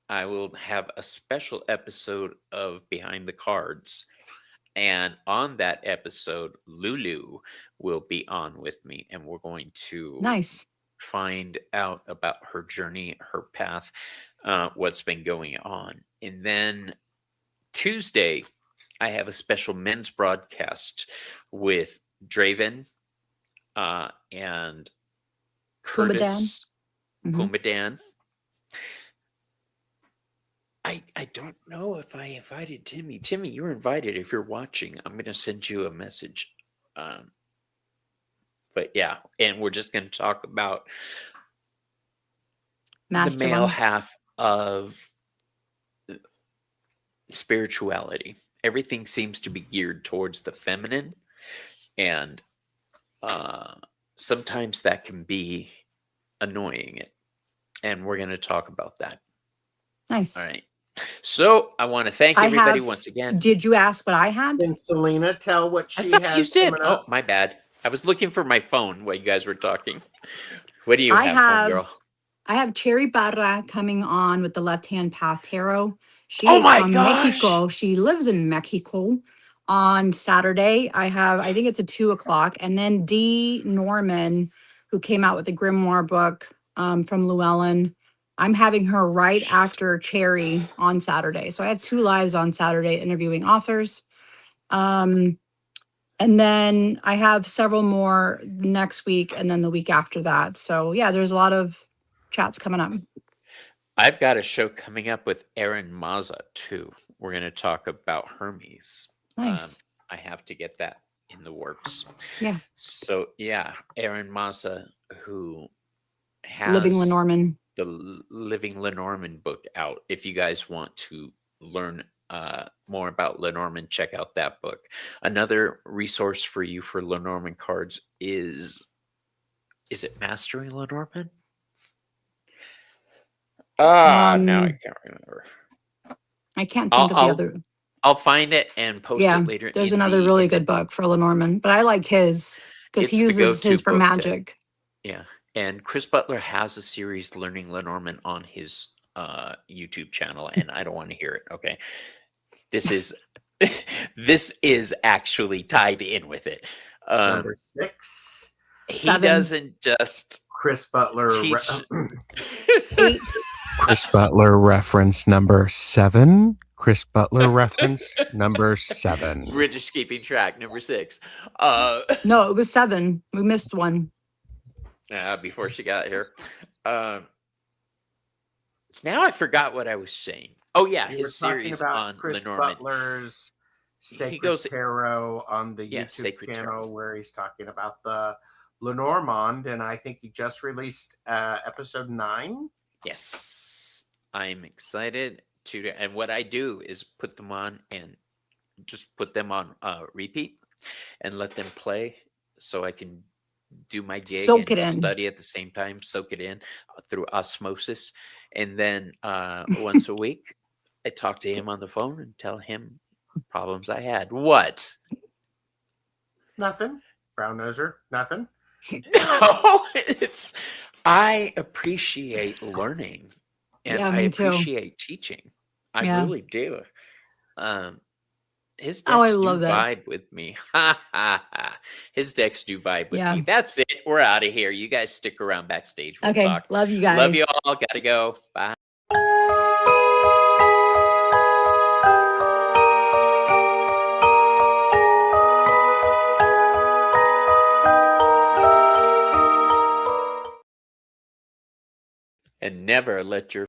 Speaker 1: I will have a special episode of Behind the Cards, and on that episode, Lulu will be on with me, and we're going to
Speaker 2: Nice.
Speaker 1: find out about her journey, her path, what's been going on. And then Tuesday, I have a special men's broadcast with Draven and
Speaker 2: Pumbaa Dan.
Speaker 1: Curtis
Speaker 2: Mhm.
Speaker 1: Pumbaa Dan. I don't know if I invited Timmy. Timmy, you're invited if you're watching. I'm going to send you a message. But yeah, and we're just going to talk about the male
Speaker 2: Masculine.
Speaker 1: half of spirituality. Everything seems to be geared towards the feminine, and sometimes that can be annoying. And we're going to talk about that.
Speaker 2: Nice.
Speaker 1: All right. So I want to thank everybody once again.
Speaker 2: Did you ask what I had?
Speaker 3: Can Selena tell what
Speaker 1: I
Speaker 3: she
Speaker 1: thought
Speaker 3: has
Speaker 1: you did.
Speaker 3: coming
Speaker 1: Oh,
Speaker 3: up?
Speaker 1: my bad. I was looking for my phone while you guys were talking. What do you
Speaker 2: I
Speaker 1: have, homegirl?
Speaker 2: I have Cherry Barra coming on with the Left Hand Path Tarot. She
Speaker 1: Oh
Speaker 2: is
Speaker 1: my
Speaker 2: from
Speaker 1: gosh!
Speaker 2: Mexico. She lives in Mexico. On Saturday, I think it's at 2:00. And then Dee Norman, who came out with the Grimoire book from Llewellyn. I'm having her right after Cherry on Saturday. So I have 2 lives on Saturday interviewing authors. And then I have several more next week and then the week after that. So yeah, there's a lot of chats coming up.
Speaker 1: I've got a show coming up with Erin Maza too. We're going to talk about Hermes.
Speaker 2: Nice.
Speaker 1: I have to get that in the works.
Speaker 2: Yeah.
Speaker 1: So yeah, Erin Maza, who has
Speaker 2: Living Lenormand.
Speaker 1: the Living Lenormand book out. If you guys want to learn more about Lenormand, check out that book. Another resource for you for Lenormand cards is it Mastering Lenormand? Now I can't remember.
Speaker 2: I can't think of the other.
Speaker 1: I'll find it and post it later.
Speaker 2: There's another really good book for Lenormand, but I like his because he uses his for magic.
Speaker 1: Yeah. And Chris Butler has a series Learning Lenormand on his YouTube channel, and I don't want to hear it. Okay. This is actually tied in with it.
Speaker 3: Number 6.
Speaker 1: He doesn't just
Speaker 3: Chris Butler.
Speaker 1: teach.
Speaker 2: 8.
Speaker 3: Chris Butler reference number 7. Chris Butler reference number 7.
Speaker 1: We're just keeping track. Number 6.
Speaker 2: No, it was 7. We missed one.
Speaker 1: Before she got here. Now I forgot what I was saying. Oh yeah,
Speaker 3: You
Speaker 1: his
Speaker 3: were talking
Speaker 1: series
Speaker 3: about
Speaker 1: on
Speaker 3: Chris
Speaker 1: Lenormand.
Speaker 3: Butler's Sacred
Speaker 1: goes-
Speaker 3: Tarot on the YouTube
Speaker 1: Sacred
Speaker 3: channel
Speaker 1: Tarot.
Speaker 3: where he's talking about the Lenormand, and I think he just released episode 9.
Speaker 1: Yes, I'm excited to. And what I do is put them on and just put them on repeat and let them play, so I can do my gig
Speaker 2: Soak
Speaker 1: and
Speaker 2: it in.
Speaker 1: study at the same time, soak it in through osmosis. And then once a week, I talk to him on the phone and tell him problems I had. What?
Speaker 3: Nothing. Brown noser. Nothing.
Speaker 1: No, I appreciate learning, and
Speaker 2: Yeah,
Speaker 1: I
Speaker 2: me too.
Speaker 1: appreciate teaching. I
Speaker 2: Yeah.
Speaker 1: really do. His decks
Speaker 2: Oh, I love
Speaker 1: do
Speaker 2: that.
Speaker 1: vibe with me. Ha ha ha. His decks do vibe with
Speaker 2: Yeah.
Speaker 1: me. That's it. We're out of here. You guys stick around backstage. We'll
Speaker 2: Okay.
Speaker 1: talk.
Speaker 2: Love you guys.
Speaker 1: Love you all. Gotta go. Bye. never let your